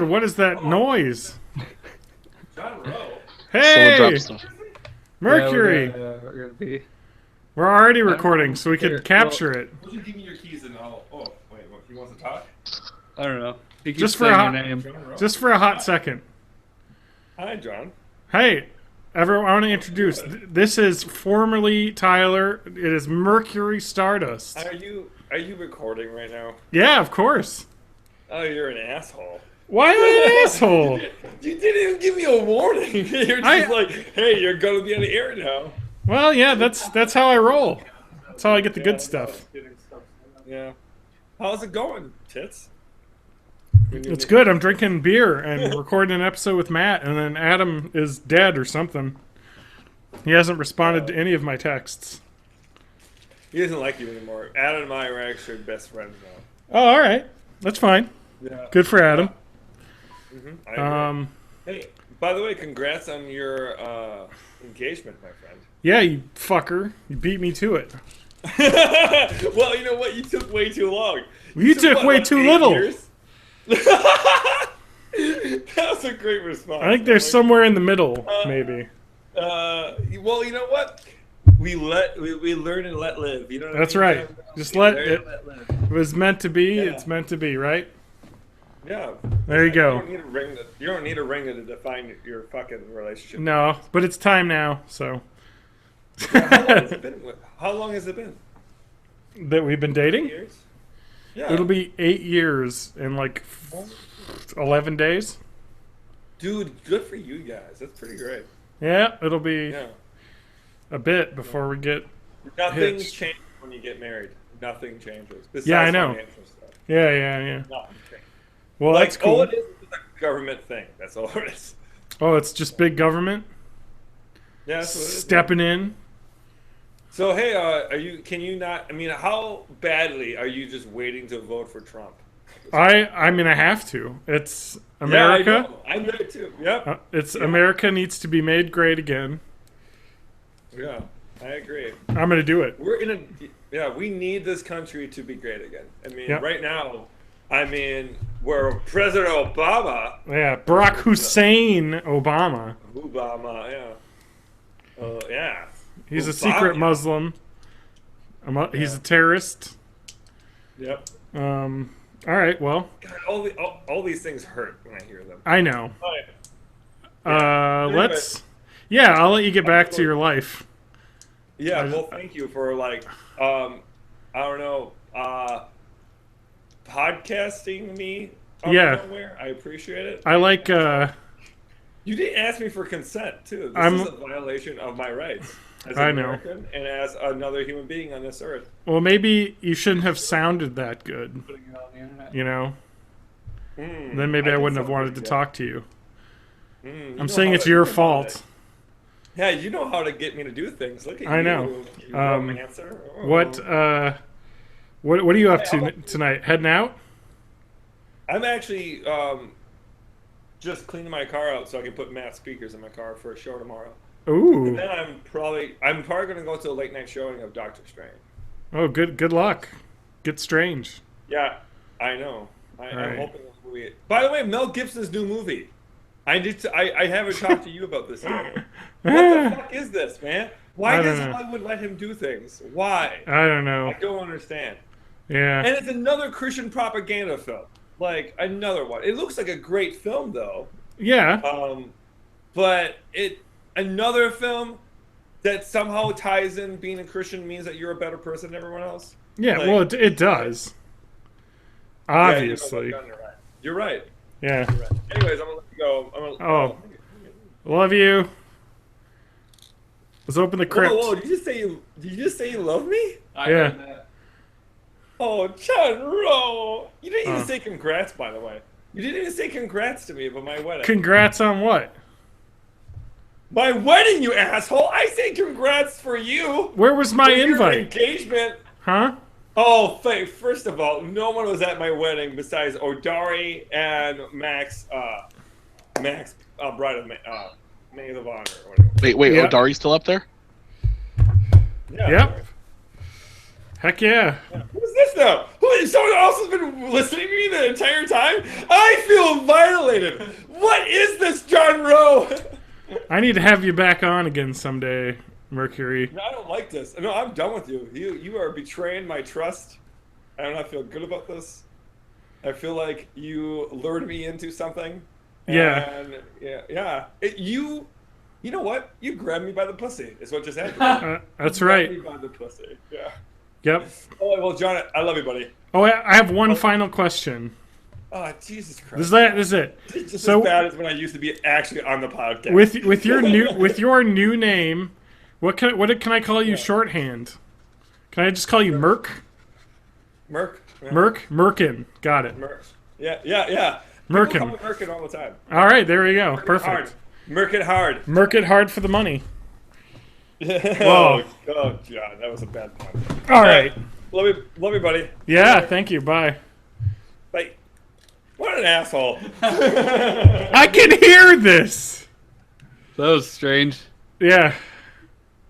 What is that noise? John Rowe. Hey, Someone dropped stuff. Mercury. We're gonna be. We're already recording, so we Here, could capture it. Would you give me your keys and I'll... Oh, wait, what, he wants to talk? I don't know. He keeps Just for saying a your hot, name. John Rowe. just for a hot second. Hi, John. Hey, everyone, I want to introduce. This is formerly Tyler. It is Mercury Stardust. Are you recording right now? Yeah, of course. Oh, you're an asshole. Why am I an asshole? You didn't even give me a warning. You're just like, hey, you're gonna be on the air now. Well, yeah, that's how I roll. That's how I get the good stuff. Yeah. How's it going, tits? It's good. I'm drinking beer and recording an episode with Matt, and then Adam is dead or something. He hasn't responded to any of my texts. He doesn't like you anymore. Adam and I are actually best friends now. Oh, all right. That's fine. Yeah. Good for Adam. I agree. Hey, by the way, congrats on your engagement, my friend. Yeah, you fucker. You beat me to it. Well, you know what? You took way too long. You took way too little. That was a great response. I think there's somewhere in the middle, maybe. Well, you know what? We learn and let live. You know what That's I mean? right. Just let Learn it. and let live. It was meant to be. Yeah. It's meant to be, right? Yeah. There you go. You don't need a ring. You don't need a ring to define your fucking relationship. No, but it's time now. So How long has it been? that we've been dating. Years. Yeah. It'll be 8 years in like 11 days. Dude, good for you guys. That's pretty great. Yeah, it'll be Yeah. a bit before we get. Nothing Hitched. changes when you get married. Nothing changes. Besides Yeah, I know. financial stuff. Yeah. Nothing changes. Well, that's cool. All it is a government thing. That's all it is. Oh, it's just big government Yeah, that's what it is. stepping in. So hey, can you not? I mean, how badly are you just waiting to vote for Trump? I mean, I have to. It's America. Yeah, I know. I'm there too. Yep. It's America needs to be made great again. Yeah, I agree. I'm gonna do it. We're in a we need this country to be great again. I mean, Yep. right now, where President Obama, Yeah, Barack Hussein Obama. yeah, He's a Obama. secret Muslim. He's a terrorist. Yep. All right. Well, God, all these things hurt when I hear them. I know. Anyway. Let's. Yeah, I'll let you get back to your life. Yeah, well, thank you for I don't know, podcasting me. Out Yeah. of nowhere. I appreciate it. I like. You didn't ask me for consent too. This is a violation of my rights as an I know. American and as another human being on this earth. Well, maybe you shouldn't have sounded that good. Putting it on the internet. You know. Then maybe I did wouldn't have sound wanted to pretty good. talk to you. You I'm know saying how it's to- your you know how to- fault. Yeah, you know how to get me to do things. Look at you. I know. You romancer. Oh. What are you up to tonight? Heading out? I'm actually just cleaning my car out so I can put Matt speakers in my car for a show tomorrow. Ooh. And then I'm probably gonna go to a late night showing of Doctor Strange. Oh, good luck. Get strange. Yeah, I know. I'm right. hoping this movie. By the way, Mel Gibson's new movie. I haven't talked to you about this yet. What the fuck is this, man? Why I don't does know. Hollywood let him do things? Why? I don't know. I don't understand. Yeah. And it's another Christian propaganda film. Like another one. It looks like a great film though. Yeah. But another film that somehow ties in being a Christian means that you're a better person than everyone else. Yeah. Like- Well, it does. Obviously. Yeah, you're right. Yeah. You're right. Anyways, I'm gonna let you go. Oh. Love you. Let's open the crypt. Whoa, did you just say you love me? I Yeah. heard that. Oh, John Rowe. You didn't even say congrats, by the way. You didn't even say congrats to me about my wedding. Congrats on what? My wedding, you asshole! I say congrats for you. Where was my For your invite? engagement. Huh? Oh, first of all, no one was at my wedding besides Odari and Max, bride of Maid of Honor. Or whatever. Wait, Yeah. Odari's still up there? Yeah. Yep. Heck yeah. Who's this now? Someone else has been listening to me the entire time? I feel violated. What is this, John Rowe? I need to have you back on again someday, Mercury. No, I don't like this. No, I'm done with you. You are betraying my trust. I do not feel good about this. I feel like you lured me into something. Yeah. And yeah. You know what? You grabbed me by the pussy. Is what just happened. That's You right. grabbed me by the pussy. Yeah. Yep. Oh well, John, I love you, buddy. Oh, I have one final question. Oh Jesus Christ! This is it. It's just So as bad as when I used to be actually on the podcast. with your new name, what can I call you shorthand? Can I just call you Merc? Merc. Yeah. Merkin. Got it. Merc. Yeah. Merkin. People call me Merkin all the time. All right, there we go. Merc it Perfect. hard. Merc it hard. Merc it hard for the money. Oh, John, that was a bad pun. All right. Love you, buddy. Yeah. Thank you. Bye. Like, what an asshole. I can hear this. That was strange. Yeah.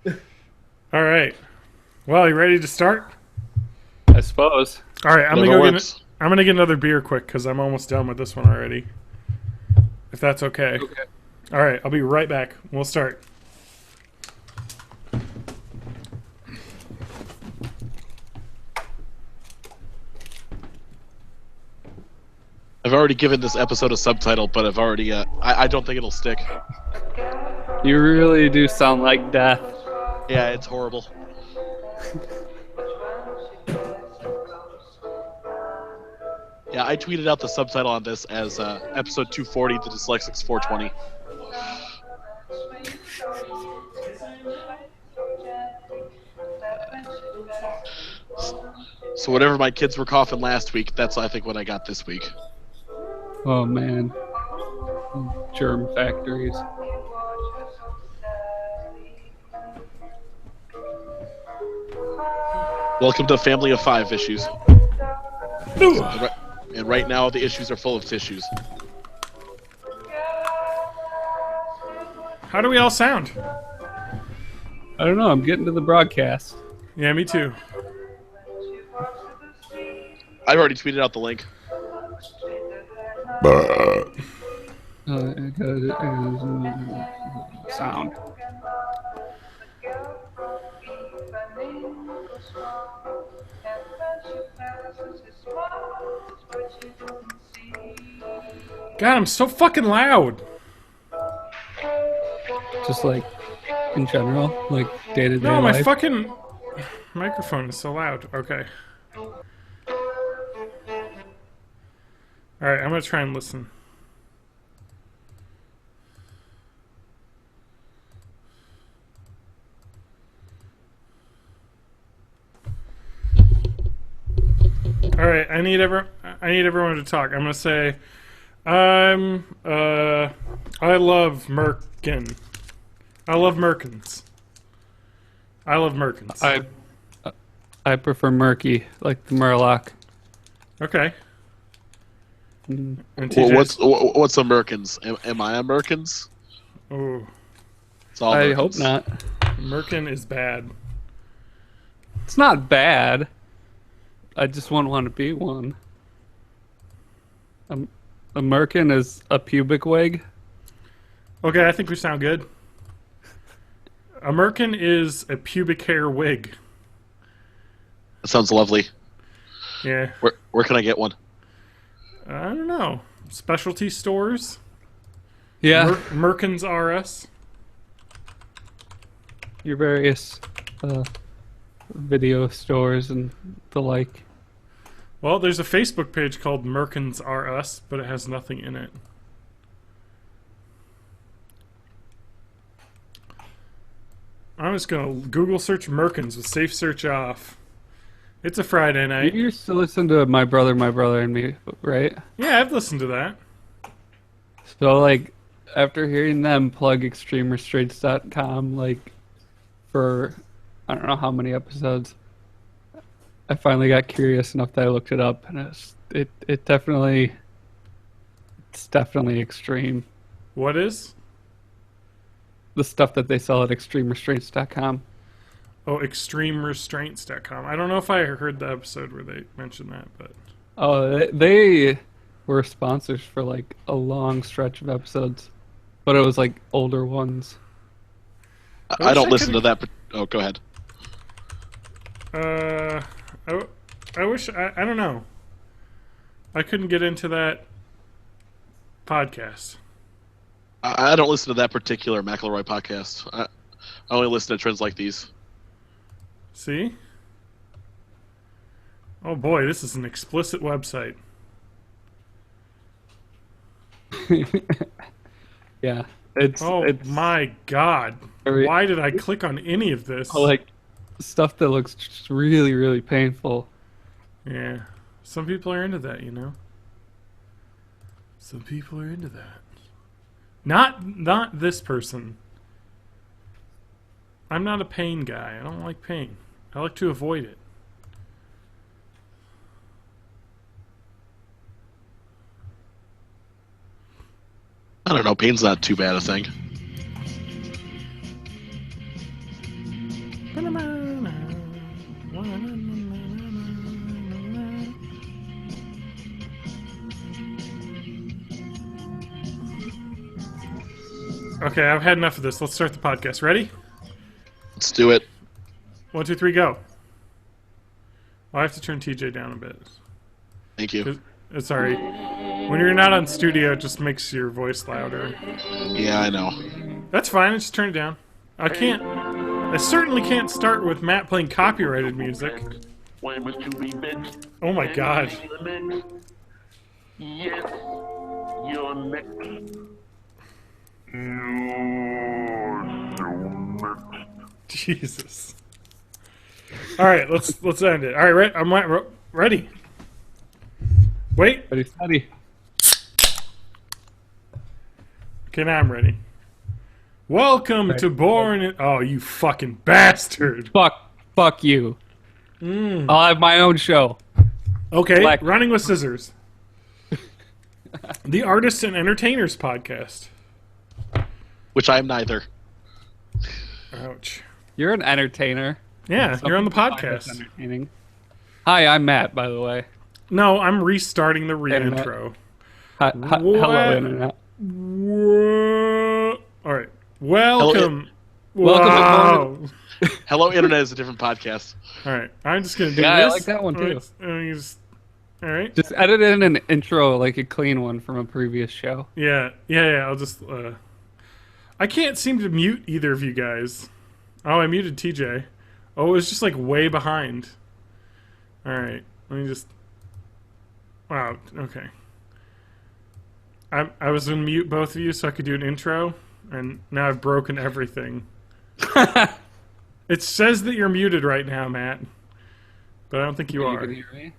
All right. Well, you ready to start? I suppose. All right. I'm Never gonna works. get another beer quick because I'm almost done with this one already. If that's okay. Okay. All right. I'll be right back. We'll start. I've already given this episode a subtitle, but I've already. I don't think it'll stick. You really do sound like death. Yeah, it's horrible. Yeah, I tweeted out the subtitle on this as episode 240, The Dyslexics 420. So whatever my kids were coughing last week, that's I think what I got this week. Oh man. Germ factories. Welcome to Family of Five issues. And right now the issues are full of tissues. How do we all sound? I don't know, I'm getting to the broadcast. Yeah, me too. I've already tweeted out the link. Sound. God, I'm so fucking loud. Just like in general, like day to day No, my life. fucking microphone is so loud. Okay. All right, I'm gonna try and listen. All right, I need everyone to talk. I'm gonna say, I love Merkin. I love Merkins. I love Merkins. I prefer murky, like the Murloc. Okay. Mm. And Well, TJ's what's Americans? Am I Americans? Oh, I It's all hope Americans. not. Merkin is bad. It's not bad. I just wouldn't want to be one. A merkin is a pubic wig. Okay, I think we sound good. A Merkin is a pubic hair wig. That sounds lovely. Yeah. Where can I get one? I don't know. Specialty stores. Yeah, Merkins R Us. your various video stores and the like. Well, there's a Facebook page called Merkins R Us, but it has nothing in it. I'm just gonna Google search Merkins with safe search off. It's a Friday night. You used to listen to My Brother, and Me, right? Yeah, I've listened to that. So, like, after hearing them plug ExtremeRestraints.com, like, for I don't know how many episodes, I finally got curious enough that I looked it up, and it's definitely extreme. What is? The stuff that they sell at ExtremeRestraints.com. Oh, extremerestraints.com. I don't know if I heard the episode where they mentioned that, but Oh, they were sponsors for like a long stretch of episodes, but it was like older ones. I don't listen to that. Oh, go ahead. I wish I don't know. I couldn't get into that podcast. I don't listen to that particular McElroy podcast. I only listen to trends like these. See? Oh boy, this is an explicit website. Yeah, It's it's my god. Why did I click on any of this? like stuff that looks just really, really painful. Yeah. Some people are into that, you know? Some people are into that. Not this person. I'm not a pain guy. I don't like pain. I like to avoid it. I don't know. Pain's not too bad a thing. Okay, I've had enough of this. Let's start the podcast. Ready? Let's do it. 1, 2, 3, go. I have to turn TJ down a bit. Thank you. Sorry. When you're not on studio, it just makes your voice louder. Yeah, I know. That's fine. Just turn it down. I certainly can't start with Matt playing copyrighted music. Oh my god. Yes, you're next. Jesus. All right, let's end it. All right, I'm ready. Wait. Ready, steady. Okay, now I'm ready. Welcome to Born in... Oh, you fucking bastard. Fuck you. I'll have my own show. Okay, Running with Scissors. The Artists and Entertainers Podcast. Which I am neither. Ouch. You're an entertainer. Yeah, you're on the Some people find us podcast. entertaining. Hi, I'm Matt, by the way. No, I'm restarting the re-intro. Hello, Internet. All right. Welcome. Welcome to Hello, Internet is a different podcast. All right. I'm just going to do Yeah, this. I like that one, too. All right. Just edit in an intro, like a clean one from a previous show. Yeah. I'll just... I can't seem to mute either of you guys. Oh, I muted TJ. Oh, it was just like way behind. All right. Let me just... Wow. Okay. I was going to mute both of you so I could do an intro, and now I've broken everything. It says that you're muted right now, Matt. But I don't think you are. Can hear me?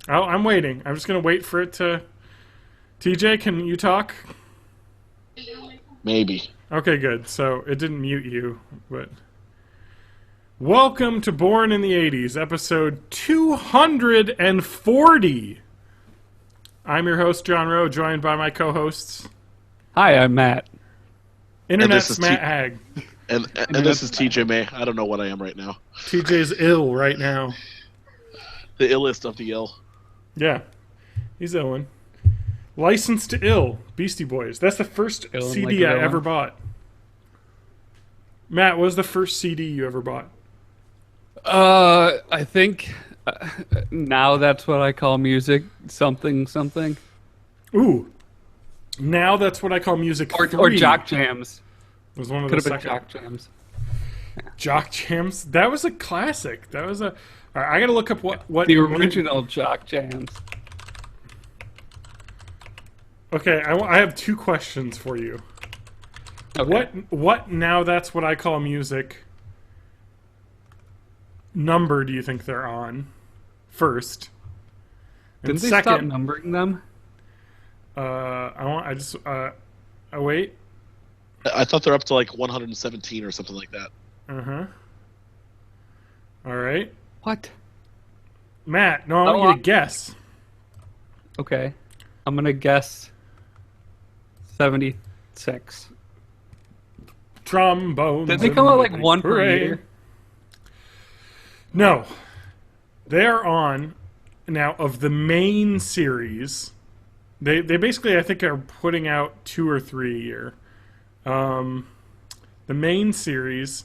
Oh, I'm waiting. I'm just going to wait for it to... TJ, can you talk? Maybe. Okay, good. So it didn't mute you, but... Welcome to Born in the 80s, episode 240. I'm your host, John Rowe, joined by my co-hosts. Hi, I'm Matt. Internet's Matt Hag. And this is TJ May. I don't know what I am right now. TJ's ill right now. The illest of the ill. Yeah, he's illin'. Licensed to Ill, Beastie Boys. That's the first Illin' CD like a I villain. ever bought. Matt, what was the first CD you ever bought? I think now that's what I call music. Something. Ooh. Now that's what I call music Or 3. Jock Jams. Was one of Could the have been second. Jock Jams. Jock Jams. That was a classic. That was a... All right, I gotta look up what The original Jock Jams. Okay, I have 2 questions for you. Okay. What now that's what I call music number do you think they're on? First. And Didn't they second, stop numbering them? wait. I thought they're up to like 117 or something like that. Uh-huh. All right. What? Matt, no, I want you to guess. Okay. I'm gonna guess 76. Trombones. Did they come out like and one per hooray. year? No. They're on now of the main series. They basically, I think, are putting out 2 or 3 a year. The main series,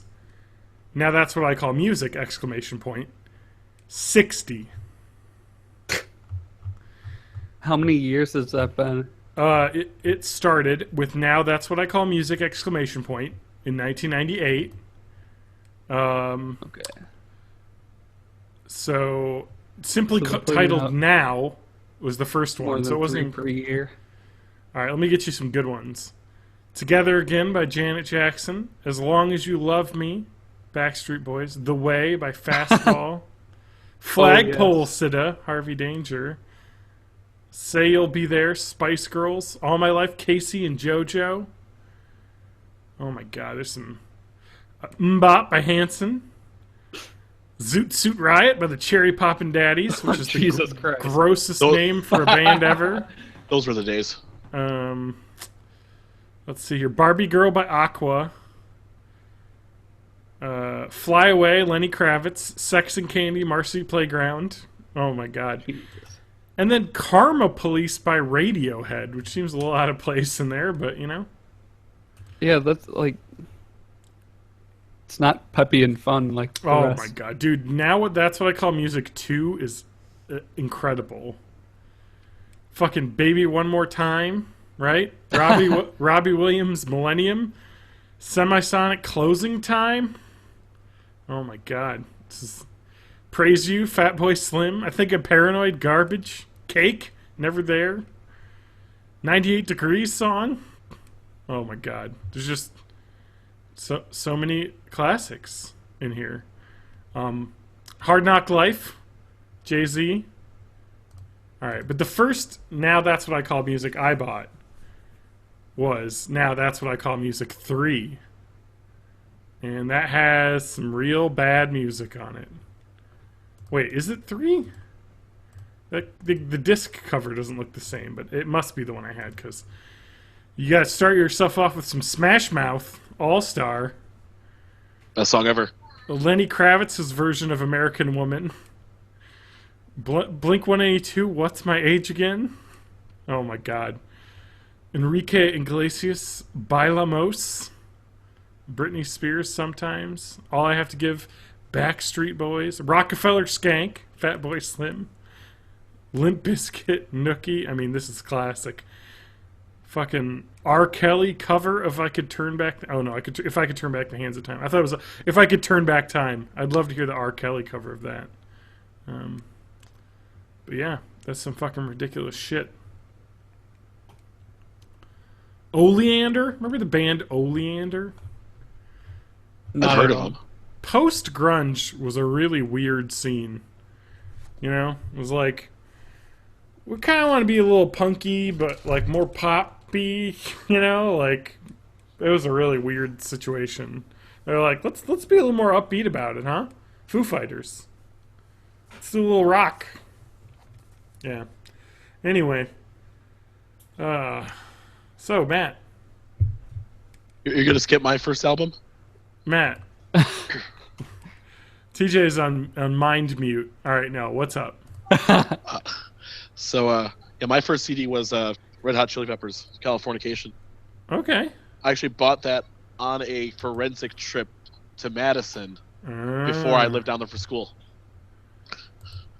now that's what I call music, exclamation point. 60. How many years has that been? It started with Now That's What I Call Music, exclamation point, in 1998. Okay. So, simply So they're putting titled out Now was the first More one. than So it wasn't three even... per year. Alright, let me get you some good ones. Together Again by Janet Jackson. As Long As You Love Me, Backstreet Boys. The Way by Fastball. Flagpole yes. Sitta, Harvey Danger. Say You'll Be There, Spice Girls. All My Life, Casey and JoJo. Oh my god, there's some... Mbop by Hanson. Zoot Suit Riot by the Cherry Poppin' Daddies, which is the Jesus Christ. grossest name for a band ever. Those were the days. Let's see here. Barbie Girl by Aqua. Fly Away, Lenny Kravitz. Sex and Candy, Marcy Playground. Oh my god. And then Karma Police by Radiohead, which seems a little out of place in there, but you know. Yeah, that's like... It's not peppy and fun like the Oh rest. my god, dude! Now That's What I Call Music 2 is incredible. Fucking Baby One More Time, right? Robbie Williams, Millennium, Semisonic Closing Time. Oh my god, this is Praise You, Fatboy Slim. I Think I'm Paranoid, Garbage, Cake, Never There. 98 Degrees song. Oh my god, there's just so many classics in here. Hard Knock Life, Jay-Z. Alright, but the first Now That's What I Call Music I bought was Now That's What I Call Music 3. And that has some real bad music on it. Wait, is it 3? The disc cover doesn't look the same, but it must be the one I had, because you gotta start yourself off with some Smash Mouth All-Star. Best song ever. Lenny Kravitz's version of American Woman. Blink 182, What's My Age Again? Oh my god. Enrique Iglesias, Bailamos. Britney Spears Sometimes. All I Have to Give, Backstreet Boys. Rockefeller Skank, Fatboy Slim. Limp Bizkit, Nookie. I mean, this is classic. Fucking R. Kelly cover of I Could Turn Back... Oh no, If I Could Turn Back the Hands of Time. I thought it was If I Could Turn Back Time. I'd love to hear the R. Kelly cover of that. But yeah, that's some fucking ridiculous shit. Oleander? Remember the band Oleander? I've heard of them. Post-grunge was a really weird scene. You know? It was like... We kind of want to be a little punky, but like more poppy, you know? Like, it was a really weird situation. They're like, let's be a little more upbeat about it, huh? Foo Fighters. Let's do a little rock. Yeah. Anyway. So, Matt. You're going to skip my first album? Matt. TJ's on mind mute. All right, now, what's up? Yeah, my first CD was Red Hot Chili Peppers, Californication. Okay. I actually bought that on a forensic trip to Madison before I lived down there for school.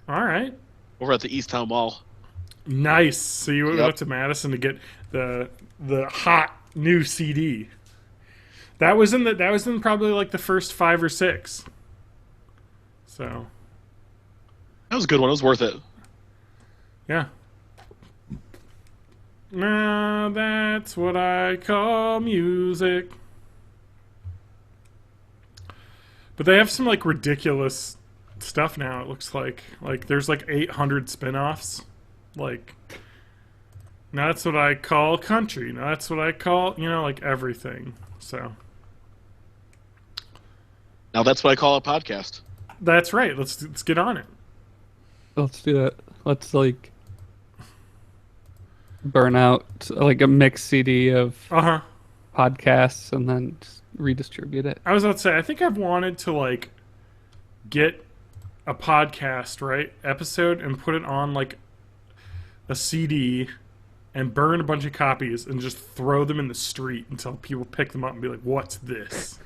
All right. Over at the Easttown Mall. Nice. So you went up to Madison to get the hot new CD. That was in probably like the first 5 or 6. So That was a good one. It was worth it. yeah. Now that's what I call music. But they have some like ridiculous stuff now. It looks like there's like 800 spin-offs. Like, now that's what I call country. Now that's what I call, like everything. So Now that's what I call a podcast. that's right. Let's get on it. Let's do that. Let's like burn out like a mix CD of podcasts and then just redistribute it. I was about to say, I think I've wanted to like get a podcast, right, episode, and put it on like a CD and burn a bunch of copies and just throw them in the street until people pick them up and be like, "What's this?"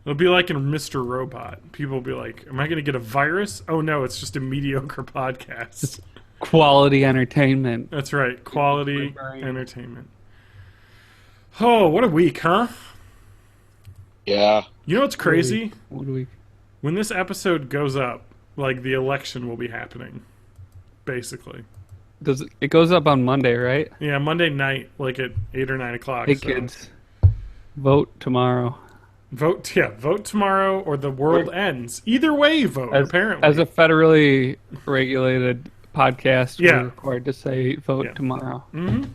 It'll be like in Mr. Robot. People will be like, "Am I going to get a virus?" Oh no, it's just a mediocre podcast. Quality entertainment. That's right, quality entertainment. Oh, what a week, huh? Yeah. You know what's crazy? What do we? When this episode goes up, like the election will be happening, basically. It goes up on Monday, right? Yeah, Monday night, like at 8 or 9 o'clock. Hey so. kids, vote tomorrow. Vote tomorrow or the world ends. Either way, vote, apparently. As a federally regulated podcast, Yeah. we're required to say vote tomorrow.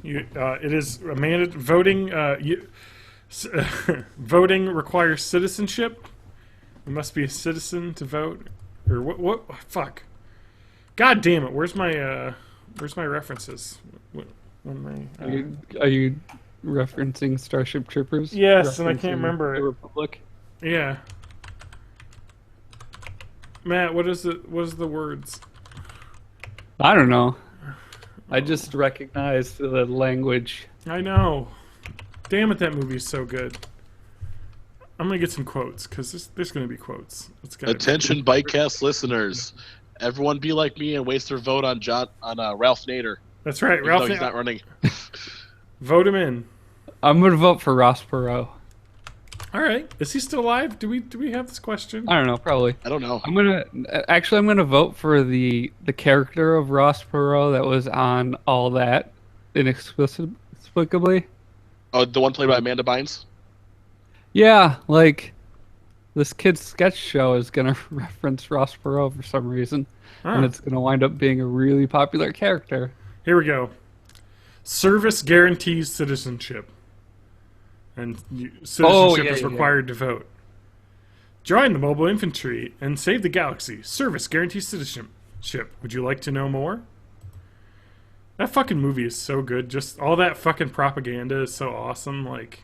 It is a voting. Voting requires citizenship. You must be a citizen to vote, or what? Fuck! God damn it! Where's my references? Are you referencing Starship Troopers? Yes, and I can't Referencing remember the it. Republic. Yeah. Matt, what is it? What is the words? I don't know. I just recognize the language. I know. Damn it, that movie is so good. I'm gonna get some quotes because there's gonna be quotes. It's gotta Attention, Bitecast listeners. Everyone be like me and waste their vote on Ralph Nader. That's right, Even Ralph. though he's not running. Vote him in. I'm gonna vote for Ross Perot. All right, is he still alive? Do we have this question? I don't know, probably. I don't know. I'm gonna vote for the character of Ross Perot that was on All That inexplicably. Oh, the one played by Amanda Bynes? Yeah, like this kid's sketch show is gonna reference Ross Perot for some reason, and it's gonna wind up being a really popular character. Here we go. Service guarantees citizenship, and citizenship is required to vote. Join the mobile infantry and save the galaxy. Service guarantees citizenship. Would you like to know more? That fucking movie is so good. Just all that fucking propaganda is so awesome. Like,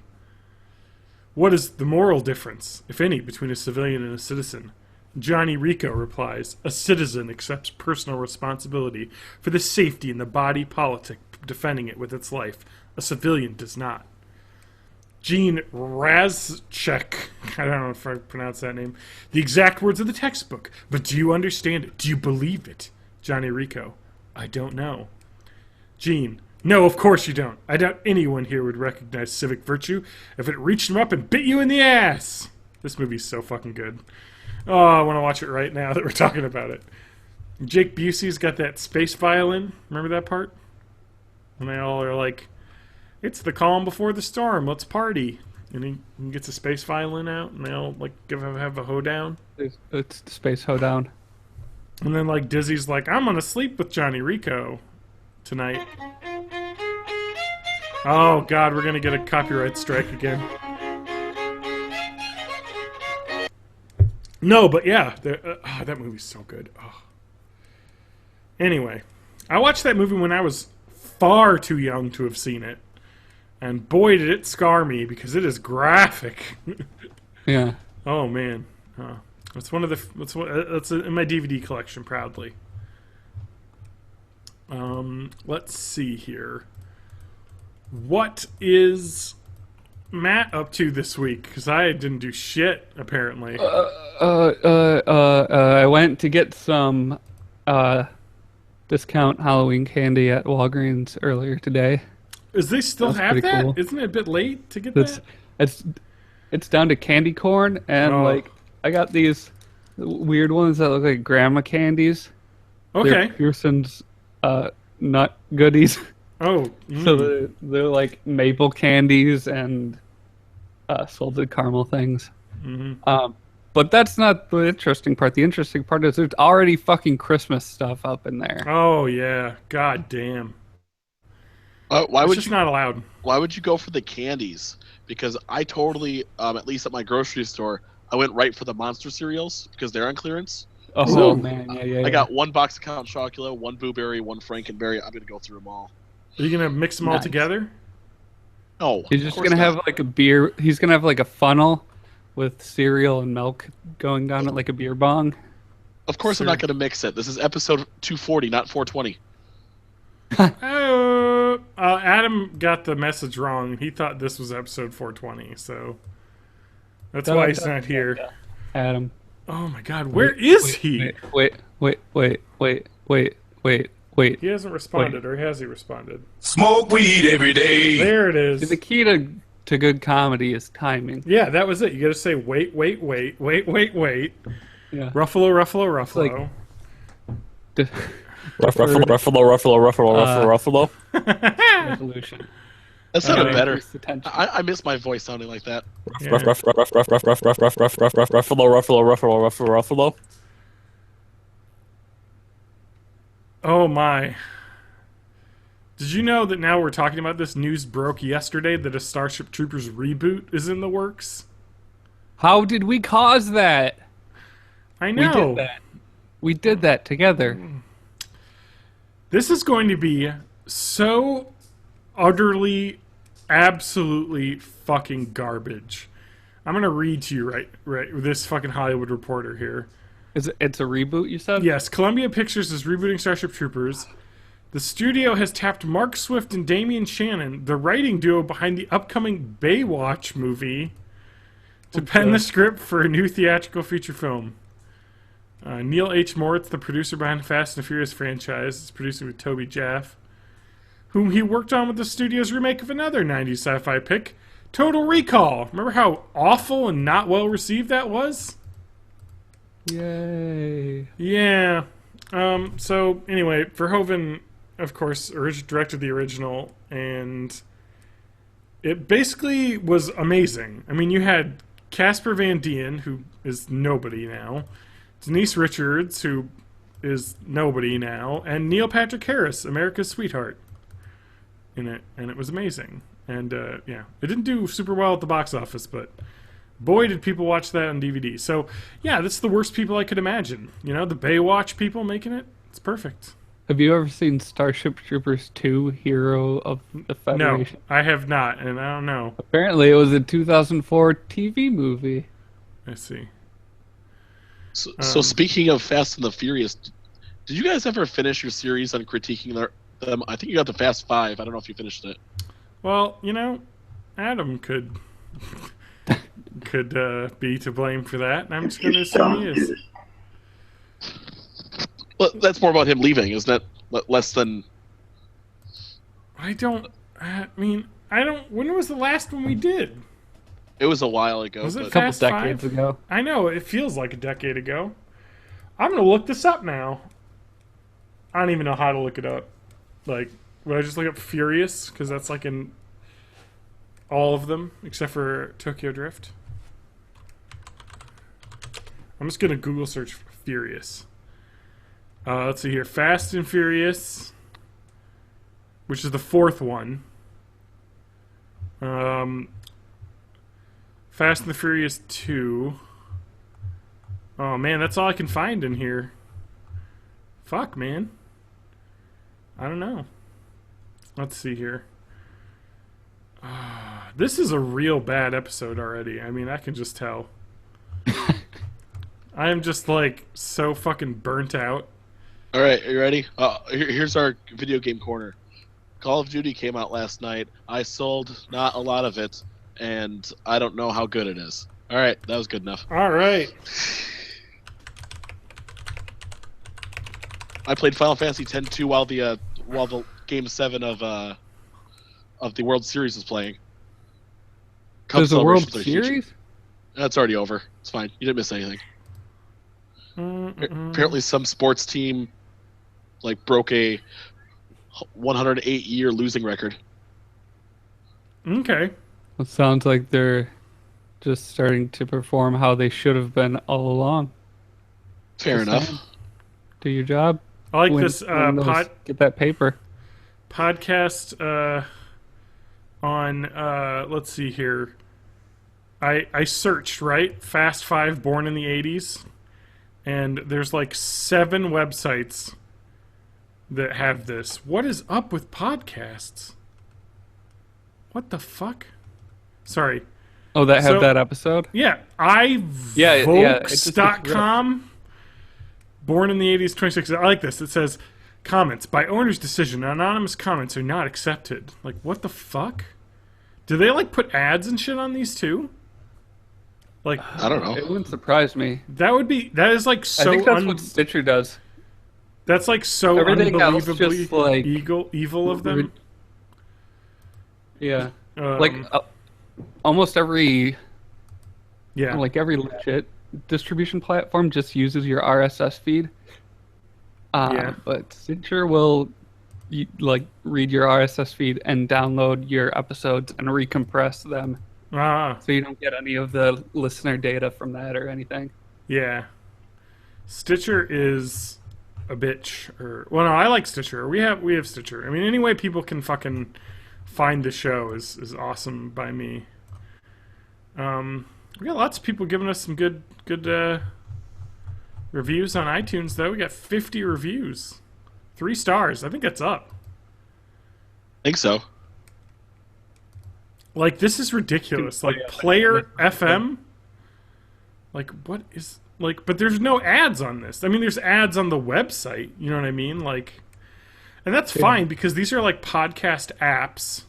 what is the moral difference, if any, between a civilian and a citizen? Johnny Rico replies, a citizen accepts personal responsibility for the safety and the body politic, defending it with its life. A civilian does not. Gene Razchek, I don't know if I pronounce that name, the exact words of the textbook, but do you understand it? Do you believe it? Johnny Rico, I don't know. Gene, no, of course you don't. I doubt anyone here would recognize civic virtue if it reached him up and bit you in the ass. This movie's so fucking good. Oh, I want to watch it right now that we're talking about it. Jake Busey's got that space violin. Remember that part? And they all are like, it's the calm before the storm. Let's party. And he gets a space violin out, and they all like have a hoedown. It's the space hoedown. And then like Dizzy's like, I'm gonna sleep with Johnny Rico tonight. Oh God, we're gonna get a copyright strike again. No, but yeah, that movie's so good. Oh. Anyway, I watched that movie when I was far too young to have seen it, and boy did it scar me because it is graphic. Yeah. Oh man, it's one of the it's in my DVD collection proudly. Let's see here. What is Matt up to this week? Because I didn't do shit apparently. I went to get some discount Halloween candy at Walgreens earlier today. Is they still That's have pretty that? cool. Isn't it a bit late to get that? It's down to candy corn, and like I got these weird ones that look like grandma candies. Okay. They're Pearson's nut goodies. Oh. So they're like maple candies and salted caramel things. But that's not the interesting part. The interesting part is there's already fucking Christmas stuff up in there. Oh yeah. God damn. Why would just you not allowed? Why would you go for the candies? Because I totally, at least at my grocery store, I went right for the Monster cereals because they're on clearance. Oh So, man, yeah. I got one box of Count Chocula, one Blueberry, one Frankenberry. I'm gonna go through them all. Are you gonna mix them all Nice. together? No, He's just gonna have like a beer. He's gonna have like a funnel with cereal and milk going down it like a beer bong. Of course, I'm Sure. not going to mix it. This is episode 240, not 420. Adam got the message wrong. He thought this was episode 420, so that's Da, why da, he's da, not here. Adam. Oh my God, where is Wait, he? Wait. He hasn't responded, or has he responded? Smoke weed every day. There it The is. key to good comedy is timing. Yeah, that was it. You got to say wait. Yeah. Ruffalo. D- Ruffalo. resolution. That sounded Okay. better. Increase the tension. I miss my voice sounding like that. Yeah. Ruffalo. Oh my. Did you know that now we're talking about this? News broke yesterday that a Starship Troopers reboot is in the works. How did we cause that? I We know. did that. We did that together. This is going to be so utterly, absolutely fucking garbage. I'm gonna read to you right this fucking Hollywood Reporter here. It's a reboot, you said? Yes, Columbia Pictures is rebooting Starship Troopers. The studio has tapped Mark Swift and Damian Shannon, the writing duo behind the upcoming Baywatch movie, to pen the script for a new theatrical feature film. Neil H. Moritz, the producer behind the Fast and Furious franchise, is producing with Toby Jaff, whom he worked on with the studio's remake of another 90s sci-fi pick, Total Recall. Remember how awful and not well received that was? Yay. Yeah. So anyway, Verhoeven, of course, directed the original, and it basically was amazing. I mean, you had Casper Van Dien, who is nobody now, Denise Richards, who is nobody now, and Neil Patrick Harris, America's Sweetheart, in it, and it was amazing. And yeah, it didn't do super well at the box office, but boy, did people watch that on DVD. So, yeah, that's the worst people I could imagine. You know, the Baywatch people making it. It's perfect. Have you ever seen Starship Troopers 2, Hero of the No, Federation? I have not, and I don't know. Apparently it was a 2004 TV movie. I see. So speaking of Fast and the Furious, did you guys ever finish your series on critiquing them? I think you got the Fast 5. I don't know if you finished it. Well, you know, Adam could be to blame for that, and I'm just going to assume he is. Well, that's more about him leaving, isn't it? Less than... I mean, when was the last one we did? It was a while ago. Was it but A couple Fast decades 5? ago. I know, it feels like a decade ago. I'm going to look this up now. I don't even know how to look it up. Like, would I just look up Furious? Because that's like in all of them, except for Tokyo Drift. I'm just going to Google search Furious. Let's see here. Fast and Furious, which is the fourth one. Fast and the Furious 2. Oh, man, that's all I can find in here. Fuck, man. I don't know. Let's see here. This is a real bad episode already. I mean, I can just tell. I am just, like, so fucking burnt out. All right, are you ready? Here's our video game corner. Call of Duty came out last night. I sold not a lot of it, and I don't know how good it is. All right, that was good enough. All right. I played Final Fantasy X-2 while the Game 7 of the World Series was playing. Cup There's a World celebrations are huge. Series? That's already over. It's fine. You didn't miss anything. Apparently, some sports team broke a 108-year losing record. Okay. It sounds like they're just starting to perform how they should have been all along. Fair Just enough. saying. Do your job. I like Win- this win those- get that paper. podcast on let's see here. I searched, right? Fast 5 born in the 80s, and there's like 7 websites that have this. What is up with podcasts? What the fuck? Sorry. Oh, that have So- that episode? Yeah, Yeah, it just gets iVokes.com. Born in the 80s, 26. I like this. It says, comments. By owner's decision, anonymous comments are not accepted. Like, what the fuck? Do they, like, put ads and shit on these, too? Like, I don't know. It wouldn't surprise me. that is, like, so... I think that's what Stitcher does. That's, like, so Everything else unbelievably just, like, evil of them. Yeah. Um, Almost every yeah. every legit distribution platform just uses your RSS feed. Yeah. But Stitcher will read your RSS feed and download your episodes and recompress them, so you don't get any of the listener data from that or anything. Yeah. Stitcher is a bitch. Well, no, I like Stitcher. We have Stitcher. I mean, any way people can fucking find the show is awesome by me. We got lots of people giving us some good reviews on iTunes, though. We got 50 reviews. 3 stars. I think that's up. I think so. Like, this is ridiculous. Like, Player FM? Like, what is... Like, but there's no ads on this. I mean, there's ads on the website. You know what I mean? Like... And that's fine, because these are, like, podcast apps,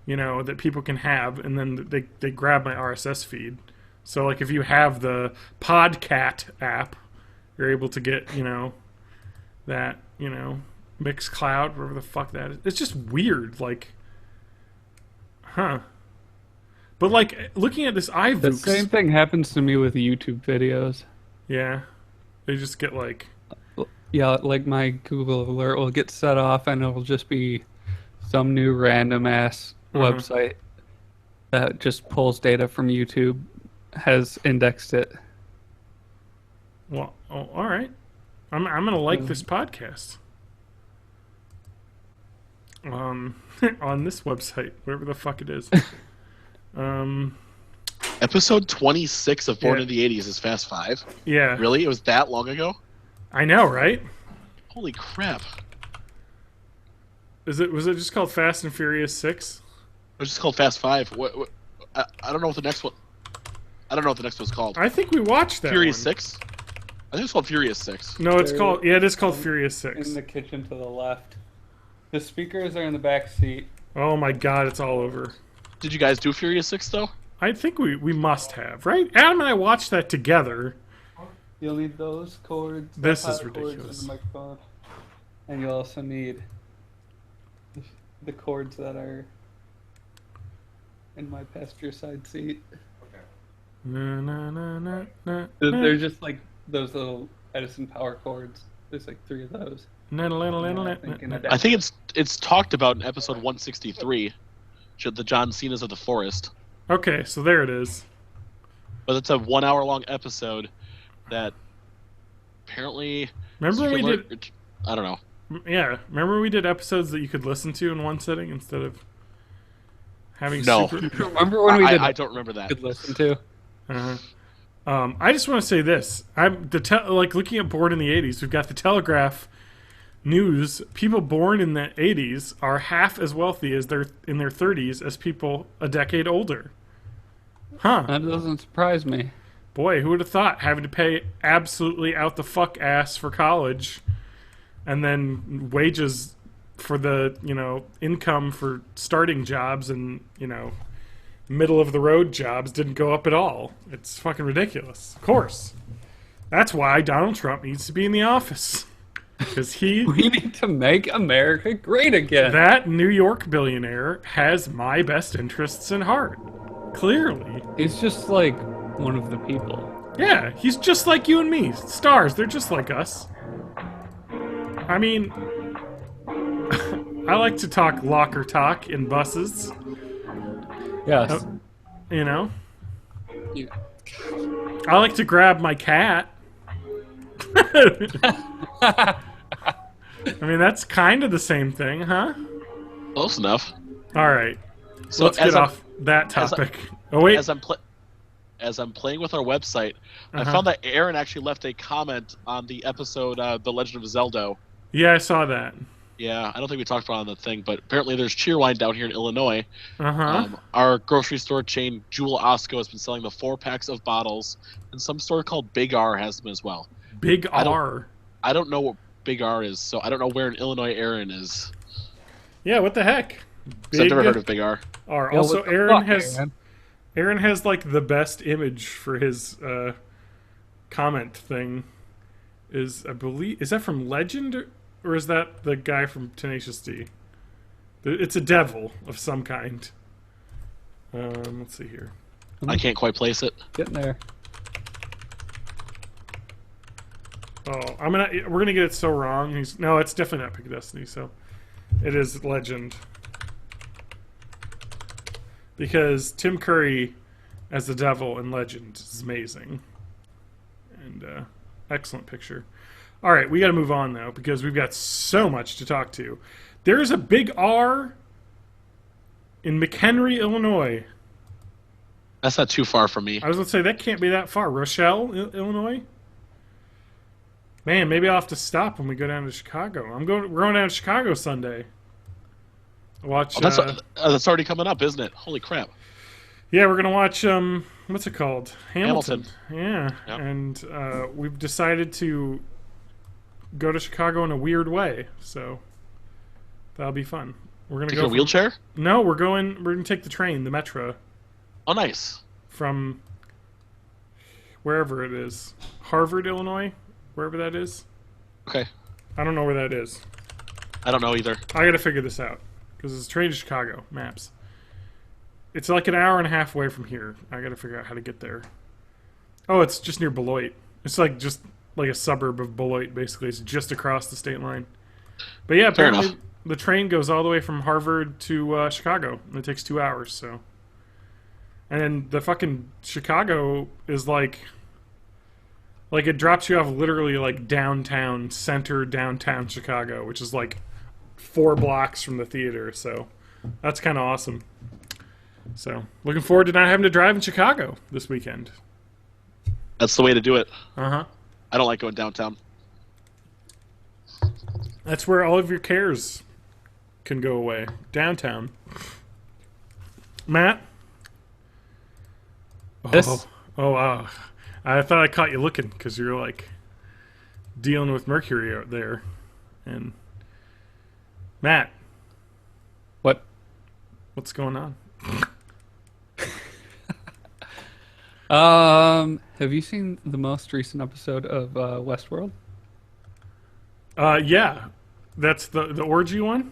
you know, that people can have, and then they grab my RSS feed. So, like, if you have the Podcat app, you're able to get, you know, that, you know, Mixcloud, whatever the fuck that is. It's just weird, like, huh. But, like, looking at this iVoox... The same thing happens to me with YouTube videos. Yeah. They just get, like... Yeah, like my Google alert will get set off and it'll just be some new random ass website that just pulls data from YouTube, has indexed it. Well, oh, all right. I'm gonna like this podcast. On this website, whatever the fuck it is. Episode 26 of Born Yeah. in the 80s is Fast 5. Yeah. Really? It was that long ago? I know, right? Holy crap. Was it just called Fast and Furious 6? It was just called Fast 5. I don't know what the next one... I don't know what the next one's called. I think we watched that Furious one. 6? I think it's called Furious 6. No, it's They're- called... Yeah, it is called Furious 6. In the kitchen to the left. The speakers are in the back seat. Oh my god, it's all over. Did you guys do Furious 6, though? I think we must have, right? Adam and I watched that together. You'll need those cords. the This is power cords, ridiculous. and the microphone. And you'll also need the cords that are in my passenger side seat. Na, na, na, na, na, They're just like those little Edison power cords. There's like 3 of those. na, na, na, na, na, I na, think in na. a I think it's talked about in episode 163, the John Cena's of the Forest. Okay, so there it is. But it's a 1 hour long episode that apparently... Remember when we did... I don't know. Yeah, remember when we did episodes that you could listen to in one sitting instead of having No. super... Remember when we did I don't remember that. could listen to? Uh-huh. I just want to say this. Like looking at Born in the 80s, we've got the Telegraph news. People born in the 80s are half as wealthy as they're in their 30s as people a decade older. Huh. That doesn't surprise me. Boy, who would have thought having to pay absolutely out the fuck ass for college and then wages for the, you know, income for starting jobs and, you know, middle of the road jobs didn't go up at all. It's fucking ridiculous. Of course. That's why Donald Trump needs to be in the office. Because We need to make America great again. that New York billionaire has my best interests in heart. Clearly. He's just like one of the people. Yeah, he's just like you and me. Stars, they're just like us. I mean, I like to talk locker talk in buses, Yes. you know? You- I like to grab my cat. I mean, that's kind of the same thing, huh? Close enough. All right, So let's get as I'm- off that as topic. Oh, wait. As I'm playing with our website, I Uh-huh. found that Aaron actually left a comment on the episode The Legend of Zelda. Yeah, I saw that. Yeah, I don't think we talked about it on the thing, but apparently there's Cheerwine down here in Illinois. Uh-huh. Our grocery store chain, Jewel Osco, has been selling the 4 packs of bottles, and some store called Big R has them as well. Big I don't- R. I don't know what Big R is, so I don't know where in Illinois Aaron is. Yeah, what the heck? 'Cause I've never heard of Big R. R. Yo, Also, what the Aaron fuck, has Aaron? Aaron has like the best image for his comment thing. I believe is that from Legend or is that the guy from Tenacious D? It's a devil of some kind. Let's see here. I can't quite place it. Getting there. Oh, we're gonna get it so wrong. No, it's definitely not Pick of Destiny. So it is Legend because Tim Curry as the devil in Legend is amazing and excellent picture. All right, we got to move on now because we've got so much to talk to. There's a big R in McHenry, Illinois. That's not too far from me. I was going to say that can't be that far. Rochelle, Illinois. Man, maybe I'll have to stop when we go down to Chicago. We're going down to Chicago Sunday. Watch. Oh, that's already coming up, isn't it? Holy crap! Yeah, we're gonna watch. What's it called? Hamilton. Yeah, Yep. and we've decided to go to Chicago in a weird way, so that'll be fun. We're gonna Take go. a wheelchair? No, we're gonna take the train, the Metro, Oh, nice. from wherever it is, Harvard, Illinois, wherever that is. Okay. I don't know where that is. I don't know either. I gotta figure this out because it's train to Chicago maps. It's like an hour and a half away from here. I gotta figure out how to get there. Oh, it's just near Beloit. It's like just like a suburb of Beloit, basically. It's just across the state line. But yeah, Fair apparently enough. the train goes all the way from Harvard to Chicago, and it takes 2 hours. So, and then the fucking Chicago is like it drops you off literally like downtown Chicago, which is like 4 blocks from the theater. So that's kind of awesome. So looking forward to not having to drive in Chicago this weekend. That's the way to do it. Uh-huh. I don't like going downtown. That's where all of your cares can go away. Downtown. Matt? Yes? Oh, wow. I thought I caught you looking because you're like dealing with Mercury out there. And Matt, What? what's going on? Have you seen the most recent episode of Westworld? Yeah. That's the orgy one?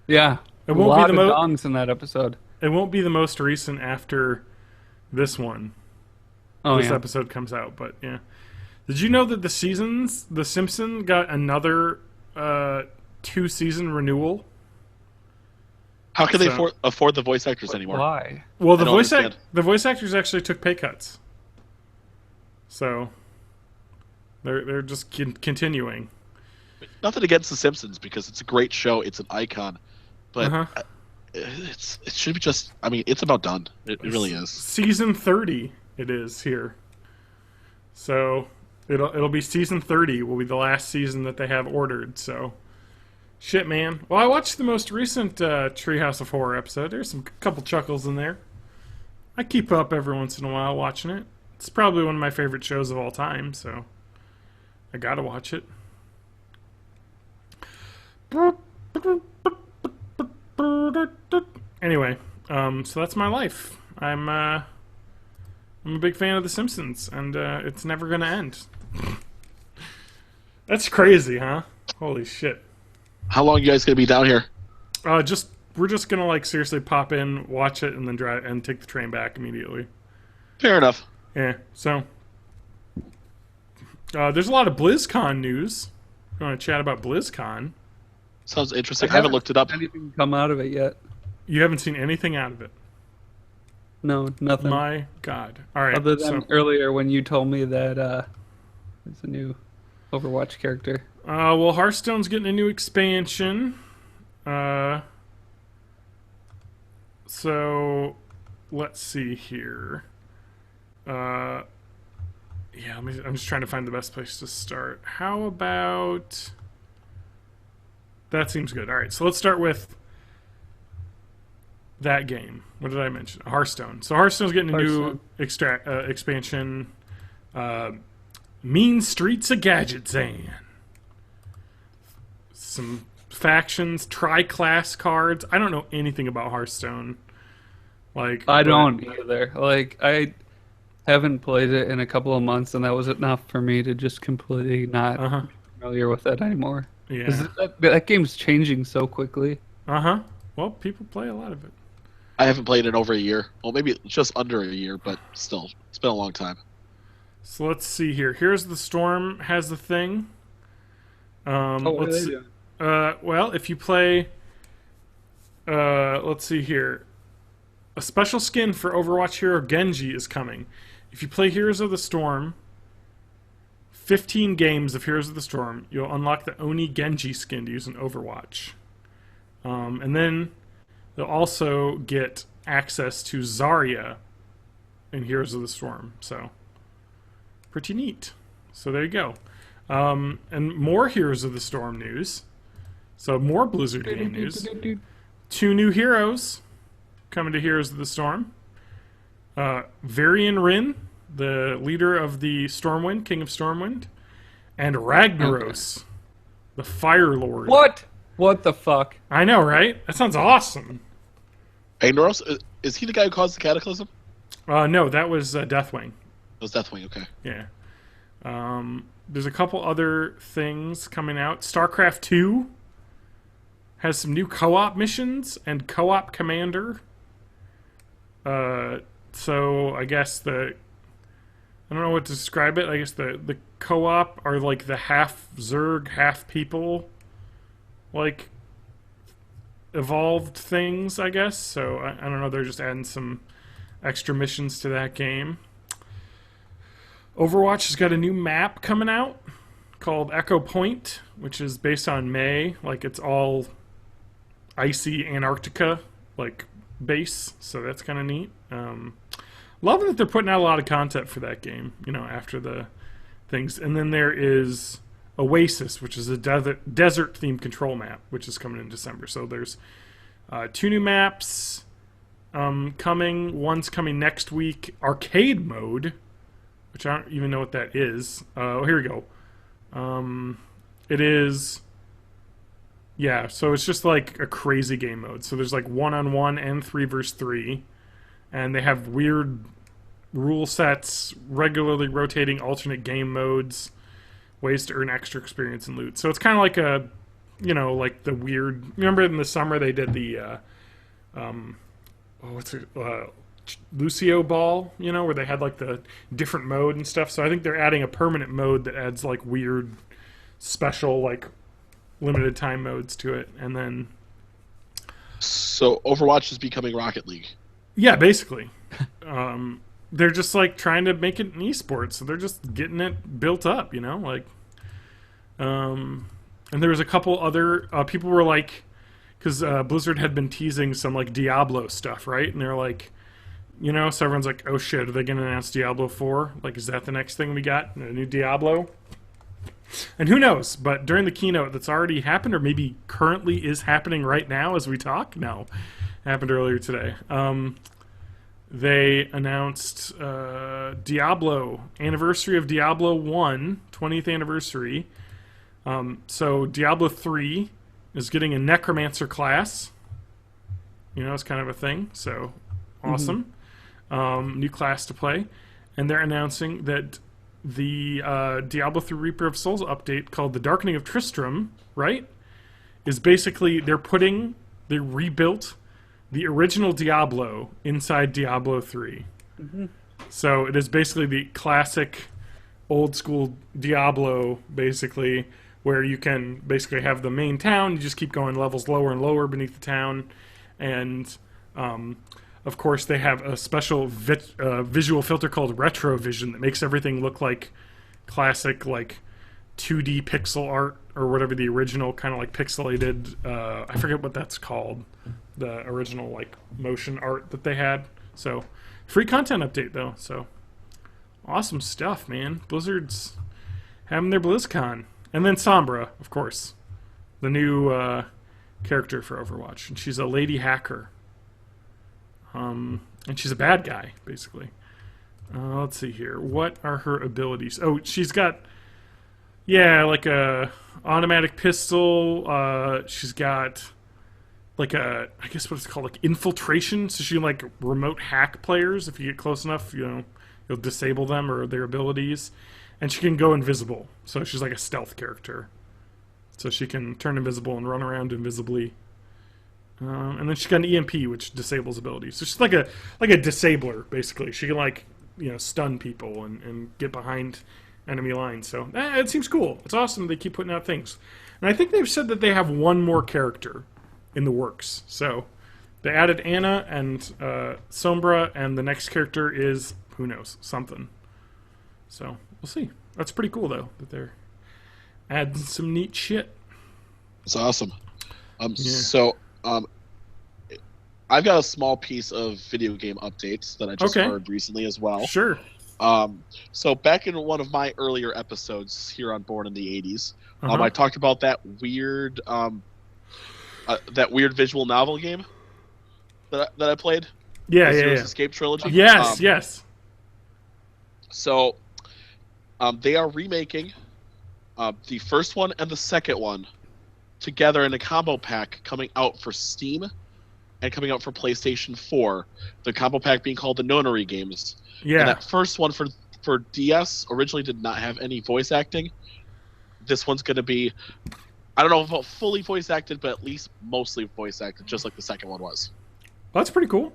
Yeah. It won't a lot be the of mo- dongs in that episode. It won't be the most recent after this one. Oh, This yeah. episode comes out, but yeah. Did you know that The Simpsons got another 2-season renewal? How can they So- afford the voice actors anymore? Why? Well, I don't understand. the voice actors actually took pay cuts, so they're just continuing. Nothing against The Simpsons because it's a great show. It's an icon, but Uh-huh. it should be just. I mean, it's about done. It really is. Season 30 it is here, so it'll be season 30 will be the last season that they have ordered. So shit, man. Well, I watched the most recent Treehouse of Horror episode. There's some couple chuckles in there. I keep up every once in a while watching it. It's probably one of my favorite shows of all time, so I gotta watch it. Anyway, so that's my life. I'm a big fan of The Simpsons, and it's never gonna end. That's crazy, huh? Holy shit. How long are you guys gonna be down here? We're just gonna like seriously pop in, watch it, and then drive and take the train back immediately. Fair enough. Yeah. So there's a lot of BlizzCon news. You want to chat about BlizzCon? Sounds interesting. I haven't looked it up. Anything come out of it yet? You haven't seen anything out of it. No, nothing. My God. All right. Other than so, earlier when you told me that there's a new Overwatch character. well, Hearthstone's getting a new expansion. So let's see here. Yeah, I'm just trying to find the best place to start. How about that? Seems good. All right, so let's start with that game. What did I mention? Hearthstone. So Hearthstone's getting a new expansion. Mean Streets of Gadget Zan. Some factions, tri-class cards. I don't know anything about Hearthstone. I don't either. Like, I haven't played it in a couple of months, and that was enough for me to just completely not be familiar with it anymore. Yeah. 'Cause that game's changing so quickly. Well, people play a lot of it. I haven't played in over a year. Well, maybe just under a year, but still, it's been a long time. So let's see here. Here's the Storm has the thing. What are they doing? Well, if you play, let's see here. A special skin for Overwatch hero Genji is coming. If you play Heroes of the Storm, 15 games of Heroes of the Storm, you'll unlock the Oni Genji skin to use in Overwatch. And then they'll also get access to Zarya in Heroes of the Storm. So, pretty neat. So there you go. And more Heroes of the Storm news. So more Blizzard game news. 2 new heroes coming to Heroes of the Storm. Varian Rin, the leader of the Stormwind, King of Stormwind, and Ragnaros, the Fire Lord. What the fuck? I know, right? That sounds awesome. Ragnaros, is he the guy who caused the Cataclysm? No, that was Deathwing. That was Deathwing, okay. Yeah. There's a couple other things coming out. StarCraft 2 has some new co-op missions and co-op commander. So I guess I don't know what to describe it. I guess the co-op are like the half Zerg, half people, like evolved things, I guess. So I don't know. They're just adding some extra missions to that game. Overwatch has got a new map coming out called Echo Point, which is based on May. Like, it's all icy Antarctica, like, base. So that's kind of neat. Loving that they're putting out a lot of content for that game, after the things. And then there is Oasis, which is a desert-themed control map, which is coming in December. So there's 2 new maps coming. One's coming next week. Arcade mode, which I don't even know what that is. Here we go. It is... Yeah, so it's just like a crazy game mode. So there's like 1-on-1 and 3-versus-3. And they have weird rule sets, regularly rotating alternate game modes, ways to earn extra experience and loot. So it's kind of like a, like the weird... Remember in the summer they did the... Lucio Ball, where they had like the different mode and stuff. So I think they're adding a permanent mode that adds like weird, special, like limited time modes to it. And then, so Overwatch is becoming Rocket League. Yeah, basically. They're just like trying to make it an esport, so they're just getting it built up, like. And there was a couple other people were like, because Blizzard had been teasing some like Diablo stuff, right? And they're like, so everyone's like, oh shit, are they going to announce Diablo 4? Like, is that the next thing we got? A new Diablo? And who knows? But during the keynote that's already happened, or maybe currently is happening right now as we talk? No. Happened earlier today. They announced Diablo, anniversary of Diablo 1, 20th anniversary. So Diablo 3 is getting a Necromancer class. It's kind of a thing. So, awesome. New class to play. And they're announcing that the Diablo 3 Reaper of Souls update called The Darkening of Tristram, right, is basically they rebuilt the original Diablo inside Diablo 3. So it is basically the classic old school Diablo, basically, where you can basically have the main town, you just keep going levels lower and lower beneath the town, and of course they have a special visual filter called Retrovision that makes everything look like classic, like 2D pixel art, or whatever the original kind of like pixelated, I forget what that's called, the original like motion art that they had. So free content update though, so awesome stuff, man. Blizzard's having their BlizzCon. And then Sombra, of course, the new character for Overwatch, and she's a lady hacker, and she's a bad guy basically. Let's see here. What are her abilities? Oh, she's got like a automatic pistol. She's got like a, I guess what it's called, like infiltration. So she can like remote hack players if you get close enough. You'll disable them or their abilities, and she can go invisible. So she's like a stealth character. So she can turn invisible and run around invisibly. And then she's got an EMP, which disables abilities. So she's like a disabler, basically. She can like stun people and get behind enemy lines. So it seems cool. It's awesome. They keep putting out things, and I think they've said that they have one more character in the works. So they added Anna and Sombra, and the next character is who knows, something. So we'll see. That's pretty cool though that they're adding some neat shit. It's awesome. So I've got a small piece of video game updates that I just heard recently as well. Sure. So back in one of my earlier episodes here on Born in the 80s, I talked about that weird visual novel game that I played. Yeah, the yeah, Zero's yeah. Escape trilogy. Yes, yes. So they are remaking the first one and the second one together in a combo pack coming out for Steam and coming out for PlayStation 4. The combo pack being called the Nonary games. Yeah. And that first one for DS originally did not have any voice acting. This one's going to be, I don't know about fully voice acted, but at least mostly voice acted, just like the second one was. That's pretty cool.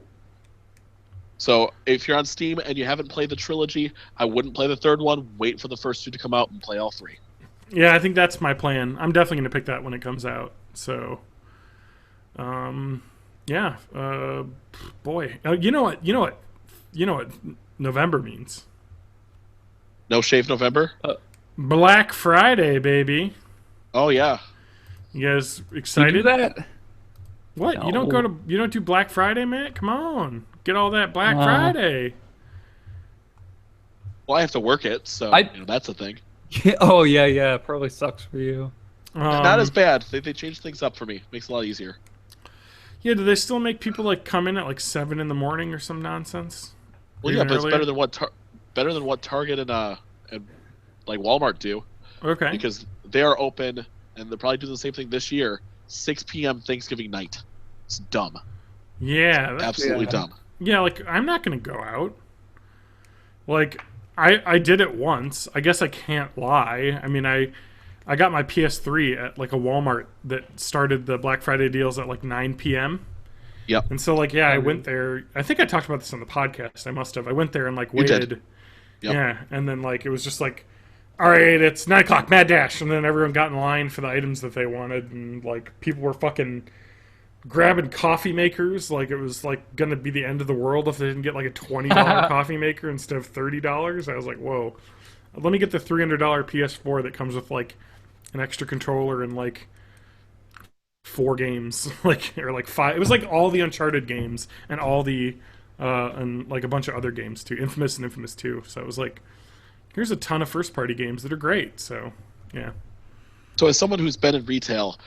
So if you're on Steam and you haven't played the trilogy, I wouldn't play the third one. Wait for the first two to come out and play all three. Yeah, I think that's my plan. I'm definitely going to pick that when it comes out. So, yeah. Boy, you know what November means? No Shave November? Black Friday, baby. Oh yeah. You guys excited? You do that? What? No. You don't do Black Friday, man? Come on. Get all that Black Friday. Well, I have to work it, so that's a thing. Oh yeah. Probably sucks for you. Not as bad. They changed things up for me. Makes it a lot easier. Yeah, do they still make people like come in at like 7 in the morning or some nonsense? Well, yeah, but it's better than what Target and like Walmart do. Okay. Because they are open, and they'll probably do the same thing this year. 6 p.m. Thanksgiving night. It's dumb. Yeah, It's absolutely dumb. Yeah, like I'm not gonna go out. Like I did it once. I guess I can't lie. I mean, I got my PS3 at like a Walmart that started the Black Friday deals at like 9 p.m. Yep. And so like I went there. I think I talked about this on the podcast. I must have. I went there and like waited. Yep. Yeah, and then like it was just like, all right, it's 9 o'clock, mad dash, and then everyone got in line for the items that they wanted, and like people were fucking grabbing coffee makers like it was like gonna be the end of the world if they didn't get like a $20 coffee maker instead of $30. I was like, whoa, let me get the $300 PS4 that comes with like an extra controller and like 4 games, like or like 5. It was like all the Uncharted games and all the and like a bunch of other games too, Infamous and Infamous 2. So it was like, here's a ton of first party games that are great. So yeah. So as someone who's been in retail,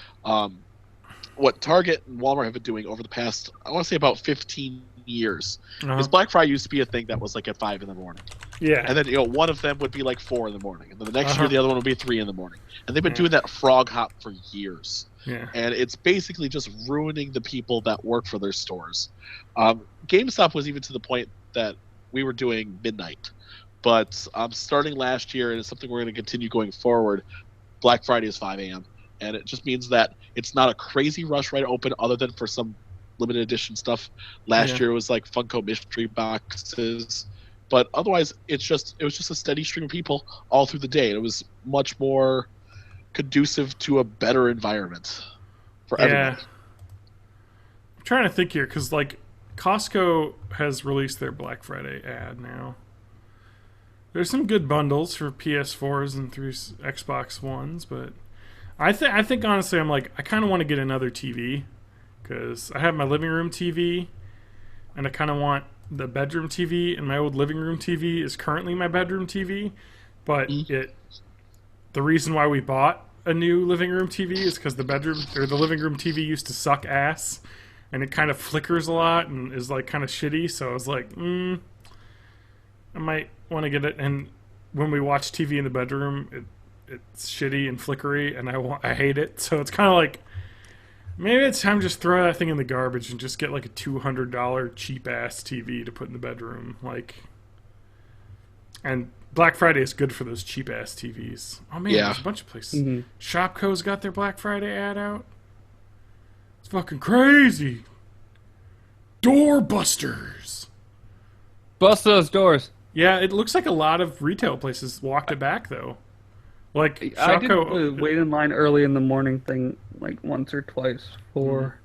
what Target and Walmart have been doing over the past, I want to say about 15 years, because Black Friday used to be a thing that was like at 5 in the morning. Yeah. And then one of them would be like 4 in the morning, and then the next year the other one would be 3 in the morning, and they've been doing that frog hop for years. Yeah. And it's basically just ruining the people that work for their stores. GameStop was even to the point that we were doing midnight, but starting last year, and it's something we're going to continue going forward, Black Friday is 5 a.m. And it just means that it's not a crazy rush right to open, other than for some limited edition stuff. Last year it was like Funko mystery boxes, but otherwise it was just a steady stream of people all through the day. And it was much more conducive to a better environment for everyone. I'm trying to think here because like Costco has released their Black Friday ad now. There's some good bundles for PS4s and 3 Xbox Ones, but I think honestly, I'm like, I kind of want to get another TV because I have my living room TV, and I kind of want the bedroom TV. And my old living room TV is currently my bedroom TV, but the reason why we bought a new living room TV is because the living room TV used to suck ass, and it kind of flickers a lot and is like kind of shitty. So I was like, I might want to get it. And when we watch TV in the bedroom, it's shitty and flickery, and I hate it. So it's kind of like maybe it's time to just throw that thing in the garbage and just get like a $200 cheap ass TV to put in the bedroom. Like, and Black Friday is good for those cheap ass TVs. Oh man, Yeah. there's a bunch of places. Mm-hmm. Shopko's got their Black Friday ad out. It's fucking crazy. Doorbusters. Bust those doors. Yeah, it looks like a lot of retail places walked it back though. Like I did Shopko, the wait in line early in the morning thing like once or twice for,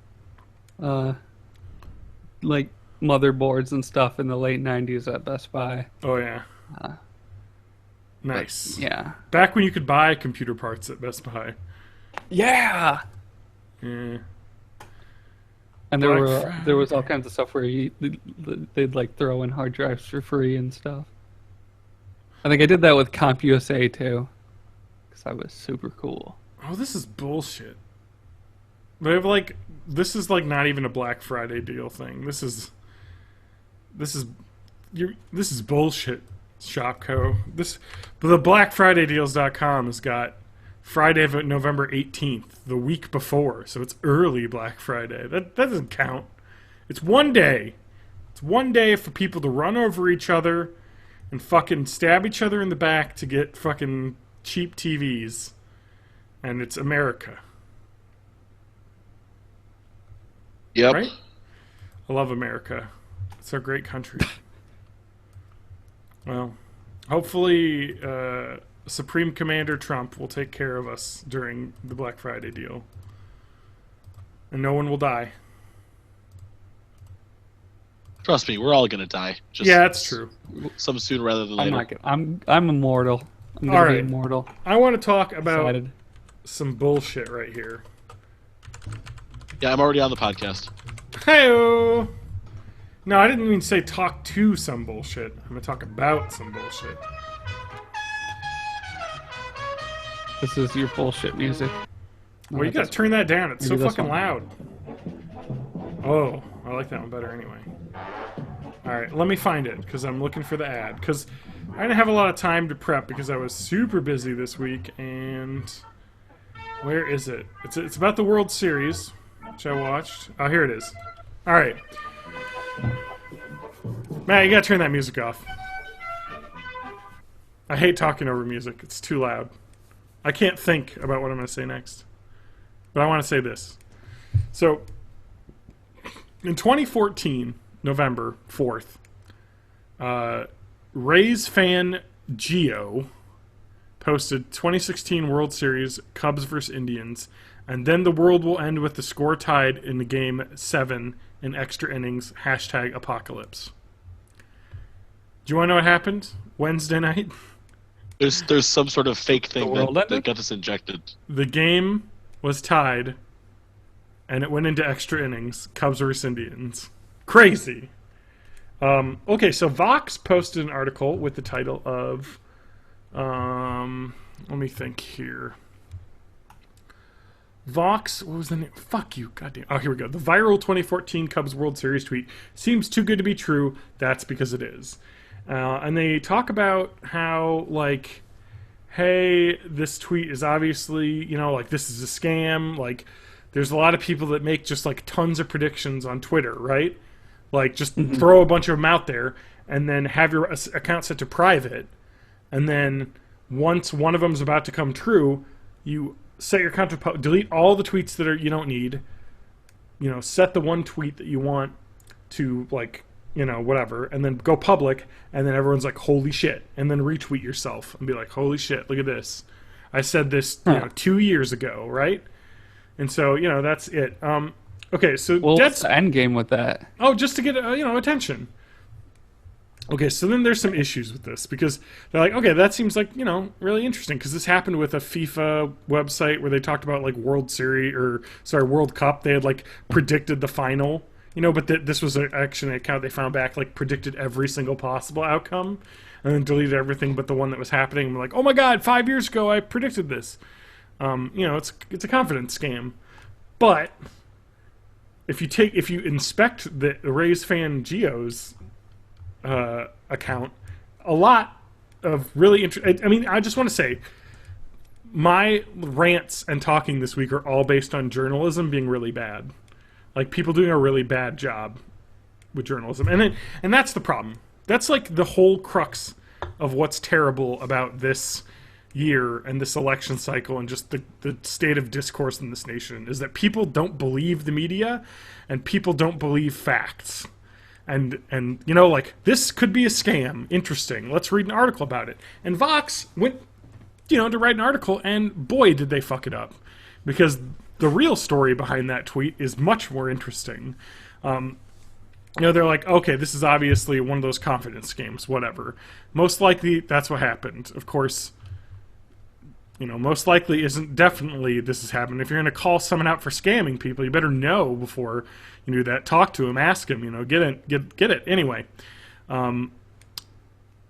like motherboards and stuff in the late '90s at Best Buy. oh yeah, Uh, nice. Yeah. Back when you could buy computer parts at Best Buy. Yeah. Yeah. And Black there was all kinds of stuff where they'd like throw in hard drives for free and stuff. I think I did that with CompUSA too, because I was super cool. Oh, this is bullshit. They have like this is like not even a Black Friday deal thing. This is bullshit. Shopco. The BlackFridayDeals.com has got Friday of November 18th, the week before, so it's early Black Friday. That doesn't count. It's one day. It's one day for people to run over each other and fucking stab each other in the back to get fucking cheap TVs. And it's America. Yep. Right? I love America. It's our great country. Well, hopefully Supreme Commander Trump will take care of us during the Black Friday deal. And no one will die. Trust me, we're all gonna die. Just Yeah, that's true. Some sooner rather than I'm later. not. I'm immortal. I'm gonna All be right. immortal. I want to talk about Decided. some bullshit right here. Yeah, I'm already on the podcast. Hey-o! No, I didn't even say talk to some bullshit. I'm going to talk about some bullshit. This is your bullshit music. Well, you got to turn that down. It's so Maybe this fucking one. loud. Oh, I like that one better anyway. Alright, let me find it, because I'm looking for the ad. Because I didn't have a lot of time to prep, because I was super busy this week, and... Where is it? It's about the World Series, which I watched. Oh, here it is. Alright. Matt, you gotta turn that music off. I hate talking over music. It's too loud. I can't think about what I'm gonna say next. But I want to say this. So, in 2014, November 4th, Rays fan Geo posted 2016 World Series Cubs vs. Indians, and then the world will end with the score tied in the game 7 in extra innings, #apocalypse. Do you want to know what happened Wednesday night? There's some sort of fake thing world that ended? got us injected. The game was tied, and it went into extra innings, Cubs vs. Indians. Crazy. Okay, so Vox posted an article with the title of... let me think here. Vox, what was the name? Fuck you, goddamn. Oh, here we go. The viral 2014 Cubs World Series tweet seems too good to be true. That's because it is. And they talk about how, like, hey, this tweet is obviously, you know, like, this is a scam. Like, there's a lot of people that make just, like, tons of predictions on Twitter, right? Like, just throw a bunch of them out there and then have your account set to private. And then once one of them is about to come true, you set your account to delete all the tweets that you don't need. You know, set the one tweet that you want to, like, you know, whatever, and then go public, and then everyone's like, holy shit, and then retweet yourself and be like, holy shit, look at this. I said this, you know, 2 years ago, right? And so, you know, that's it. Okay, so Well, what's the end game with that? Oh, just to get, you know, attention. Okay, so then there's some issues with this, because they're like, okay, that seems like, you know, really interesting, because this happened with a FIFA website where they talked about, like, World Cup. They had, like, predicted the final, you know, but this was actually an account they found back, like, predicted every single possible outcome, and then deleted everything but the one that was happening, and were like, oh my god, 5 years ago I predicted this. You know, it's a confidence scam. But if you inspect the Rays fan Geo's account, a lot of really interesting. I mean, I just want to say, my rants and talking this week are all based on journalism being really bad, like people doing a really bad job with journalism, and that's the problem. That's like the whole crux of what's terrible about this year and this election cycle and just the state of discourse in this nation is that people don't believe the media and people don't believe facts. And you know, like, this could be a scam. Interesting. Let's read an article about it. And Vox went, you know, to write an article, and boy, did they fuck it up. Because the real story behind that tweet is much more interesting. You know, they're like, okay, this is obviously one of those confidence games, whatever. Most likely, that's what happened. Of course, you know, most likely isn't definitely this has happened. If you're going to call someone out for scamming people, you better know before you do that. Talk to them, ask them, you know, get it. Anyway,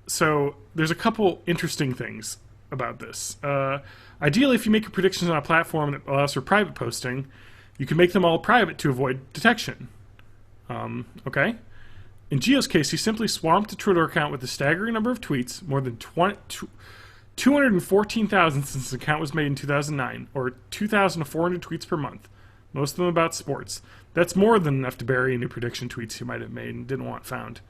so there's a couple interesting things about this. Ideally, if you make your predictions on a platform that allows for private posting, you can make them all private to avoid detection. Okay? In Gio's case, he simply swamped the Twitter account with a staggering number of tweets, more than 214,000 since the account was made in 2009, or 2,400 tweets per month, most of them about sports. That's more than enough to bury any prediction tweets he might have made and didn't want found.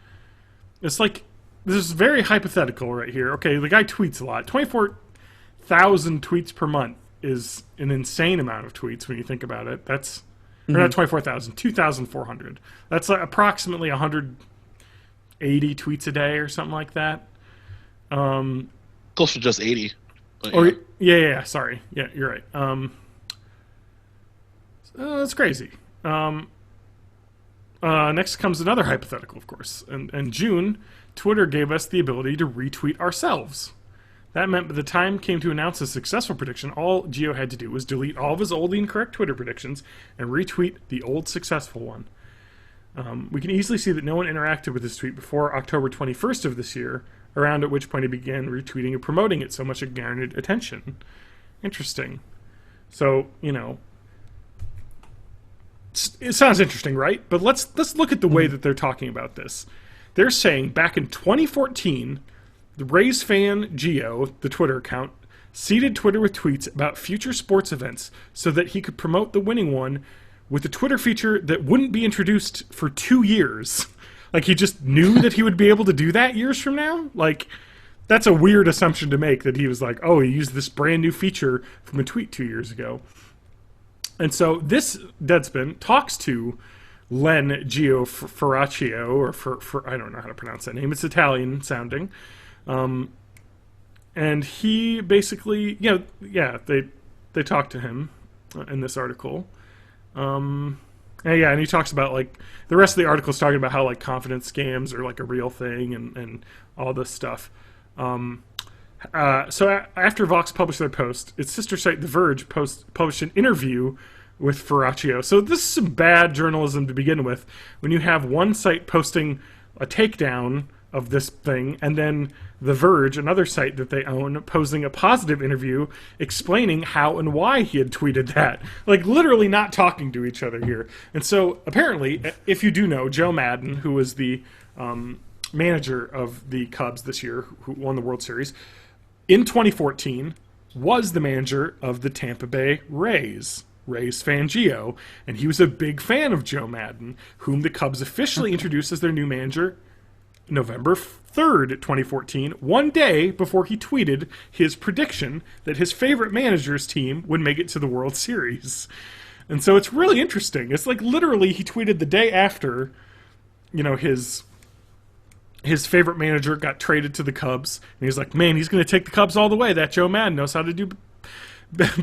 It's like, this is very hypothetical right here. Okay, the guy tweets a lot. 24,000 tweets per month is an insane amount of tweets when you think about it. That's, or not 24,000, 2,400. That's like approximately 180 tweets a day or something like that. Close to just 80. But Or yeah, sorry. Yeah, you're right. That's crazy. Next comes another hypothetical, of course. In June, Twitter gave us the ability to retweet ourselves. That meant by the time came to announce a successful prediction, all Gio had to do was delete all of his old incorrect Twitter predictions and retweet the old successful one. We can easily see that no one interacted with this tweet before October 21st of this year, around at which point he began retweeting and promoting it so much it garnered attention. Interesting. So, you know, it sounds interesting, right? But let's look at the way that they're talking about this. They're saying back in 2014, the Rays fan Gio, the Twitter account, seeded Twitter with tweets about future sports events so that he could promote the winning one with a Twitter feature that wouldn't be introduced for 2 years. Like, he just knew that he would be able to do that years from now? Like, that's a weird assumption to make, that he was like, oh, he used this brand new feature from a tweet 2 years ago. And so this Deadspin talks to Len Gioferraccio, or I don't know how to pronounce that name. It's Italian sounding. And he basically, they talk to him in this article. And he talks about, like, the rest of the article is talking about how, like, confidence scams are, like, a real thing and all this stuff. So after Vox published their post, its sister site The Verge published an interview with Ferraccio. So this is some bad journalism to begin with, when you have one site posting a takedown of this thing, and then The Verge, another site that they own, posting a positive interview explaining how and why he had tweeted that. Like, literally not talking to each other here. And so, apparently, if you do know, Joe Madden, who was the manager of the Cubs this year, who won the World Series, in 2014, was the manager of the Tampa Bay Rays fan Gio, and he was a big fan of Joe Madden, whom the Cubs officially introduced as their new manager November 3rd, 2014, one day before he tweeted his prediction that his favorite manager's team would make it to the World Series. And so it's really interesting. It's like, literally, he tweeted the day after, you know, his favorite manager got traded to the Cubs, and he's like, man, he's going to take the Cubs all the way. That Joe Madden knows how to do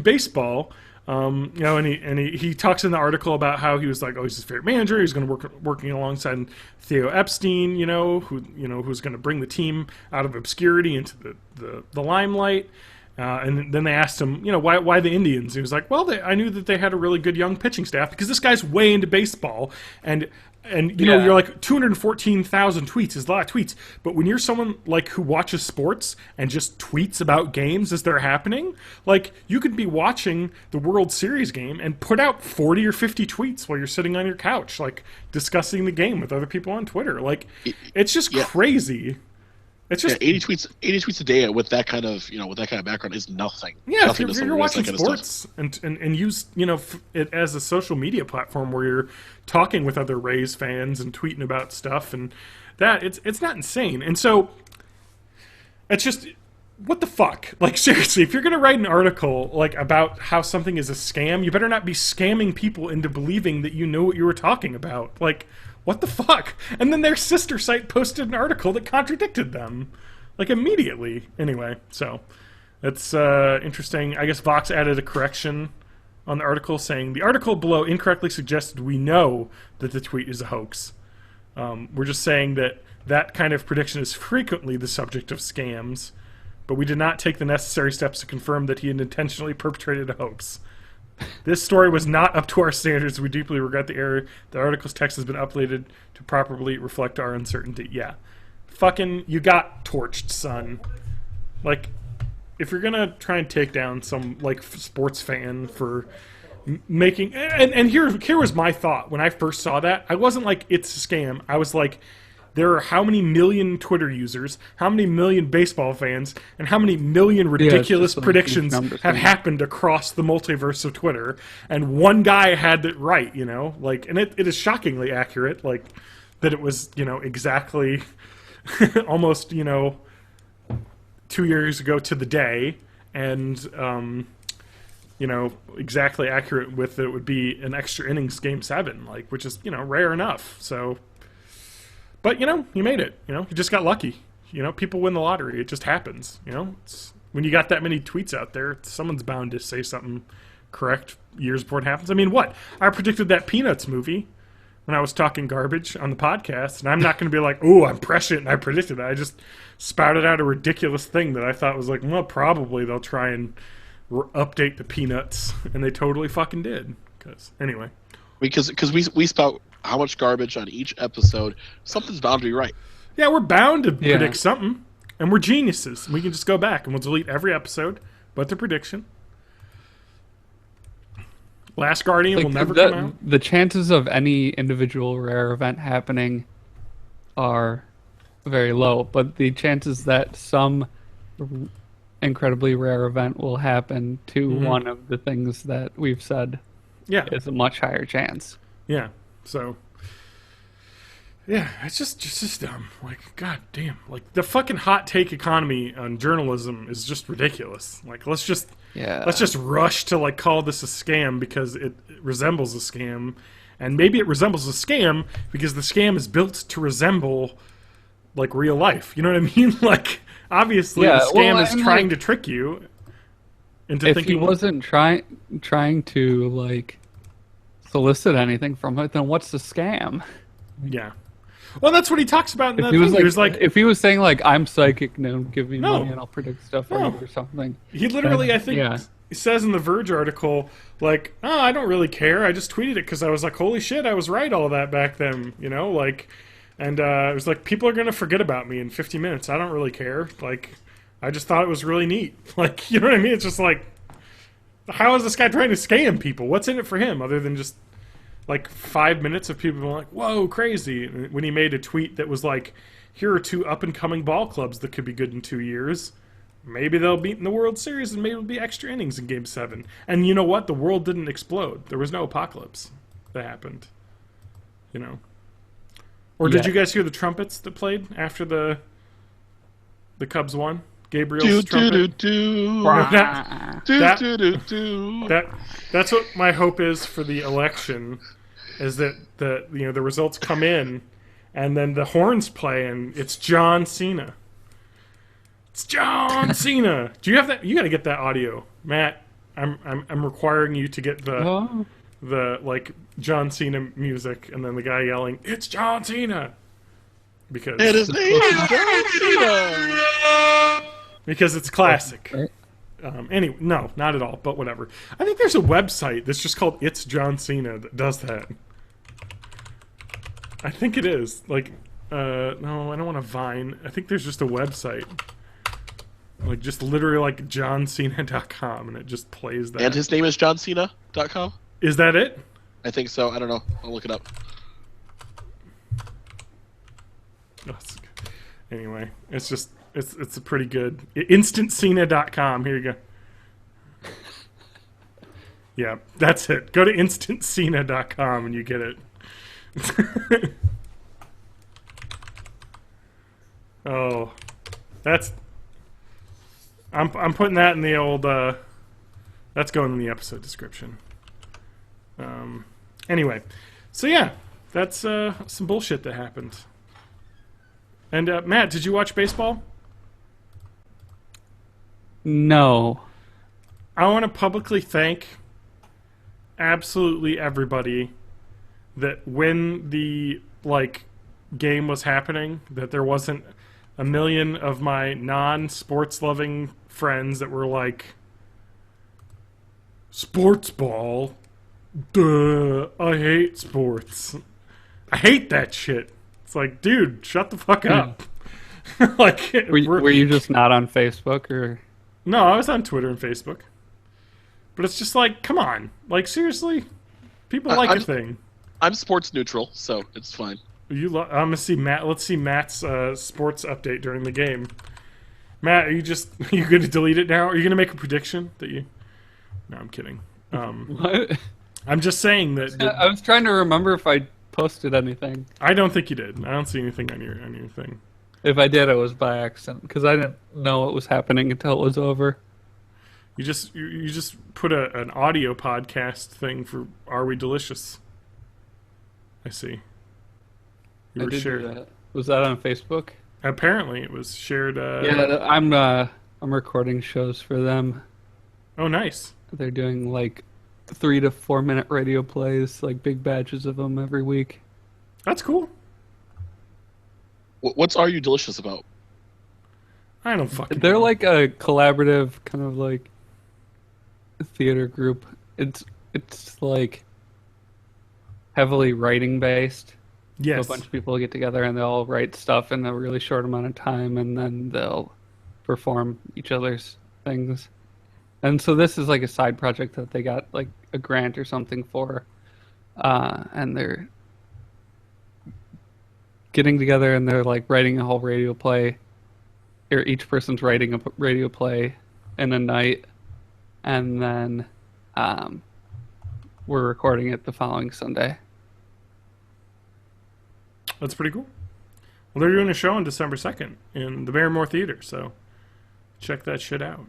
baseball. You know, and he talks in the article about how he was like, oh, he's his favorite manager. He's going to working alongside Theo Epstein, who's going to bring the team out of obscurity into the limelight. And then they asked him, why the Indians? He was like, well, I knew that they had a really good young pitching staff, because this guy's way into baseball, and you're like, 214,000 tweets is a lot of tweets. But when you're someone like who watches sports and just tweets about games as they're happening, like, you could be watching the World Series game and put out 40 or 50 tweets while you're sitting on your couch, like, discussing the game with other people on Twitter. Like, it's just crazy. It's Yeah, just 80 tweets a day with that kind of background is nothing. yeah. Nothing If to you're someone who does watching that kind of stuff. sports and use it as a social media platform where you're talking with other Rays fans and tweeting about stuff and that it's not insane. And so it's just what the fuck? Like seriously, if you're gonna write an article like about how something is a scam, you better not be scamming people into believing that you know what you were talking about. Like, what the fuck? And then their sister site posted an article that contradicted them, like immediately. Anyway, so it's interesting. I guess Vox added a correction on the article saying the article below incorrectly suggested we know that the tweet is a hoax. We're just saying that that kind of prediction is frequently the subject of scams, but we did not take the necessary steps to confirm that he had intentionally perpetrated a hoax. This story was not up to our standards. We deeply regret the error. The article's text has been updated to properly reflect our uncertainty. Yeah. Fucking, you got torched, son. Like, if you're gonna try and take down some, like, sports fan for making... And here was my thought. When I first saw that, I wasn't like, it's a scam. I was like... There are how many million Twitter users, how many million baseball fans, and how many million ridiculous predictions have happened across the multiverse of Twitter, and one guy had it right, like, and it is shockingly accurate, like, that it was, exactly almost, 2 years ago to the day, and, exactly accurate with that it would be an extra innings game 7, like, which is, rare enough, so... But, you made it. You just got lucky. People win the lottery. It just happens. It's, when you got that many tweets out there, someone's bound to say something correct years before it happens. I mean, what? I predicted that Peanuts movie when I was talking garbage on the podcast, and I'm not going to be like, oh, I'm prescient and I predicted it. I just spouted out a ridiculous thing that I thought was like, well, probably they'll try and update the Peanuts, and they totally fucking did. Anyway. Because we spout how much garbage on each episode, something's bound to be right. Yeah, we're bound to predict something, and we're geniuses. We can just go back and we'll delete every episode but the prediction. Last Guardian will never come out. The chances of any individual rare event happening are very low, but the chances that some incredibly rare event will happen to one of the things that we've said is a much higher chance. Yeah. So, yeah, it's just dumb. Like, god damn. Like, the fucking hot take economy on journalism is just ridiculous. Like, let's just rush to, like, call this a scam because it resembles a scam. And maybe it resembles a scam because the scam is built to resemble, like, real life. You know what I mean? Like, obviously the scam is trying to trick you into thinking... If he wasn't trying to, like... solicit anything from it, then what's the scam? Yeah. Well, that's what he talks about in that thing. He was like, if he was saying, like, I'm psychic, no, give me money and I'll predict stuff for you or something. He literally, I think, he says in the Verge article, like, oh, I don't really care. I just tweeted it because I was like, holy shit, I was right all that back then, like, and it was like, people are going to forget about me in 50 minutes. I don't really care. Like, I just thought it was really neat. Like, you know what I mean? It's just like, how is this guy trying to scam people? What's in it for him other than just like 5 minutes of people being like, whoa, crazy. When he made a tweet that was like, here are 2 up-and-coming ball clubs that could be good in 2 years. Maybe they'll beat in the World Series and maybe it'll be extra innings in Game 7. And you know what? The world didn't explode. There was no apocalypse that happened. Or did you guys hear the trumpets that played after the Cubs won? Gabriel's trumpet. That's what my hope is for the election, is that the results come in, and then the horns play, and it's John Cena. It's John Cena. Do you have that? You got to get that audio, Matt. I'm requiring you to get the like John Cena music, and then the guy yelling, "It's John Cena," because it is John Cena. Because it's classic. Anyway, no, not at all, but whatever. I think there's a website that's just called It's John Cena that does that. I think it is. Like, no, I don't want to Vine. I think there's just a website. Like, just literally like johncena.com, and it just plays that. And his name is johncena.com? Is that it? I think so. I don't know. I'll look it up. Anyway, it's just it's a pretty good instantcena.com. Here you go. Yeah, that's it. Go to instantcena.com and you get it. Oh, that's I'm putting that in the old that's going in the episode description. Anyway, so yeah, that's some bullshit that happened. And Matt, did you watch baseball? No. I want to publicly thank absolutely everybody that when the game was happening, that there wasn't a million of my non-sports loving friends that were like, sports ball? Duh, I hate sports. I hate that shit. It's like, dude, shut the fuck up. Like, were you just not on Facebook or? No, I was on Twitter and Facebook. But it's just like, come on. Like, seriously? People like a thing. I'm sports neutral, so it's fine. I'm gonna see Matt. Let's see Matt's sports update during the game. Matt, are you gonna delete it now? Are you gonna make a prediction that you? No, I'm kidding. What? I'm just saying that. I was trying to remember if I posted anything. I don't think you did. I don't see anything on your thing. If I did, it was by accident because I didn't know what was happening until it was over. You just put an audio podcast thing for Are We Delicious? I see. I did do that. Was that on Facebook? Apparently, it was shared. Yeah, I'm recording shows for them. Oh, nice. They're doing like 3 to 4 minute radio plays, like big batches of them every week. That's cool. What's Are You Delicious about? I don't fucking They're know. like a collaborative kind of like theater group. It's like heavily writing based. Yes. So a bunch of people get together and they'll write stuff in a really short amount of time and then they'll perform each other's things. And so this is like a side project that they got like a grant or something for. And they're getting together and they're like writing a whole radio play. Or each person's writing a radio play in a night. And then we're recording it the following Sunday. That's pretty cool. Well, they're doing a show on December 2nd in the Barrymore Theater, so check that shit out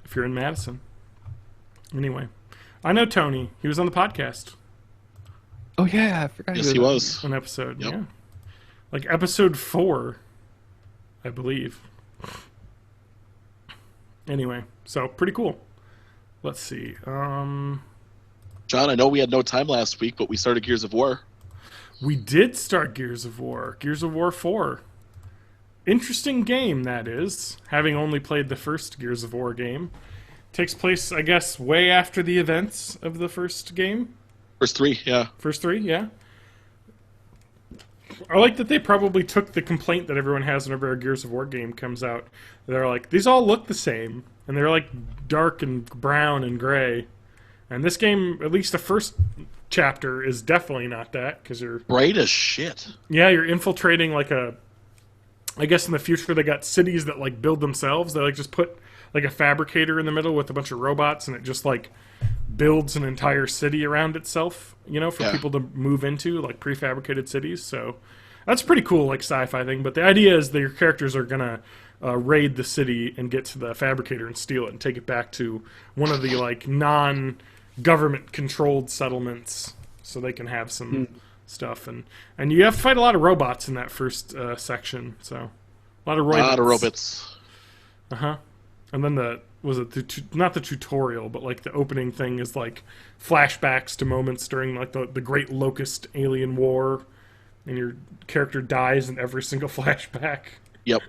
if you're in Madison. Anyway, I know Tony. He was on the podcast. Oh yeah, I forgot. Yes, he was. An episode, Yep. yeah. Like episode 4, I believe. Anyway, so pretty cool. Let's see. John, I know we had no time last week, but we started Gears of War. We did start Gears of War. Gears of War 4. Interesting game, that is. Having only played the first Gears of War game. Takes place, I guess, way after the events of the first game. First 3, yeah. First 3, yeah. I like that they probably took the complaint that everyone has whenever a Gears of War game comes out. They're like, these all look the same. And they're like dark and brown and gray. And this game, at least the first chapter, is definitely not that. Because you're... Bright as shit. Yeah, you're infiltrating like a... I guess in the future they got cities that like build themselves. They like just put like a fabricator in the middle with a bunch of robots and it just like builds an entire city around itself, you know, for people to move into, like prefabricated cities. So that's pretty cool, like sci-fi thing. But the idea is that your characters are gonna raid the city and get to the fabricator and steal it and take it back to one of the like non-government controlled settlements so they can have some stuff. And you have to fight a lot of robots in that first section. So a lot of robots. A lot of robots. Uh-huh. And then not the tutorial, but like the opening thing is like flashbacks to moments during like the Great Locust Alien War, and your character dies in every single flashback. Yep.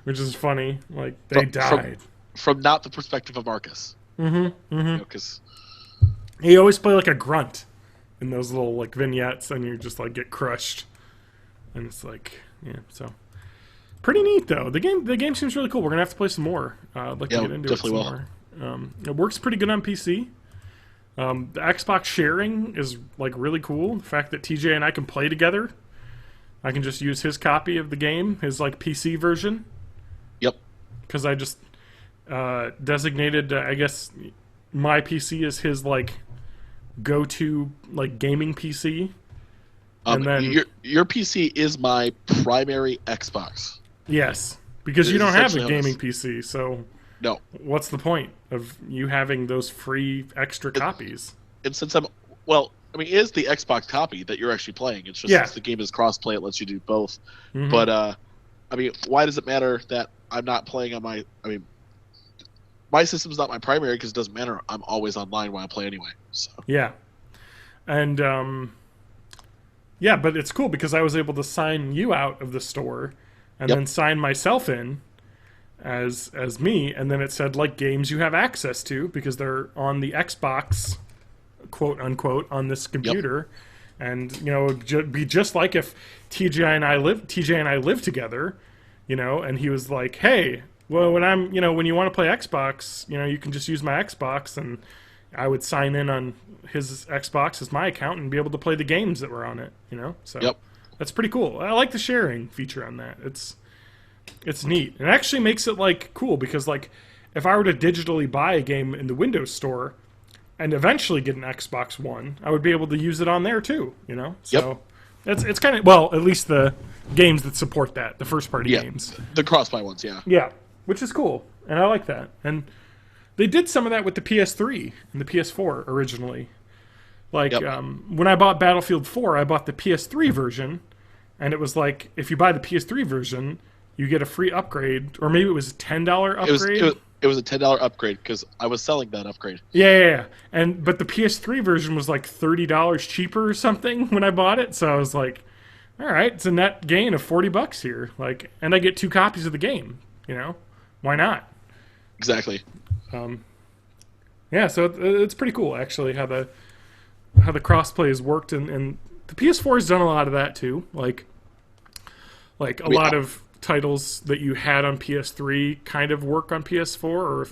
Which is funny. Like they died. From not the perspective of Marcus. Mm-hmm. Mm-hmm. You know, 'cause you always play like a grunt in those little like vignettes, and you just like get crushed. And it's like, yeah, so pretty neat though. The game seems really cool. We're gonna have to play some more. I'd like to get into it some more. It works pretty good on PC. The Xbox sharing is like really cool. The fact that TJ and I can play together I can just use his copy of the game, his like PC version, Yep. because I just designated, I guess, my PC as his like go-to like gaming PC. And then Your PC is my primary Xbox. yes, because It you is don't have a essentially how it gaming is. PC, so No. what's the point of you having those free extra copies? And since it is the Xbox copy that you're actually playing. It's just Yeah. since the game is crossplay, it lets you do both. Mhm. But I mean, why does it matter that I'm not playing on my? I mean, my system's not my primary because it doesn't matter. I'm always online when I play anyway. So Yeah, and yeah, but it's cool because I was able to sign you out of the store, and Yep. then sign myself in as me, and then it said like games you have access to because they're on the Xbox, quote unquote, on this computer, and you know it'd be just like if TJ and I live together, you know, and he was like, hey, well when you want to play Xbox, you know, you can just use my Xbox, and I would sign in on his Xbox as my account and be able to play the games that were on it, you know? So Yep. that's pretty cool. I like the sharing feature on that. It's neat. It actually makes it like cool because like if I were to digitally buy a game in the Windows Store and eventually get an Xbox One, I would be able to use it on there too, you know? So it's kind of, well, at least the games that support that, the first party games. the crossplay ones, yeah. Yeah, which is cool, and I like that. And they did some of that with the PS3 and the PS4 originally. Like when I bought Battlefield 4, I bought the PS3 version, and it was like if you buy the PS3 version, you get a free upgrade, or maybe it was a $10 upgrade. It was a $10 upgrade because I was selling that upgrade. Yeah. But the PS3 version was like $30 cheaper or something when I bought it. So I was like, all right, it's a net gain of $40 here. Like, and I get 2 copies of the game. You know, why not? Exactly. Yeah, so it's pretty cool actually how the crossplay has worked, and the PS4 has done a lot of that too. Like a lot of titles that you had on PS3 kind of work on PS4, or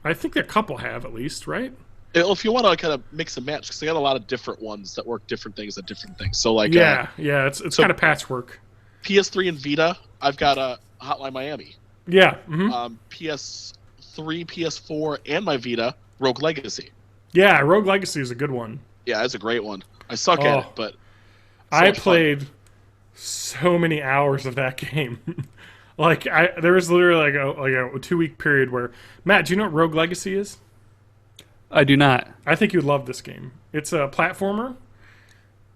I think a couple have at least, right? If you want to kind of mix and match, because they got a lot of different ones that work different things at different things. So like it's kind of patchwork. PS3 and Vita, I've got a Hotline Miami. Yeah. PS3, PS4, and my Vita, Rogue Legacy. Yeah, Rogue Legacy is a good one. Yeah, that's a great one. I suck at it, but I played so many hours of that game. There was literally like a 2-week period where Matt, do you know what Rogue Legacy is? I do not. I think you'd love this game. It's a platformer,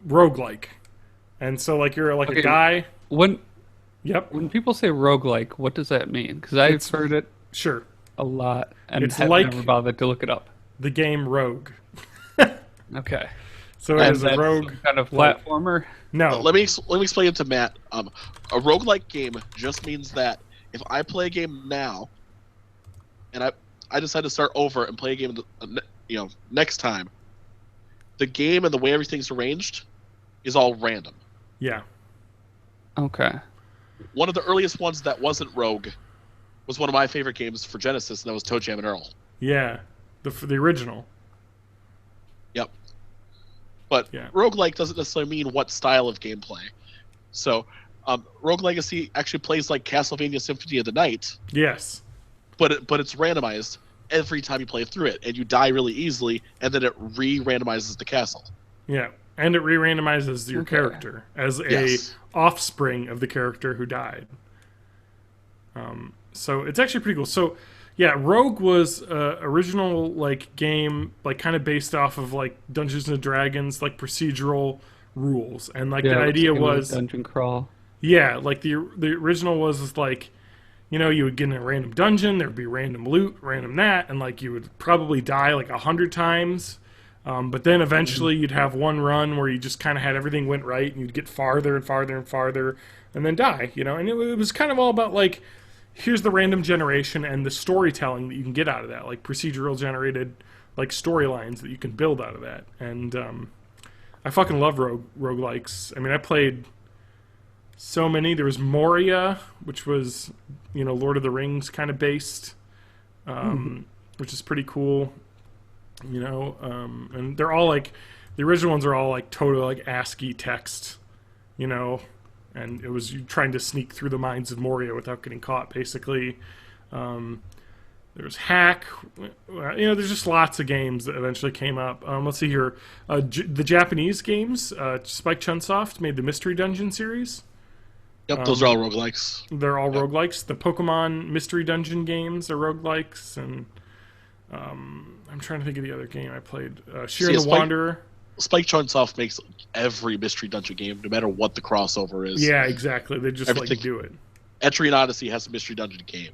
roguelike, and so like you're like a guy. When people say roguelike, what does that mean? Because I've heard it Sure. a lot and It's have like never bothered to look it up. the game Rogue. Okay. So it is a that's rogue some kind of platformer. No. let me explain it to Matt. A roguelike game just means that if I play a game now, and I decide to start over and play a game, next time, the game and the way everything's arranged is all random. Yeah. Okay. One of the earliest ones that wasn't Rogue was one of my favorite games for Genesis, and that was Toe Jam and Earl. Yeah. The original. Yep. But roguelike doesn't necessarily mean what style of gameplay. So, Rogue Legacy actually plays like Castlevania Symphony of the Night. Yes. But it's randomized every time you play through it, and you die really easily, and then it re-randomizes the castle. Yeah. And it re-randomizes your character as a offspring of the character who died. So it's actually pretty cool. So yeah, Rogue was original like game, like kind of based off of like Dungeons and Dragons, like procedural rules, and like the idea was dungeon crawl. Yeah, like the original was like, you know, you would get in a random dungeon, there'd be random loot, random that, and like you would probably die like 100 times. But then eventually you'd have one run where you just kind of had everything went right, and you'd get farther and farther and farther, and then die, you know. And it was kind of all about like, here's the random generation and the storytelling that you can get out of that, like procedural generated like storylines that you can build out of that. And I fucking love roguelikes. I mean, I played so many. There was Moria, which was, you know, Lord of the Rings kind of based, which is pretty cool. You know, and they're all like, the original ones are all like total like ASCII text, you know, and it was you trying to sneak through the mines of Moria without getting caught, basically. There's Hack. There's just lots of games that eventually came up. Let's see here. The Japanese games, Spike Chunsoft made the Mystery Dungeon series. Yep, those are all roguelikes. They're all roguelikes. The Pokemon Mystery Dungeon games are roguelikes, and I'm trying to think of the other game I played. Sheer the Wanderer. Spike Chunsoft makes every Mystery Dungeon game, no matter what the crossover is. Yeah, exactly. They just do it. Etrian Odyssey has a Mystery Dungeon game.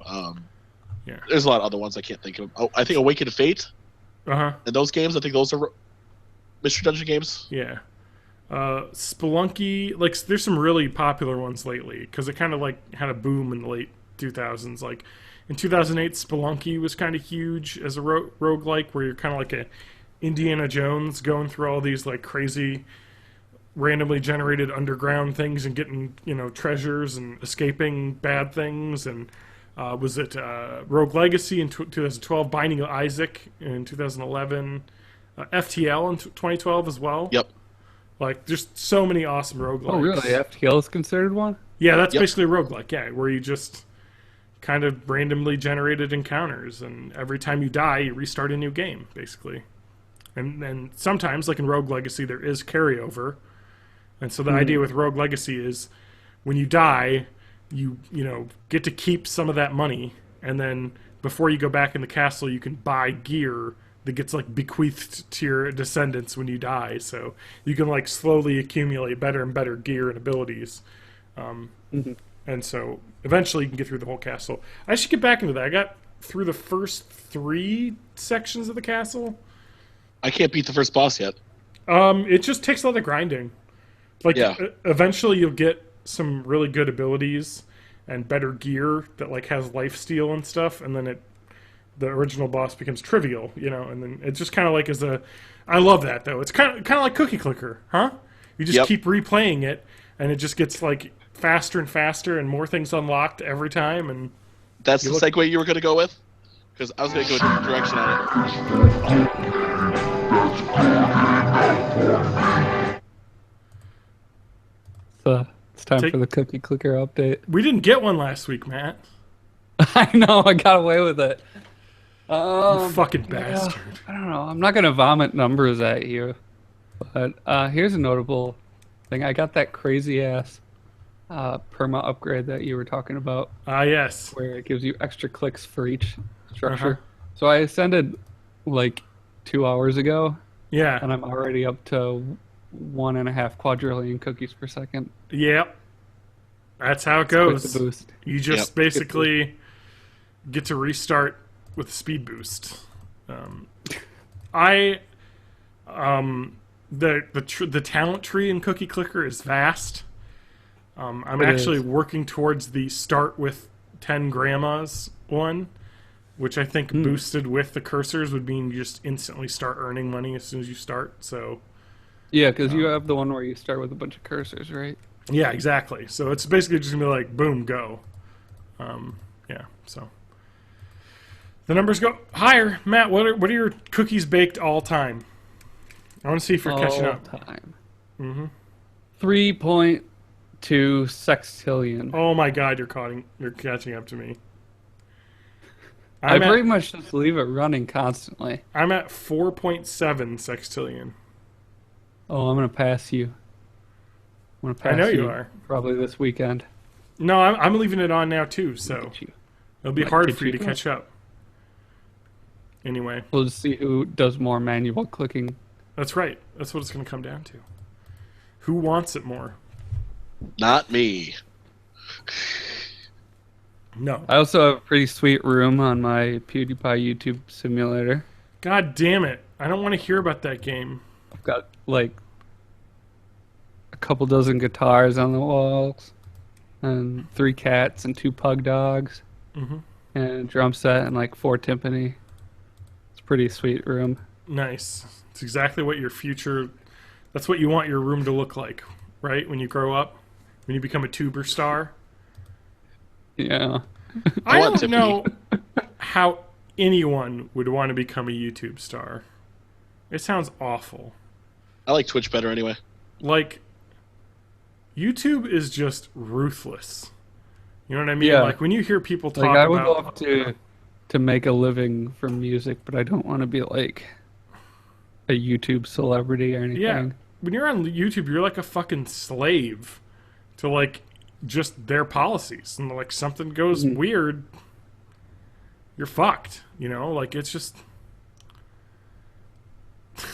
Yeah. There's a lot of other ones I can't think of. Oh, I think Awakened Fate. And those games, I think those are Mystery Dungeon games. Yeah. Spelunky, there's some really popular ones lately because it kind of had a boom in the late 2000s. Like in 2008, Spelunky was kind of huge as a roguelike, where you're kind of like a Indiana Jones going through all these crazy randomly generated underground things and getting treasures and escaping bad things. And was it Rogue Legacy in 2012, Binding of Isaac in 2011, FTL in 2012 as well. Yep. Just so many awesome roguelikes. Oh, really? FTL is considered one? Yeah, that's basically a roguelike, yeah, where you just kind of randomly generated encounters, and every time you die, you restart a new game, basically. And then sometimes, like in Rogue Legacy, there is carryover. And so the idea with Rogue Legacy is when you die, you get to keep some of that money, and then before you go back in the castle, you can buy gear that gets bequeathed to your descendants when you die. So you can slowly accumulate better and better gear and abilities. And so eventually you can get through the whole castle. I should get back into that. I got through the first 3 sections of the castle. I can't beat the first boss yet. It just takes a lot of grinding. Eventually you'll get some really good abilities and better gear that has lifesteal and stuff, and then the original boss becomes trivial, and then it's just kind of I love that though. It's kind of like Cookie Clicker, huh? You just keep replaying it, and it just gets faster and faster, and more things unlocked every time. And that's the segue you were going to go with, because I was going to go a different direction on it. So it's time for the Cookie Clicker update. We didn't get one last week, Matt. I know, I got away with it. You fucking bastard. I don't know. I'm not going to vomit numbers at you. But here's a notable thing. I got that crazy-ass perma upgrade that you were talking about. Yes. Where it gives you extra clicks for each structure. So I ascended 2 hours ago. Yeah. And I'm already up to 1.5 quadrillion cookies per second. Yep. That's how it goes. The boost. You just basically get to restart with a speed boost. The talent tree in Cookie Clicker is vast. I'm actually working towards the start with 10 grandmas one, which I think boosted with the cursors would mean you just instantly start earning money as soon as you start. So yeah, because you have the one where you start with a bunch of cursors, right? Yeah, exactly. So it's basically just gonna be boom, go. So the numbers go higher. Matt, what are your cookies baked all time? I want to see if you're catching up. All time. 3.2 sextillion. Oh my God, you're catching up to me. I pretty much just leave it running constantly. I'm at 4.7 sextillion. Oh, I'm gonna pass you. I know you are. Probably this weekend. No, I'm leaving it on now too, so it'll be hard for you to catch up. Anyway. We'll just see who does more manual clicking. That's right. That's what it's going to come down to. Who wants it more? Not me. No. I also have a pretty sweet room on my PewDiePie YouTube simulator. God damn it. I don't want to hear about that game. I've got a couple dozen guitars on the walls, and 3 cats and 2 pug dogs, and a drum set and 4 timpani. It's a pretty sweet room. Nice. It's exactly what that's what you want your room to look like, right? When you grow up, when you become a tuber star. Yeah. I don't know how anyone would want to become a YouTube star. It sounds awful. I like Twitch better anyway. YouTube is just ruthless. You know what I mean? Yeah. Like when you hear people talk Like I would about love to make a living from music, but I don't want to be like a YouTube celebrity or anything. yeah, when you're on YouTube, you're like a fucking slave to like just their policies, and like something goes weird, you're fucked. You know, like it's just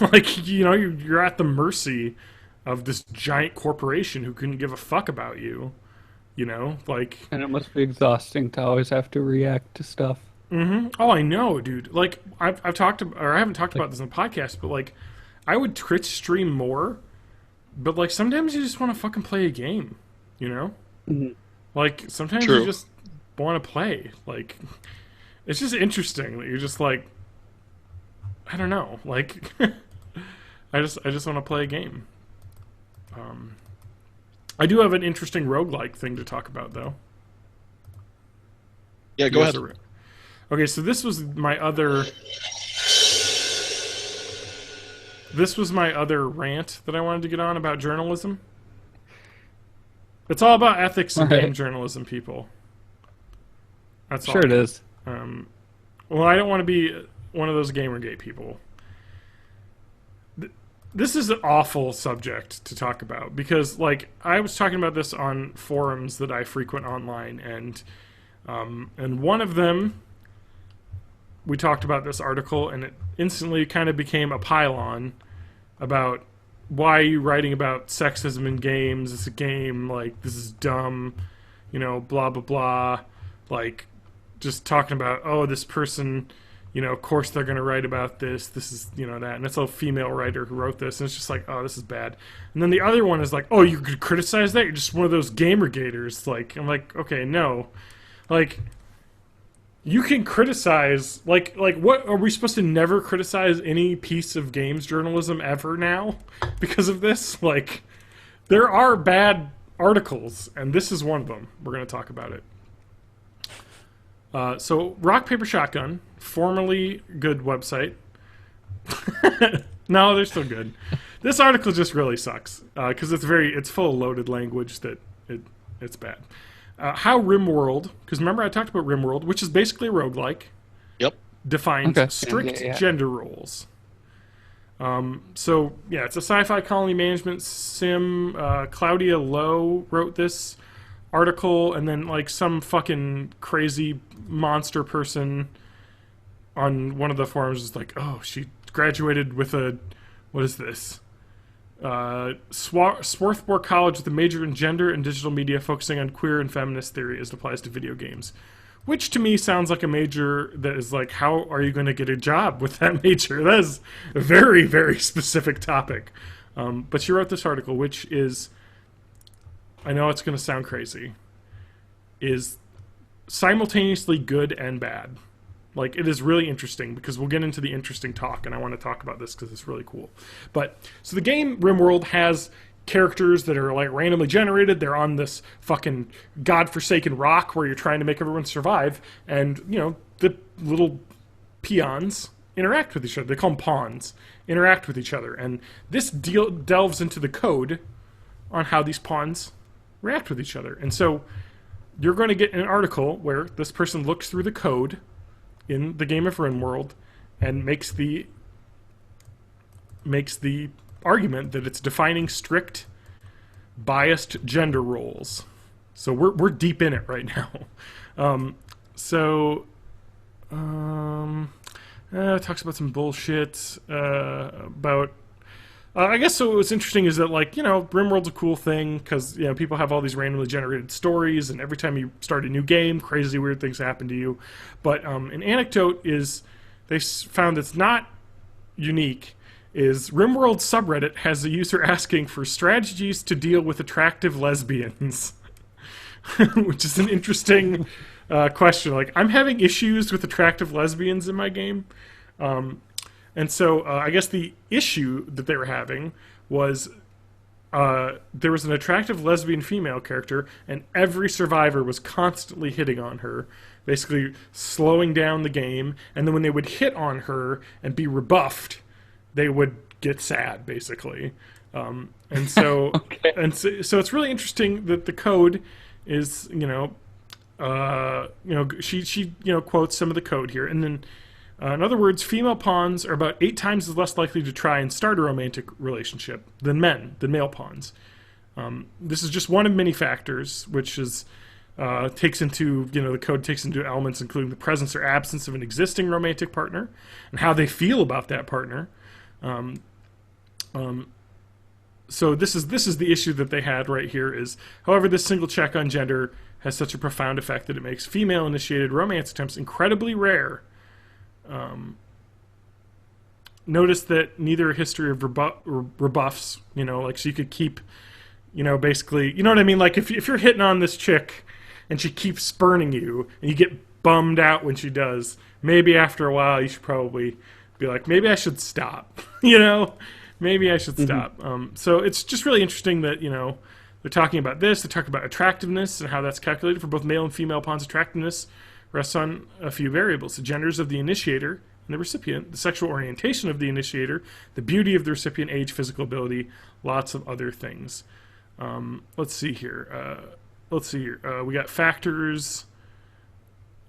like you're at the mercy of this giant corporation who couldn't give a fuck about you. You know, like And it must be exhausting to always have to react to stuff. oh, I know, dude. Like I've talked to, or I haven't talked about this in the podcast, but like I would Twitch stream more, but like sometimes you just want to fucking play a game. You know, like sometimes True. you just want to play. Like it's just interesting that you're just like, I don't know, like I just want to play a game. I do have an interesting roguelike thing to talk about though. Yeah, go Yes, ahead. sir. Okay, so this was my other rant that I wanted to get on about journalism. It's all about ethics in Alright. game journalism, people. That's all. Sure it is. Well, I don't want to be one of those Gamergate people. This is an awful subject to talk about because, like, I was talking about this on forums that I frequent online, and one of them, we talked about this article, and it instantly kind of became a pile-on about why are you writing about sexism in games? It's a game, like, this is dumb, you know, blah, blah, blah. Like, just talking about, oh, this person, you know, of course they're going to write about this. This is, you know, that. And it's a female writer who wrote this. And it's just like, oh, this is bad. And then the other one is like, oh, you could criticize that? You're just one of those Gamergaters. Like, I'm like, okay, no. Like, you can criticize, like what, are we supposed to never criticize any piece of games journalism ever now because of this? Like, there are bad articles, and this is one of them. We're going to talk about it. So, Rock, Paper, Shotgun, formerly good website. No, they're still good. This article just really sucks because it's full of loaded language that it's bad. How RimWorld, because remember I talked about RimWorld, which is basically a roguelike, Yep. defines Okay. strict Yeah. gender roles. So, yeah, it's a sci-fi colony management sim. Claudia Lowe wrote this article, and then, like, some fucking crazy monster person on one of the forums is like, oh, she graduated with a, what is this? Swarthmore College with a major in gender and digital media, focusing on queer and feminist theory as it applies to video games. Which to me sounds like a major that is like, how are you going to get a job with that major? That is a very, very specific topic. But she wrote this article, which is, I know it's going to sound crazy, is simultaneously good and bad. Like, it is really interesting because we'll get into the interesting talk, and I want to talk about this because it's really cool. But, so the game RimWorld has characters that are, like, randomly generated. They're on this fucking godforsaken rock where you're trying to make everyone survive, and, you know, the little peons interact with each other. They call them pawns. Interact with each other. And this delves into the code on how these pawns react with each other. And so you're going to get an article where this person looks through the code in the game of RimWorld and makes the argument that it's defining strict, biased gender roles. So we're deep in it right now. It talks about some bullshit about. I guess so. What's interesting is that, like, you know, RimWorld's a cool thing because, you know, people have all these randomly generated stories, and every time you start a new game, crazy weird things happen to you. But an anecdote is they found it's not unique. Is RimWorld subreddit has a user asking for strategies to deal with attractive lesbians, which is an interesting question. Like, I'm having issues with attractive lesbians in my game. And so I guess the issue that they were having was there was an attractive lesbian female character, and every survivor was constantly hitting on her, basically slowing down the game. And then when they would hit on her and be rebuffed, they would get sad, basically. And so, Okay. so it's really interesting that the code is, she quotes some of the code here, and then, in other words, female pawns are about 8 times as less likely to try and start a romantic relationship than male pawns. This is just one of many factors, which is takes into the code takes into elements including the presence or absence of an existing romantic partner and how they feel about that partner. So this is the issue that they had right here is, however, this single check on gender has such a profound effect that it makes female-initiated romance attempts incredibly rare. Notice that neither history of rebuffs, so you could keep, basically, you know what I mean? Like if you're hitting on this chick and she keeps spurning you and you get bummed out when she does, maybe after a while you should probably be like, maybe I should stop, maybe I should stop. So it's just really interesting that, they're talking about this. They're talking about attractiveness and how that's calculated for both male and female pawns. Attractiveness rests on a few variables: the genders of the initiator and the recipient, the sexual orientation of the initiator, the beauty of the recipient, age, physical ability, lots of other things. Let's see here. We got factors.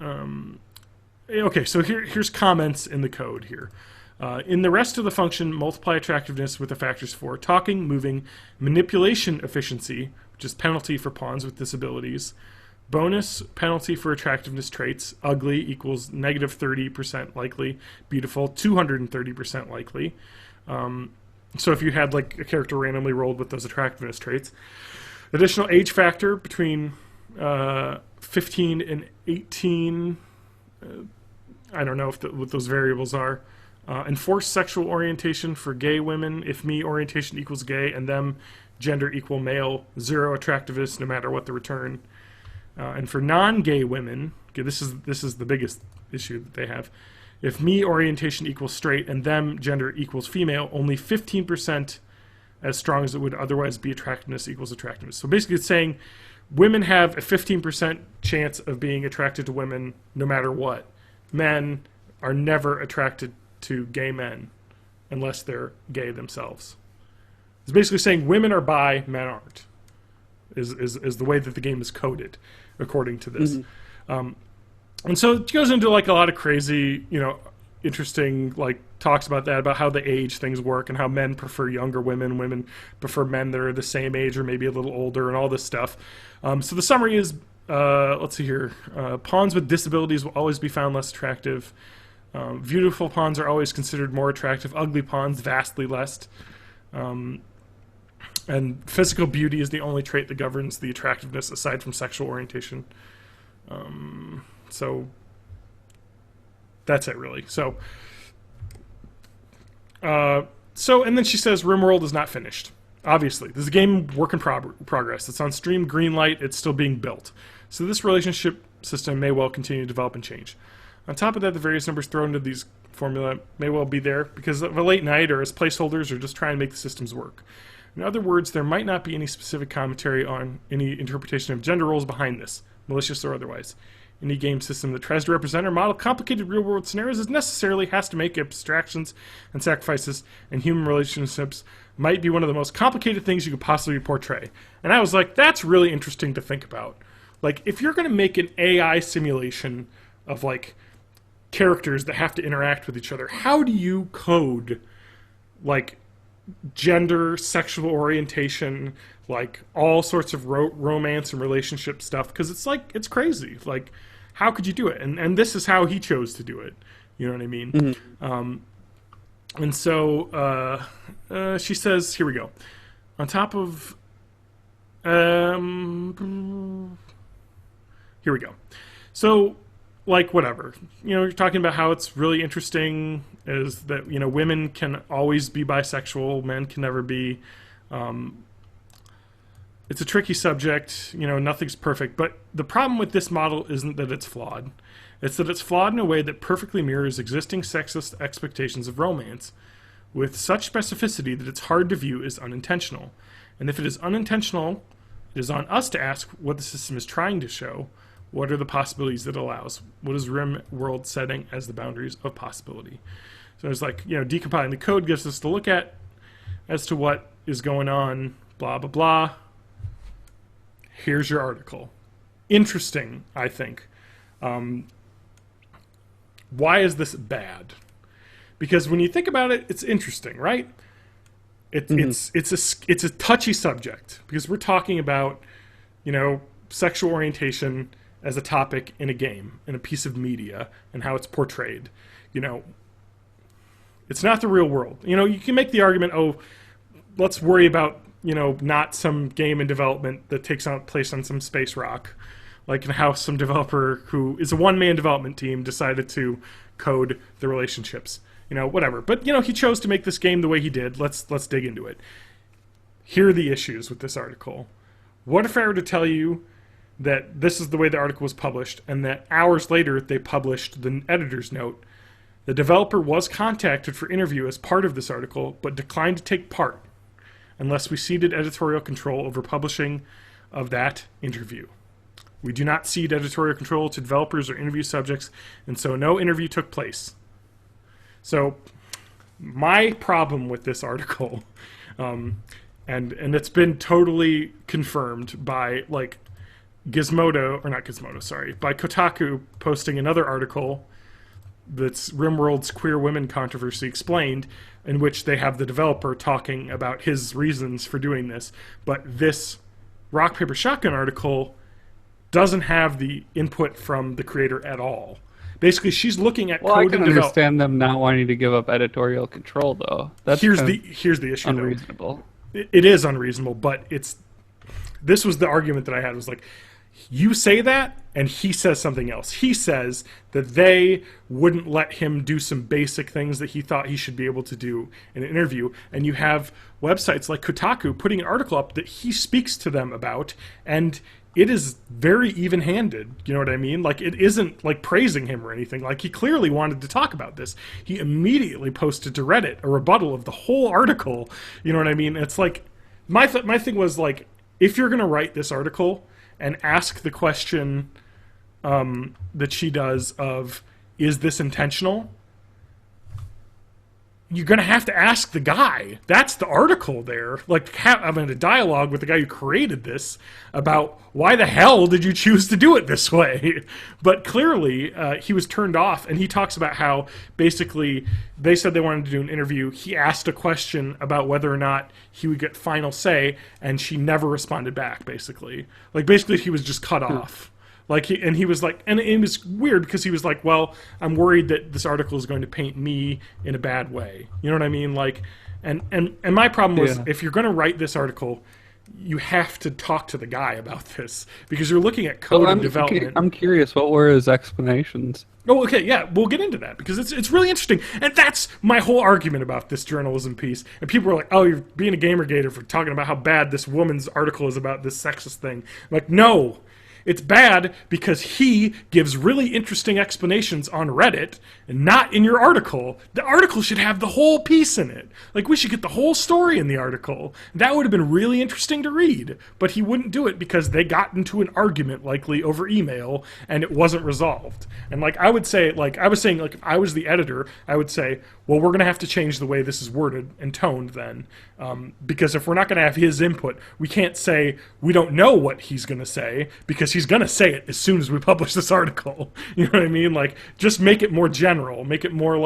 Okay, so here's comments in the code here. In the rest of the function, multiply attractiveness with the factors for talking, moving, manipulation efficiency, which is penalty for pawns with disabilities, bonus penalty for attractiveness traits, ugly equals negative 30% likely, beautiful 230% likely. So if you had like a character randomly rolled with those attractiveness traits. Additional age factor between 15 and 18. I don't know what those variables are. Enforced sexual orientation for gay women. If me orientation equals gay and them gender equal male, 0 attractiveness no matter what the return. And for non-gay women, okay, this is the biggest issue that they have. If me orientation equals straight and them gender equals female, only 15% as strong as it would otherwise be attractiveness equals attractiveness. So basically it's saying women have a 15% chance of being attracted to women no matter what. Men are never attracted to gay men unless they're gay themselves. It's basically saying women are bi, men aren't, is the way that the game is coded according to this. And so it goes into like a lot of crazy, interesting talks about that, about how the age things work and how men prefer younger women prefer men that are the same age or maybe a little older and all this stuff. So the summary is, let's see here, pawns with disabilities will always be found less attractive. Beautiful pawns are always considered more attractive. Ugly pawns vastly less. And physical beauty is the only trait that governs the attractiveness aside from sexual orientation. So that's it, really. So and then she says RimWorld is not finished. Obviously, this is a game work in progress. It's on Steam Greenlight. It's still being built. So this relationship system may well continue to develop and change. On top of that, the various numbers thrown into these formula may well be there because of a late night or as placeholders or just trying to make the systems work. In other words, there might not be any specific commentary on any interpretation of gender roles behind this, malicious or otherwise. Any game system that tries to represent or model complicated real-world scenarios has to make abstractions and sacrifices, and human relationships might be one of the most complicated things you could possibly portray. And I was like, that's really interesting to think about. Like, if you're going to make an AI simulation of, characters that have to interact with each other, how do you code, gender, sexual orientation, all sorts of romance and relationship stuff? Because it's crazy. How could you do it? And this is how he chose to do it. You know what I mean? Mm-hmm. And so she says, here we go. On top of... here we go. So, whatever. You're talking about how it's really interesting is that, women can always be bisexual, men can never be. It's a tricky subject, nothing's perfect. But the problem with this model isn't that it's flawed. It's that it's flawed in a way that perfectly mirrors existing sexist expectations of romance, with such specificity that it's hard to view as unintentional. And if it is unintentional, it is on us to ask what the system is trying to show. What are the possibilities that it allows? What is RimWorld setting as the boundaries of possibility? So it's decompiling the code gives us to look at as to what is going on, blah, blah, blah. Here's your article. Interesting, I think. Why is this bad? Because when you think about it, it's interesting, right? It's a touchy subject because we're talking about, sexual orientation as a topic in a game, in a piece of media, and how it's portrayed. It's not the real world. You can make the argument, let's worry about, not some game in development that takes place on some space rock. Like how some developer who is a one-man development team decided to code the relationships. Whatever. But, he chose to make this game the way he did. Let's dig into it. Here are the issues with this article. What if I were to tell you that this is the way the article was published, and that hours later they published the editor's note? The developer was contacted for interview as part of this article, but declined to take part unless we ceded editorial control over publishing of that interview. We do not cede editorial control to developers or interview subjects, and so no interview took place. So, my problem with this article, and it's been totally confirmed by, Gizmodo, or not Gizmodo, sorry, by Kotaku posting another article that's RimWorld's Queer Women Controversy Explained, in which they have the developer talking about his reasons for doing this. But this Rock, Paper, Shotgun article doesn't have the input from the creator at all. Basically, she's looking at code and development. I can understand them not wanting to give up editorial control, though. That's here's the issue. Unreasonable. It is unreasonable, but this was the argument that I had. Was like, you say that, and he says something else. He says that they wouldn't let him do some basic things that he thought he should be able to do in an interview, and you have websites like Kotaku putting an article up that he speaks to them about, and it is very even-handed, you know what I mean? It isn't, praising him or anything. He clearly wanted to talk about this. He immediately posted to Reddit a rebuttal of the whole article, you know what I mean? It's my thing was, if you're going to write this article and ask the question that she does of, is this intentional? You're going to have to ask the guy. That's the article there. I'm in a dialogue with the guy who created this about why the hell did you choose to do it this way? But clearly, he was turned off, and he talks about how basically they said they wanted to do an interview. He asked a question about whether or not he would get final say, and she never responded back, basically. Basically, he was just cut off. He was and it was weird because he was like, well, I'm worried that this article is going to paint me in a bad way. You know what I mean? And my problem was, if you're going to write this article, you have to talk to the guy about this because you're looking at code and development. I'm curious, what were his explanations? Oh, okay, yeah, we'll get into that because it's really interesting. And that's my whole argument about this journalism piece. And people were like, oh, you're being a Gamergator for talking about how bad this woman's article is about this sexist thing. I'm like, no. It's bad because he gives really interesting explanations on Reddit and not in your article. The article should have the whole piece in it. We should get the whole story in the article. That would have been really interesting to read. But he wouldn't do it because they got into an argument, likely over email, and it wasn't resolved. And I would say, I was saying, if I was the editor, I would say, well, we're going to have to change the way this is worded and toned then. Because if we're not going to have his input, we can't say we don't know what he's going to say because he's going to say it as soon as we publish this article. You know what I mean? Just make it more general. Make it more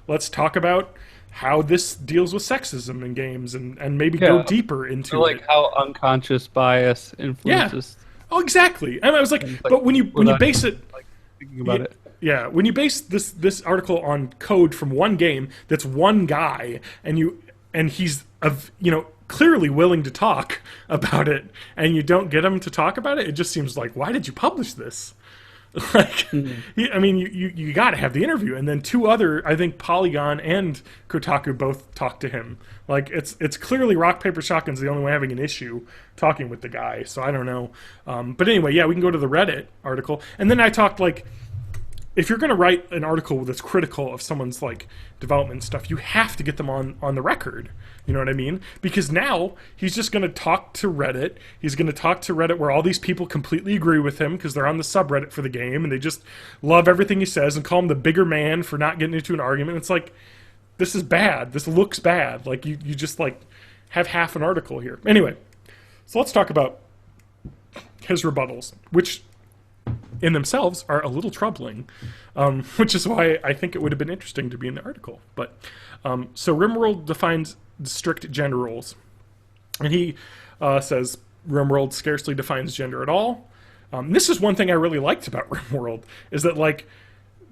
let's talk about how this deals with sexism in games and maybe go deeper into it. How unconscious bias influences. Yeah. Oh, exactly. And I was but when you base it... thinking about it. Yeah, when you base this article on code from one game that's one guy and he's clearly willing to talk about it, and you don't get him to talk about it, it just seems why did you publish this? You got to have the interview, and then two other, I think Polygon and Kotaku both talked to him. It's clearly Rock Paper Shotgun's the only one having an issue talking with the guy. So I don't know, but anyway, yeah, we can go to the Reddit article, and then I talked if you're going to write an article that's critical of someone's development stuff, you have to get them on the record. You know what I mean? Because now he's just going to talk to Reddit. He's going to talk to Reddit where all these people completely agree with him because they're on the subreddit for the game and they just love everything he says and call him the bigger man for not getting into an argument. It's this is bad. This looks bad. You just have half an article here. Anyway, so let's talk about his rebuttals, which in themselves are a little troubling, which is why I think it would have been interesting to be in the article. But so RimWorld defines strict gender roles, and he says RimWorld scarcely defines gender at all. This is one thing I really liked about RimWorld, is that, like,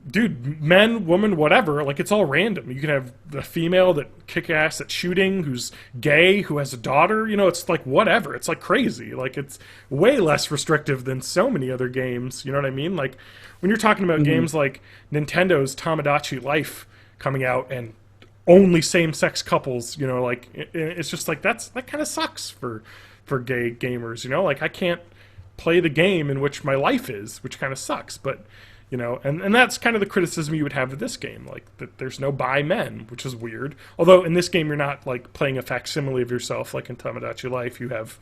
dude, men, woman, whatever, like, it's all random. You can have the female that kick ass at shooting, who's gay, who has a daughter, you know, it's like whatever. It's like crazy. Like, it's way less restrictive than so many other games, you know what I mean? Like, when you're talking about games like Nintendo's Tamagotchi Life coming out and only same-sex couples, you know, like, it's just like, that kind of sucks for gay gamers, you know? Like, I can't play the game in which my life is, which kind of sucks, but... You know, and that's kind of the criticism you would have of this game, like that there's no bi men, which is weird. Although in this game you're not like playing a facsimile of yourself like in Tamagotchi Life. You have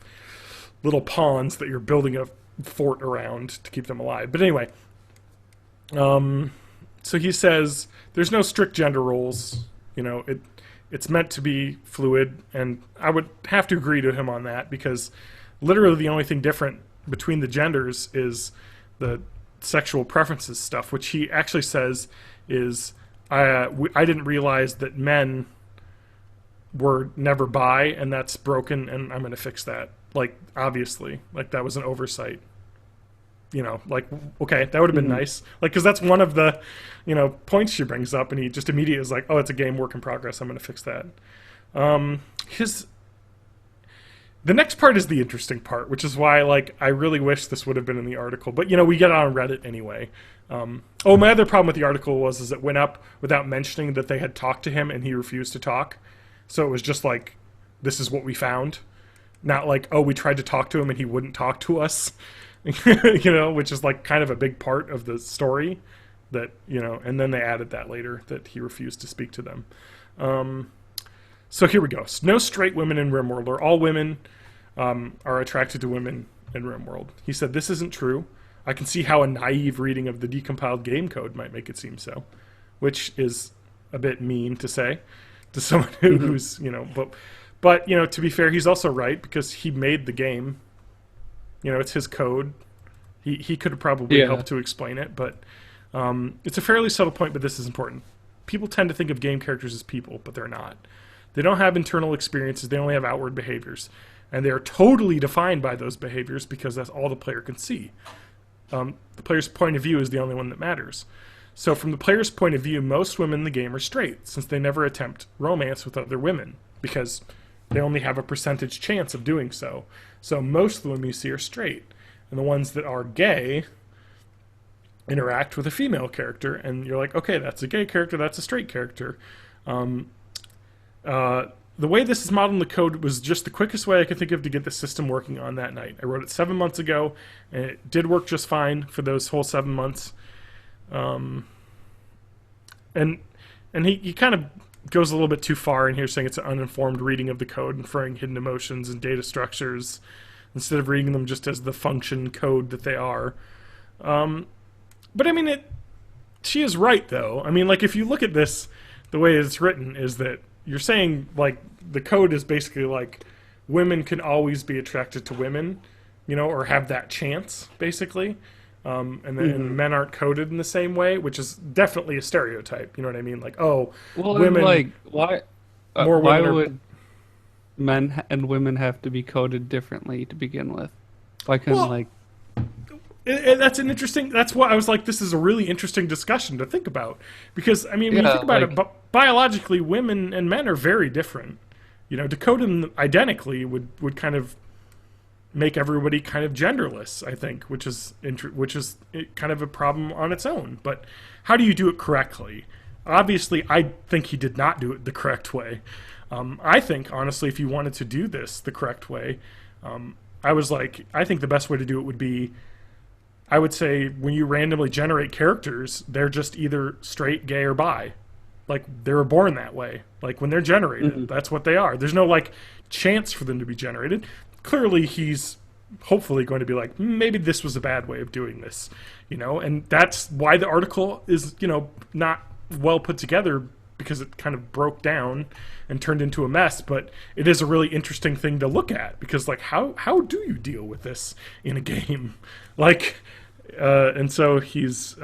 little pawns that you're building a fort around to keep them alive. But anyway, so he says there's no strict gender roles. You know, it's meant to be fluid, and I would have to agree to him on that, because literally the only thing different between the genders is the sexual preferences stuff, which he actually says is I didn't realize that men were never bi, and that's broken, and I'm going to fix that. Like, obviously, like, that was an oversight. You know, like, okay, that would have been nice. Like, because that's one of the, you know, points she brings up, and he just immediately is like, oh, it's a game work in progress, I'm going to fix that. The next part is the interesting part, which is why, like, I really wish this would have been in the article. But, you know, we get it on Reddit anyway. My other problem with the article is it went up without mentioning that they had talked to him and he refused to talk. So it was just like, this is what we found. Not like, oh, we tried to talk to him and he wouldn't talk to us. You know, which is, like, kind of a big part of the story. That, you know, and then they added that later, that he refused to speak to them. So here we go. No straight women in RimWorld, or all women are attracted to women in RimWorld. He said, this isn't true. I can see how a naive reading of the decompiled game code might make it seem so, which is a bit mean to say to someone who's, you know, but, you know, to be fair, he's also right, because he made the game. You know, it's his code. He could have probably helped to explain it, but it's a fairly subtle point, but this is important. People tend to think of game characters as people, but they're not. They don't have internal experiences. They only have outward behaviors. And they're totally defined by those behaviors, because that's all the player can see. The player's point of view is the only one that matters. So from the player's point of view, most women in the game are straight, since they never attempt romance with other women, because they only have a percentage chance of doing so. So most of the women you see are straight. And the ones that are gay interact with a female character, and you're like, okay, that's a gay character, that's a straight character. The way this is modeled in the code was just the quickest way I could think of to get the system working on that night. I wrote it 7 months ago, and it did work just fine for those whole 7 months. And he kind of goes a little bit too far in here, saying it's an uninformed reading of the code, inferring hidden emotions and data structures, instead of reading them just as the function code that they are. But I mean, she is right, though. I mean, like, if you look at this, the way it's written is that you're saying, like, the code is basically like women can always be attracted to women, you know, or have that chance, basically. And men aren't coded in the same way, which is definitely a stereotype. You know what I mean? Like, oh, well, women. Like, why? Why would men and women have to be coded differently to begin with? Why couldn't that's an interesting. That's why I was like, this is a really interesting discussion to think about, because I mean, when you think about it, biologically, women and men are very different. You know, to code them identically would kind of make everybody kind of genderless, I think, which is kind of a problem on its own. But how do you do it correctly? Obviously, I think he did not do it the correct way. I think, honestly, if you wanted to do this the correct way, I think the best way to do it would be, I would say, when you randomly generate characters, they're just either straight, gay, or bi. Like, they were born that way. Like, when they're generated, that's what they are. There's no, like, chance for them to be generated. Clearly, he's hopefully going to be like, maybe this was a bad way of doing this, you know? And that's why the article is, you know, not well put together, because it kind of broke down and turned into a mess, but it is a really interesting thing to look at because like how do you deal with this in a game? Like and so he's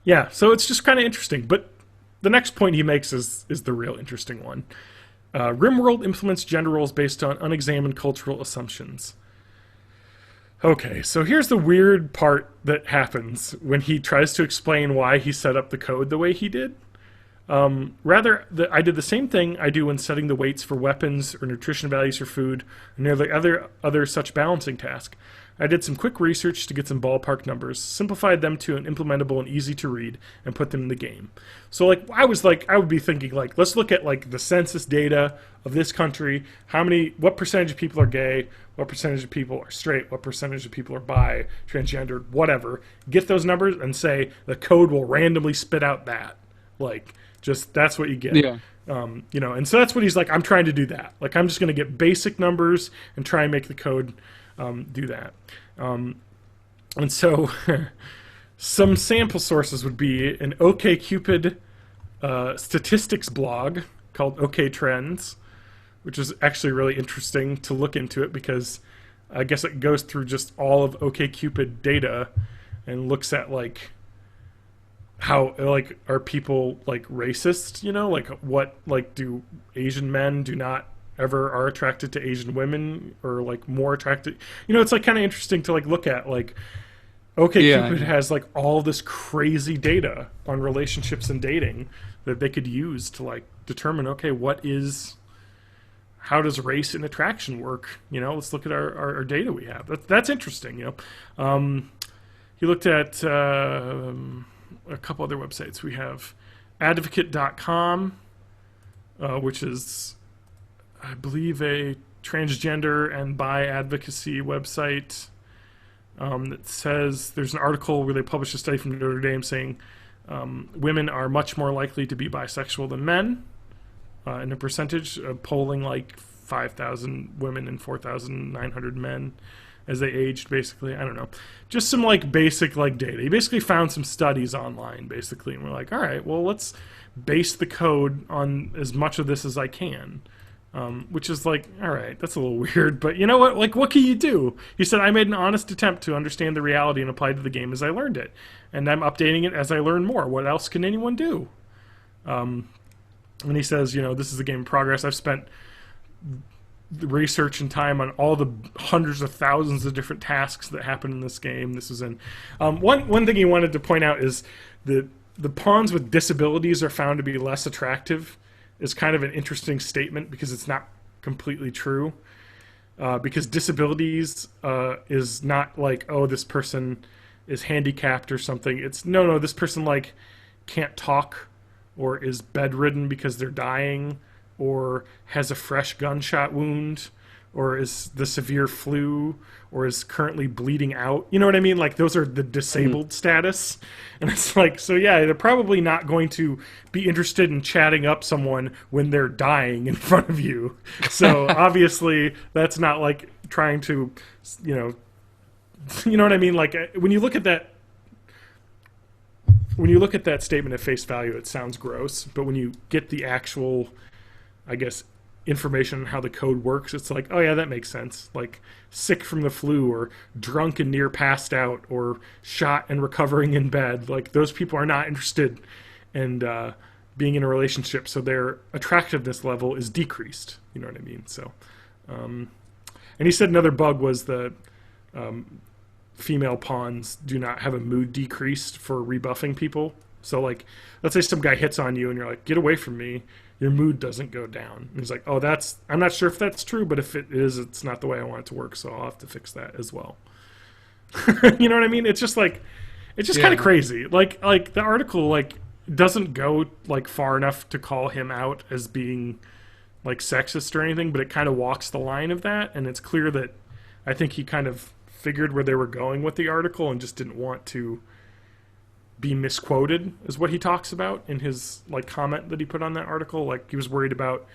yeah, so it's just kind of interesting. But the next point he makes is the real interesting one. RimWorld implements gender roles based on unexamined cultural assumptions. Okay, so here's the weird part that happens when he tries to explain why he set up the code the way he did. I did the same thing I do when setting the weights for weapons or nutrition values for food or nearly other such balancing task. I did some quick research to get some ballpark numbers, simplified them to an implementable and easy to read, and put them in the game. So I would be thinking like, let's look at like the census data of this country, what percentage of people are gay, what percentage of people are straight, what percentage of people are bi, transgendered, whatever. Get those numbers and say the code will randomly spit out that. Like, just that's what you get. Yeah. And so that's what he's like, I'm trying to do that. Like, I'm just going to get basic numbers and try and make the code do that. And so some sample sources would be an OkCupid statistics blog called OK Trends, which is actually really interesting to look into it because I guess it goes through just all of OkCupid data and looks at like how like are people like racist, like what like do Asian men do not ever are attracted to Asian women or like more attracted, it's like kind of interesting to like look at like OkCupid has like all this crazy data on relationships and dating that they could use to like determine, okay, how does race and attraction work? Let's look at our data we have. That's interesting. He looked at a couple other websites. We have advocate.com, which is, I believe, a transgender and bi advocacy website that says there's an article where they published a study from Notre Dame saying women are much more likely to be bisexual than men in a percentage, polling like 5,000 women and 4,900 men as they aged, basically. I don't know. Just some like basic like data. He basically found some studies online, basically, and we're like, all right, well, let's base the code on as much of this as I can. Which is like, all right, that's a little weird, but you know what? Like, what can you do? He said, I made an honest attempt to understand the reality and apply it to the game as I learned it. And I'm updating it as I learn more. What else can anyone do? And he says, this is a game in progress. I've spent research and time on all the hundreds of thousands of different tasks that happen in this game. This is in one thing he wanted to point out is the pawns with disabilities are found to be less attractive. Is kind of an interesting statement because it's not completely true. Because disabilities is not like, oh, this person is handicapped or something. It's no, this person like can't talk or is bedridden because they're dying or has a fresh gunshot wound or is the severe flu or is currently bleeding out. You know what I mean? Like, those are the disabled status. And it's like, so yeah, they're probably not going to be interested in chatting up someone when they're dying in front of you. So obviously that's not like trying to, you know what I mean? Like, when you look at that statement at face value, it sounds gross. But when you get the actual, I guess, information on how the code works, it's like, oh yeah, that makes sense. Like, sick from the flu or drunk and near passed out or shot and recovering in bed, like, those people are not interested in being in a relationship, so their attractiveness level is decreased. You know what I mean? So and he said another bug was the female pawns do not have a mood decreased for rebuffing people. So like, let's say some guy hits on you and you're like, get away from me, your mood doesn't go down. And he's like, oh, I'm not sure if that's true, but if it is, it's not the way I want it to work, so I'll have to fix that as well. You know what I mean? It's just like, it's just kind of crazy. Like the article like doesn't go like far enough to call him out as being like sexist or anything, but it kind of walks the line of that, and it's clear that I think he kind of figured where they were going with the article and just didn't want to be misquoted, is what he talks about in his like comment that he put on that article. Like, he was worried about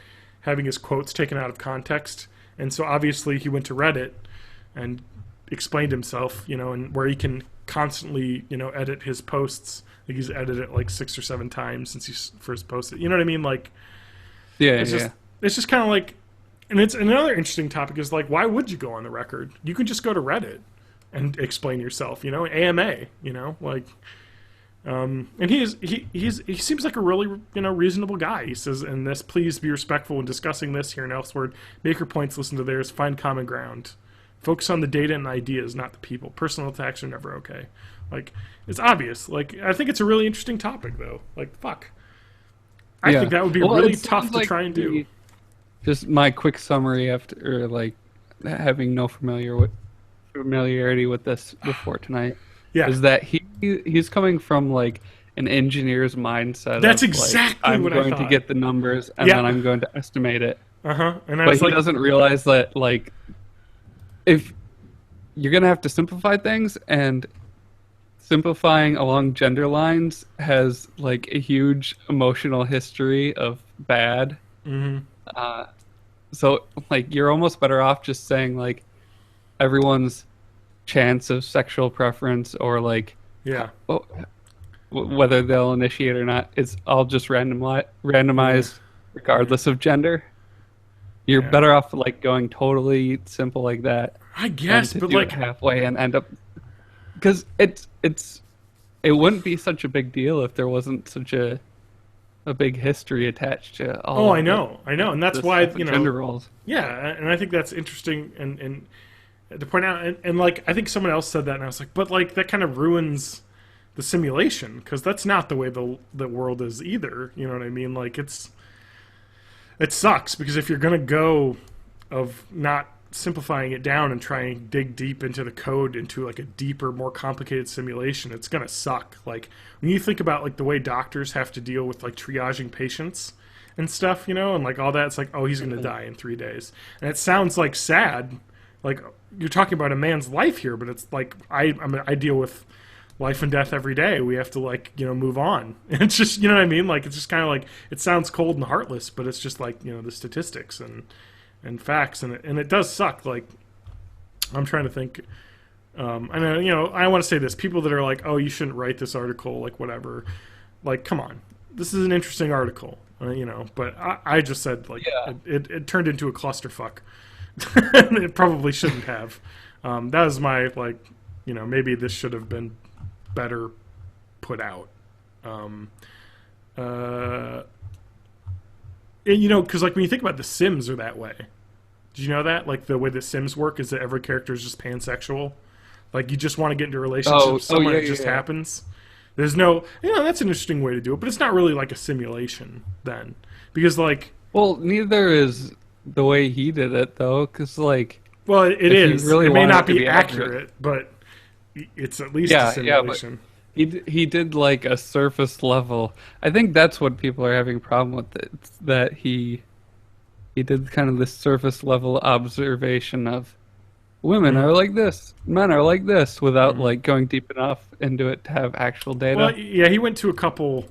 having his quotes taken out of context, and so obviously he went to Reddit and explained himself, and where he can constantly, edit his posts. Like he's edited it like 6 or 7 times since he first posted. You know what I mean? Like, Yeah, it's just kind of like, and it's another interesting topic is like, why would you go on the record? You can just go to Reddit and explain yourself. AMA. Like. And he seems like a really reasonable guy. He says in this, please be respectful when discussing this here and elsewhere. Make your points, listen to theirs, find common ground. Focus on the data and ideas, not the people. Personal attacks are never okay. Like, it's obvious. Like, I think it's a really interesting topic though. Like, fuck. I think that would be really tough to try and do. Just my quick summary after like having no familiarity with this before tonight. Yeah. Is that he's coming from like an engineer's mindset. That's of, exactly like, I'm what I going thought. to get the numbers and then I'm going to estimate it. And but he doesn't realize that like if you're gonna have to simplify things, and simplifying along gender lines has like a huge emotional history of bad. So like you're almost better off just saying like everyone's chance of sexual preference or like whether they'll initiate or not is all just randomized regardless of gender. You're better off like going totally simple like that. I guess, but like halfway and end up because it wouldn't be such a big deal if there wasn't such a big history attached to all. I know, and that's why gender roles. Yeah, and I think that's interesting and to point out, and like I think someone else said that, and I was like, but like that kind of ruins the simulation because that's not the way the world is either. You know what I mean? Like it sucks because if you're gonna go of not simplifying it down and try and dig deep into the code into like a deeper, more complicated simulation, it's gonna suck. Like when you think about like the way doctors have to deal with like triaging patients and stuff, and like all that, it's like, oh, he's gonna die in 3 days, and it sounds like sad. Like you're talking about a man's life here, but it's like I deal with life and death every day. We have to like move on. And it's just what I mean. Like it's just kind of like it sounds cold and heartless, but it's just like the statistics and facts, and it does suck. Like I'm trying to think. I know I want to say this. People that are like, oh, you shouldn't write this article, like whatever. Like come on, this is an interesting article, But I just said like it turned into a clusterfuck. It probably shouldn't have. That was my like, maybe this should have been better put out. Because like when you think about the Sims are that way. Did you know that? Like the way the Sims work is that every character is just pansexual. Like you just want to get into a relationship with someone, it just happens. There's no, that's an interesting way to do it, but it's not really like a simulation then, because like. Well, neither is the way he did it though, because like. Well, it is. Really it may not be accurate, but it's at least a simulation. Yeah, but he did like a surface level. I think that's what people are having a problem with. It's that he did kind of this surface level observation of women are like this, men are like this, without like going deep enough into it to have actual data. Well, yeah, he went to a couple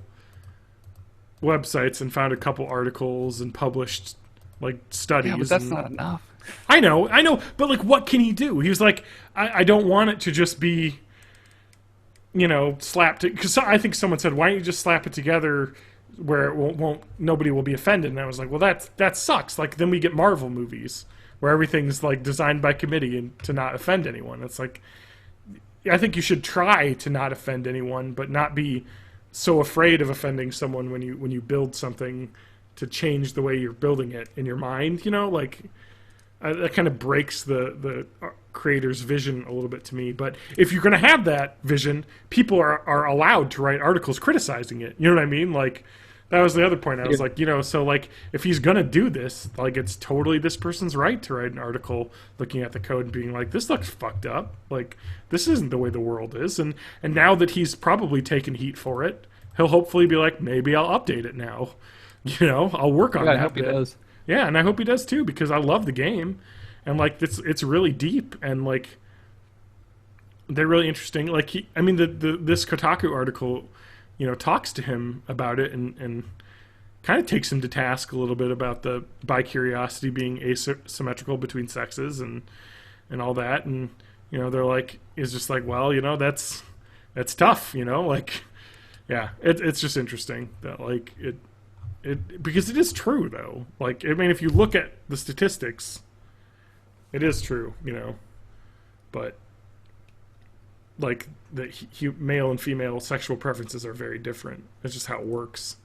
websites and found a couple articles and published like studies. Yeah, but that's not enough. I know, but like, what can he do? He was like, I don't want it to just be, slapped. Because I think someone said, why don't you just slap it together where it won't nobody will be offended? And I was like, well, that sucks. Like, then we get Marvel movies where everything's like designed by committee and to not offend anyone. It's like, I think you should try to not offend anyone, but not be so afraid of offending someone when you build something to change the way you're building it in your mind. Like. That kind of breaks the creator's vision a little bit to me. But if you're going to have that vision, people are allowed to write articles criticizing it. You know what I mean? Like, that was the other point. I was like, so like, if he's going to do this, like, it's totally this person's right to write an article looking at the code and being like, this looks fucked up. Like, this isn't the way the world is. And now that he's probably taken heat for it, he'll hopefully be like, maybe I'll update it now. I'll work on that. I hope he does. Yeah, and I hope he does too, because I love the game, and like it's really deep, and like they're really interesting. Like this Kotaku article, talks to him about it and kind of takes him to task a little bit about the bi-curiosity being asymmetrical between sexes and all that, and they're like, it's just like, well, that's it's tough, you know. Like, yeah, it's just interesting that like it because it is true though. Like, I mean, if you look at the statistics, it is true, you know. But like the male and female sexual preferences are very different. It's just how it works,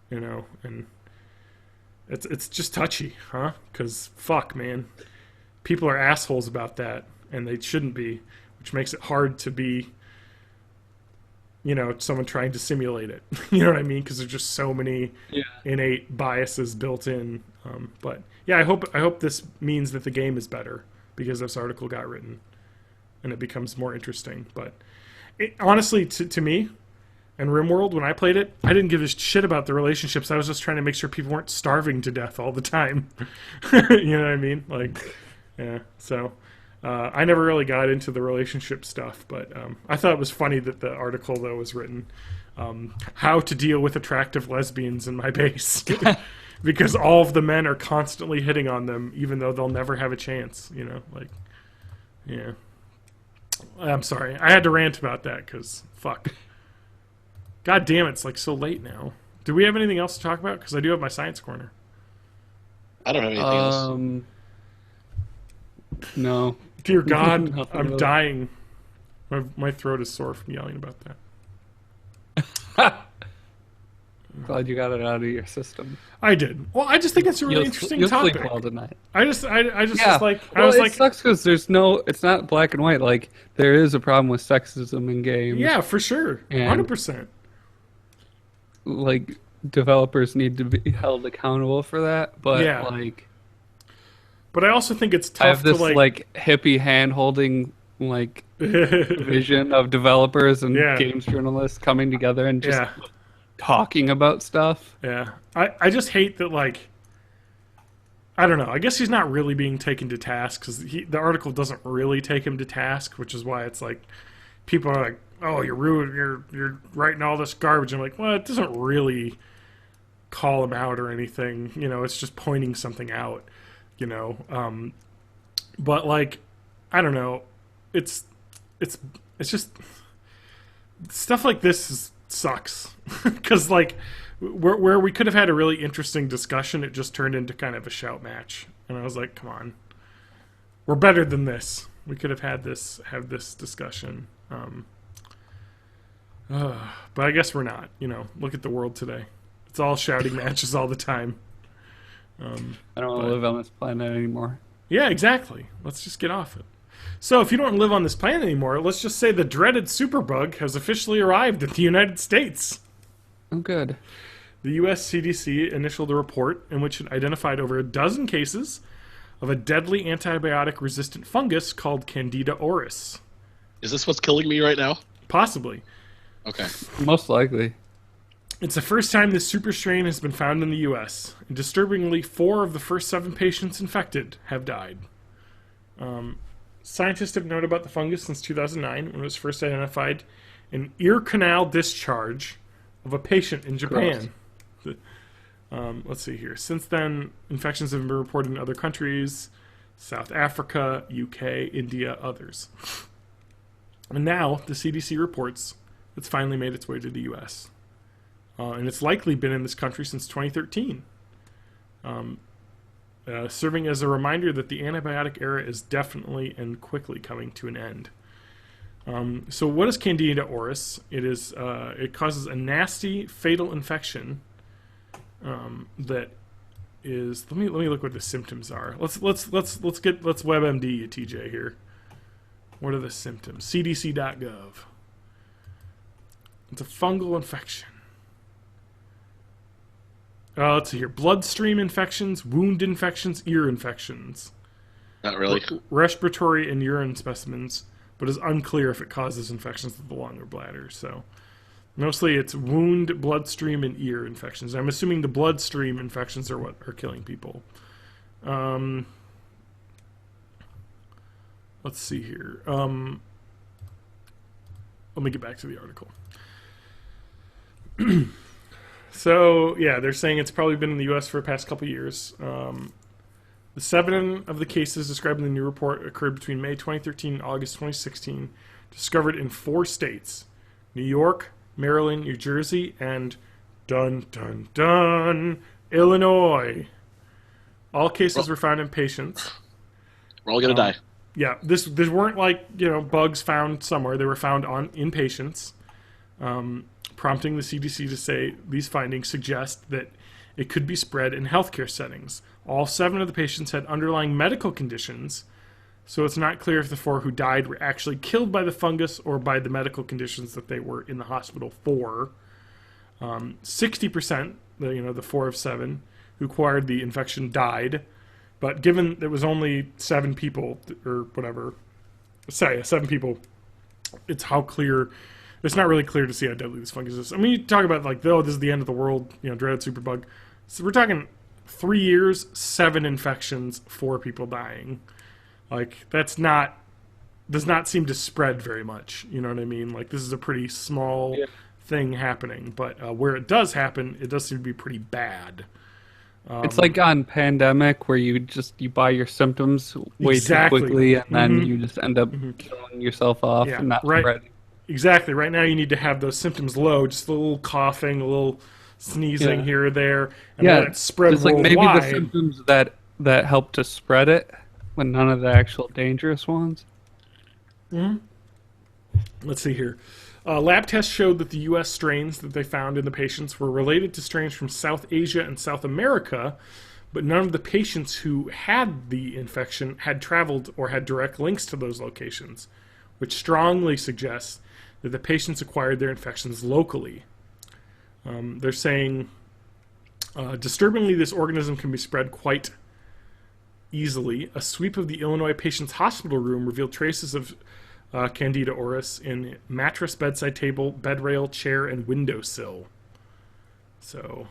you know. And it's just touchy, huh? Because fuck, man, people are assholes about that, and they shouldn't be, which makes it hard to be, you know, someone trying to simulate it. You know what I mean? Because there's just so many innate biases built in. But yeah, I hope this means that the game is better because this article got written and it becomes more interesting. But honestly, to me, and RimWorld, when I played it, I didn't give a shit about the relationships. I was just trying to make sure people weren't starving to death all the time. You know what I mean? Like, yeah. So I never really got into the relationship stuff, but I thought it was funny that the article, though, was written, how to deal with attractive lesbians in my base. Because all of the men are constantly hitting on them, even though they'll never have a chance, you know? Like, yeah. I'm sorry. I had to rant about that, because, fuck. God damn it, it's like so late now. Do we have anything else to talk about? Because I do have my science corner. I don't have anything else. No. Dear God, Nothing I'm really. dying. My throat is sore from yelling about that. Glad you got it out of your system. I did. Well, I just think it's a really interesting you'll topic. sleep well tonight. I just Yeah. was like, Well, it sucks because there's no. It's not black and white. Like there is a problem with sexism in games. yeah, for sure, And- 100%. Like developers need to be held accountable for that. But Yeah. like, But I also think it's I have tough this to like hippie hand holding like vision of developers and Yeah. games journalists coming together and just yeah, talking about stuff. yeah. I just hate that. Like, I don't know. I guess he's not really being taken to task because the article doesn't really take him to task, which is why it's like people are like, "Oh, you're rude. You're writing all this garbage." I'm like, well, it doesn't really call him out or anything. You know, it's just pointing something out. You know, but like, I don't know. It's just stuff like this sucks because like where we could have had a really interesting discussion, it just turned into kind of a shout match, and I was like, come on, we're better than this. We could have have this discussion. But I guess we're not. You know, look at the world today. It's all shouting matches all the time. I don't want to live on this planet anymore. Yeah, exactly. Let's just get off it. So if you don't live on this planet anymore, let's just say the dreaded superbug has officially arrived at the United States. Oh, good. The U.S. CDC initialed a report in which it identified over a dozen cases of a deadly antibiotic-resistant fungus called Candida auris. Is this what's killing me right now? Possibly. Okay. Most likely. It's the first time this super strain has been found in the U.S. And disturbingly, 4 of the first 7 patients infected have died. Scientists have known about the fungus since 2009 when it was first identified in ear canal discharge of a patient in Japan. Let's see here. Since then, infections have been reported in other countries, South Africa, UK, India, others. And now, the CDC reports it's finally made its way to the U.S. And it's likely been in this country since 2013. Serving as a reminder that the antibiotic era is definitely and quickly coming to an end. So what is Candida auris? It causes a nasty, fatal infection that is. Let me look what the symptoms are. Let's WebMD you, TJ here. What are the symptoms? CDC.gov. It's a fungal infection. Let's see here. Bloodstream infections, wound infections, ear infections. Not really. Respiratory and urine specimens, but it's unclear if it causes infections of the lung or bladder. So mostly it's wound, bloodstream, and ear infections. I'm assuming the bloodstream infections are what are killing people. Let's see here. Let me get back to the article. So, yeah, they're saying it's probably been in the U.S. for the past couple years. The 7 of the cases described in the new report occurred between May 2013 and August 2016 discovered in 4 states: New York, Maryland, New Jersey, and dun dun dun, Illinois. All cases were found in patients. We're all gonna die. Yeah, this weren't like, bugs found somewhere. They were found in patients, prompting the CDC to say these findings suggest that it could be spread in healthcare settings. All 7 of the patients had underlying medical conditions, so it's not clear if the 4 who died were actually killed by the fungus or by the medical conditions that they were in the hospital for. 60%, the 4 of 7 who acquired the infection died, but given there was only 7 people, or whatever, 7 people, it's not really clear to see how deadly this fungus is. I mean, you talk about this is the end of the world, dreaded superbug. So we're talking 3 years, 7 infections, 4 people dying. Does not seem to spread very much. You know what I mean? This is a pretty small thing happening, but where it does happen, it does seem to be pretty bad. It's like on Pandemic, where you buy your symptoms way too quickly, and then you just end up killing yourself off and not spreading. Exactly. Right now, you need to have those symptoms low, just a little coughing, a little sneezing here or there, and let it spread worldwide. Maybe the symptoms that help to spread it, when none of the actual dangerous ones. Let's see here. Lab tests showed that the U.S. strains that they found in the patients were related to strains from South Asia and South America, but none of the patients who had the infection had traveled or had direct links to those locations, which strongly suggests that the patients acquired their infections locally. They're saying, disturbingly, this organism can be spread quite easily. A sweep of the Illinois patient's hospital room revealed traces of Candida auris in mattress, bedside table, bed rail, chair, and windowsill. So,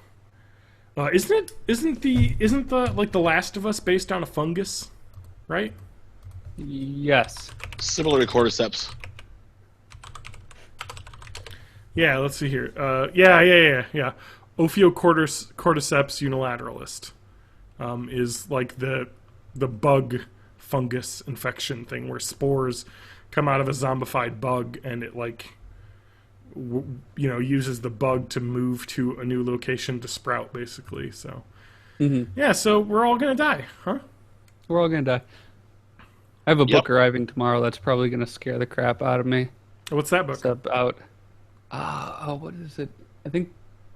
isn't the Last of Us based on a fungus, right? Yes. Similar to cordyceps. Yeah, let's see here. Yeah. Ophiocordyceps unilateralis is like the bug fungus infection thing where spores come out of a zombified bug and it uses the bug to move to a new location to sprout, basically. So yeah, so we're all gonna die, huh? We're all gonna die. I have a book arriving tomorrow that's probably gonna scare the crap out of me. What's that book? It's about what is it? I think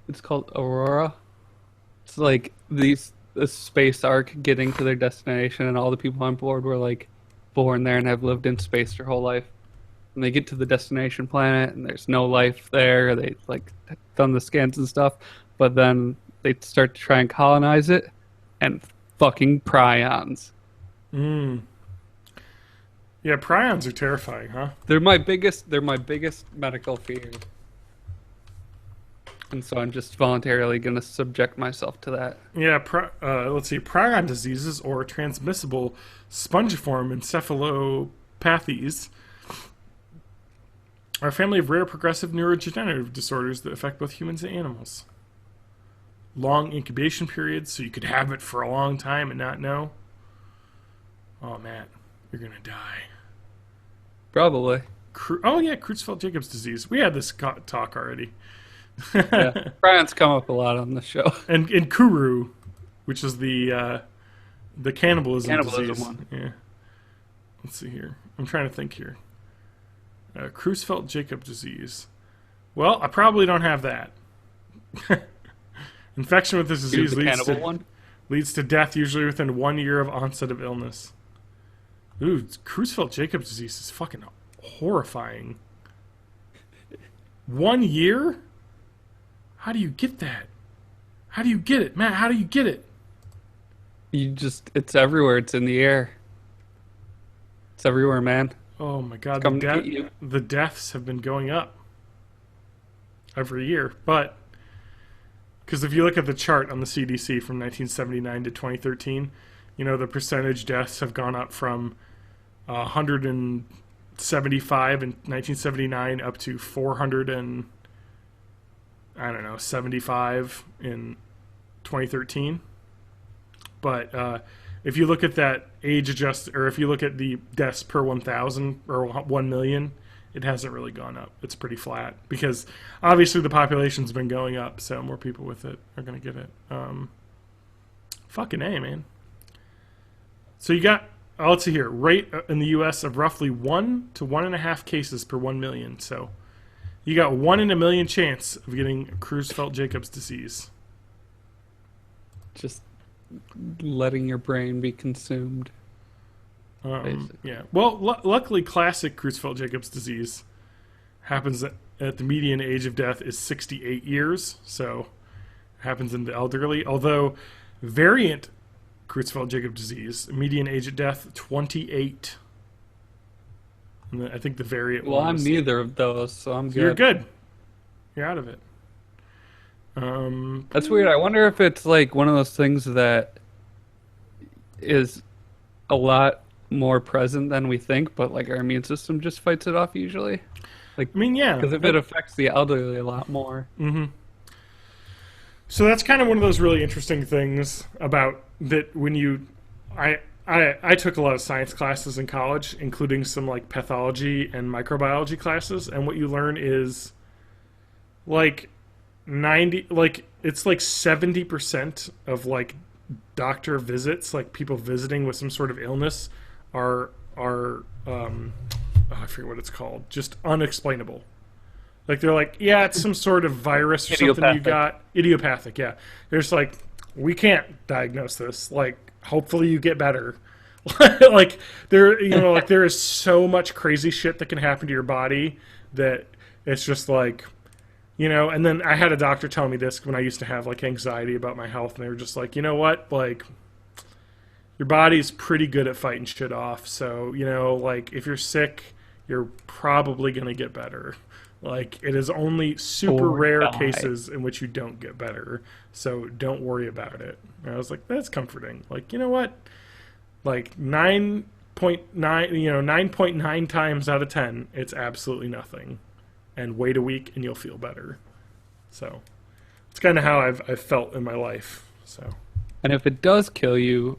it's called Aurora. It's like a space ark getting to their destination, and all the people on board were born there and have lived in space their whole life. And they get to the destination planet, and there's no life there. They done the scans and stuff, but then they start to try and colonize it, and fucking prions. Yeah, prions are terrifying, huh? They're my biggest medical fear. And so I'm just voluntarily going to subject myself to that. Yeah, let's see. Prion diseases, or transmissible spongiform encephalopathies, are a family of rare progressive neurodegenerative disorders that affect both humans and animals. Long incubation periods, so you could have it for a long time and not know. Oh, Matt, you're going to die. Probably. Creutzfeldt-Jacobs disease. We had this talk already. Yeah, prions come up a lot on the show. And Kuru, which is the cannibalism disease. One. Yeah. Let's see here. I'm trying to think here. Creutzfeldt-Jakob disease. Well, I probably don't have that. Infection with this disease leads to death, usually within 1 year of onset of illness. Ooh, Creutzfeldt-Jakob disease is fucking horrifying. 1 year? How do you get that? How do you get it, Matt? How do you get it? It's everywhere. It's in the air. It's everywhere, man. Oh my God, the deaths have been going up every year. But, because if you look at the chart on the CDC from 1979 to 2013, the percentage deaths have gone up from 175 in 1979 up to 475 in 2013. But if you look at that age adjusted, or if you look at the deaths per 1,000 or 1 million it hasn't really gone up. It's pretty flat because obviously the population's been going up, so more people with it are going to get it. Fucking A, man. So you got, let's see here, rate in the U.S. of roughly 1 to 1.5 cases per 1 million. So you got 1 in a million chance of getting Creutzfeldt-Jacobs disease. Just letting your brain be consumed. Yeah. Well, luckily, classic Creutzfeldt-Jacobs disease happens at the median age of death is 68 years. So it happens in the elderly. Although variant Creutzfeldt-Jacobs disease, median age of death 28. And I think the variant. Well, I'm neither of those, so I'm good. You're good. You're out of it. That's weird. I wonder if it's like one of those things that is a lot more present than we think, but like our immune system just fights it off usually. Like, I mean, yeah, because if it affects the elderly a lot more. Mm-hmm. So that's kind of one of those really interesting things about that when you, I took a lot of science classes in college, including some like pathology and microbiology classes, and what you learn is like 70% of like doctor visits, like people visiting with some sort of illness, are I forget what it's called, just unexplainable. Like they're like, yeah, it's some sort of virus or something you got. Idiopathic, yeah. There's like, we can't diagnose this. Like, hopefully you get better. Like there, like there is so much crazy shit that can happen to your body that it's just like, and then I had a doctor tell me this when I used to have like anxiety about my health, and they were just like, you know what, like your body's pretty good at fighting shit off. So, like if you're sick, you're probably going to get better. Like it is only super rare cases in which you don't get better. So don't worry about it. And I was like, that's comforting. Like, you know what? Like 9.9, 9.9 times out of 10, it's absolutely nothing. And wait a week and you'll feel better. So it's kind of how I've felt in my life. So, and if it does kill you,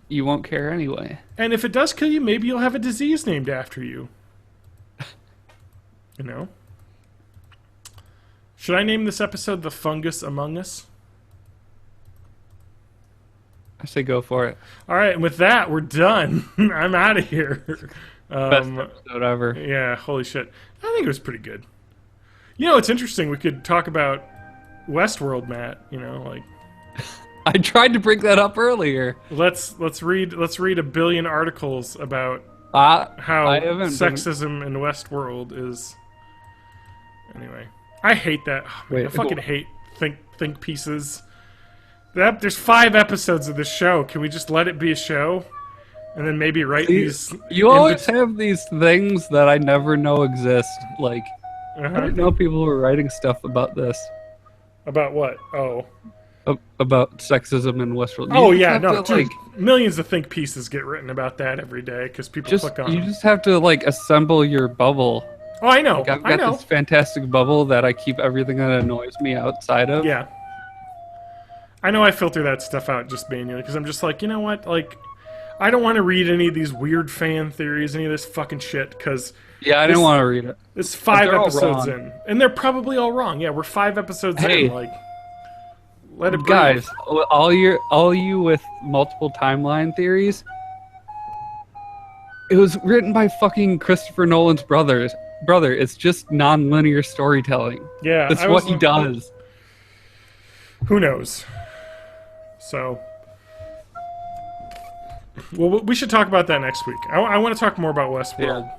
you won't care anyway. And if it does kill you, maybe you'll have a disease named after you. Should I name this episode The Fungus Among Us? I say go for it. All right, and with that, we're done. I'm out of here. Best episode ever. Yeah, holy shit. I think it was pretty good. It's interesting. We could talk about Westworld, Matt. Like I tried to bring that up earlier. Let's read a billion articles about how sexism in Westworld is. Anyway, I hate that. I fucking hate think pieces. There's 5 episodes of this show. Can we just let it be a show? And then maybe write these... You always have these things that I never know exist. Like, I didn't know people were writing stuff about this. About what? Oh. About sexism in Westworld. Dude, millions of think pieces get written about that every day because people click on them. You just have to, assemble your bubble. Oh, I know. I've got this fantastic bubble that I keep everything that annoys me outside of. Yeah. I know I filter that stuff out just manually because I'm just like, you know what? Like, I don't want to read any of these weird fan theories, any of this fucking shit, because... Yeah, I didn't want to read it. It's 5 episodes in. And they're probably all wrong. Yeah, we're 5 episodes in. Like, let it breathe. Guys, all you with multiple timeline theories, it was written by fucking Christopher Nolan's brother. It's just non-linear storytelling. Yeah. That's what he does. Who knows? So... Well, we should talk about that next week. I want to talk more about Westworld.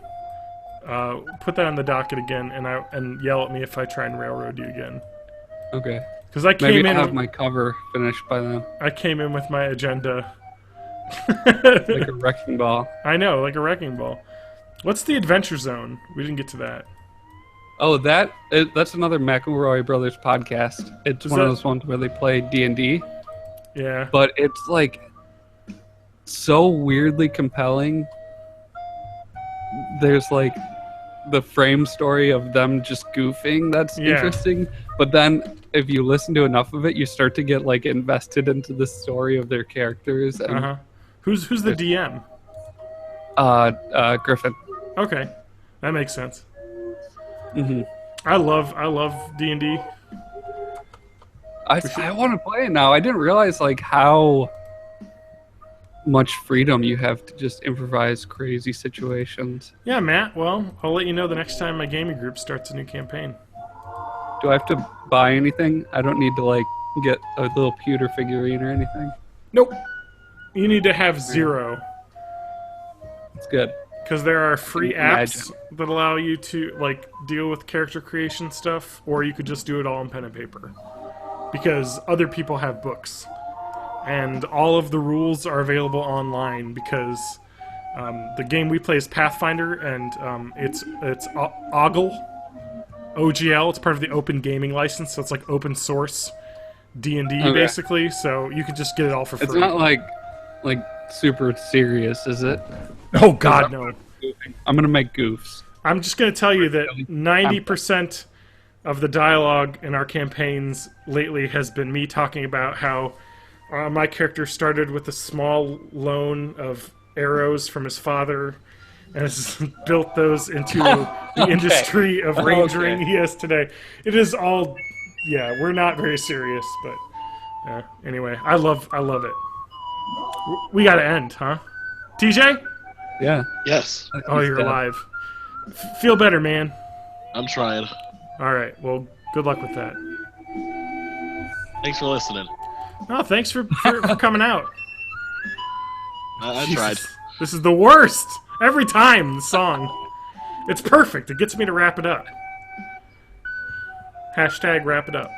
Yeah. Put that on the docket again, and yell at me if I try and railroad you again. Okay. Because I came in. I'll have my cover finished by then. I came in with my agenda. Like a wrecking ball. I know, like a wrecking ball. What's the Adventure Zone? We didn't get to that. Oh, that's another McElroy Brothers podcast. It's one of those ones where they play D&D. Yeah. But it's like so weirdly compelling. There's like the frame story of them just goofing that's interesting, but then if you listen to enough of it, you start to get like invested into the story of their characters. And who's the DM? Griffin. Okay, that makes sense. Mhm. I love D&D. I want to play it now. I didn't realize like how much freedom you have to just improvise crazy situations. Yeah, Matt. Well, I'll let you know the next time my gaming group starts a new campaign. Do I have to buy anything? I don't need to like get a little pewter figurine or anything. Nope. You need to have 0. It's good. Because there are free Imagine. apps that allow you to like deal with character creation stuff, or you could just do it all on pen and paper. Because other people have books, and all of the rules are available online. Because the game we play is Pathfinder, and it's OGL, OGL. It's part of the Open Gaming License, so it's like open source D&D Okay. basically. So you could just get it all for free. It's not like super serious, is it? Oh God, no. I'm gonna make goofs. I'm just going to tell you that 90% of the dialogue in our campaigns lately has been me talking about how my character started with a small loan of arrows from his father and has built those into the industry of rangering he has today. It is all, yeah, we're not very serious, but anyway, I love it. We got to end, huh? TJ? Yeah. Yes, Oh, you're alive. Feel better, man. I'm trying. All right. Well, good luck with that. Thanks for listening. Oh, thanks for coming out. I tried. Jesus. This is the worst. Every time, the song. It's perfect. It gets me to wrap it up. Hashtag wrap it up.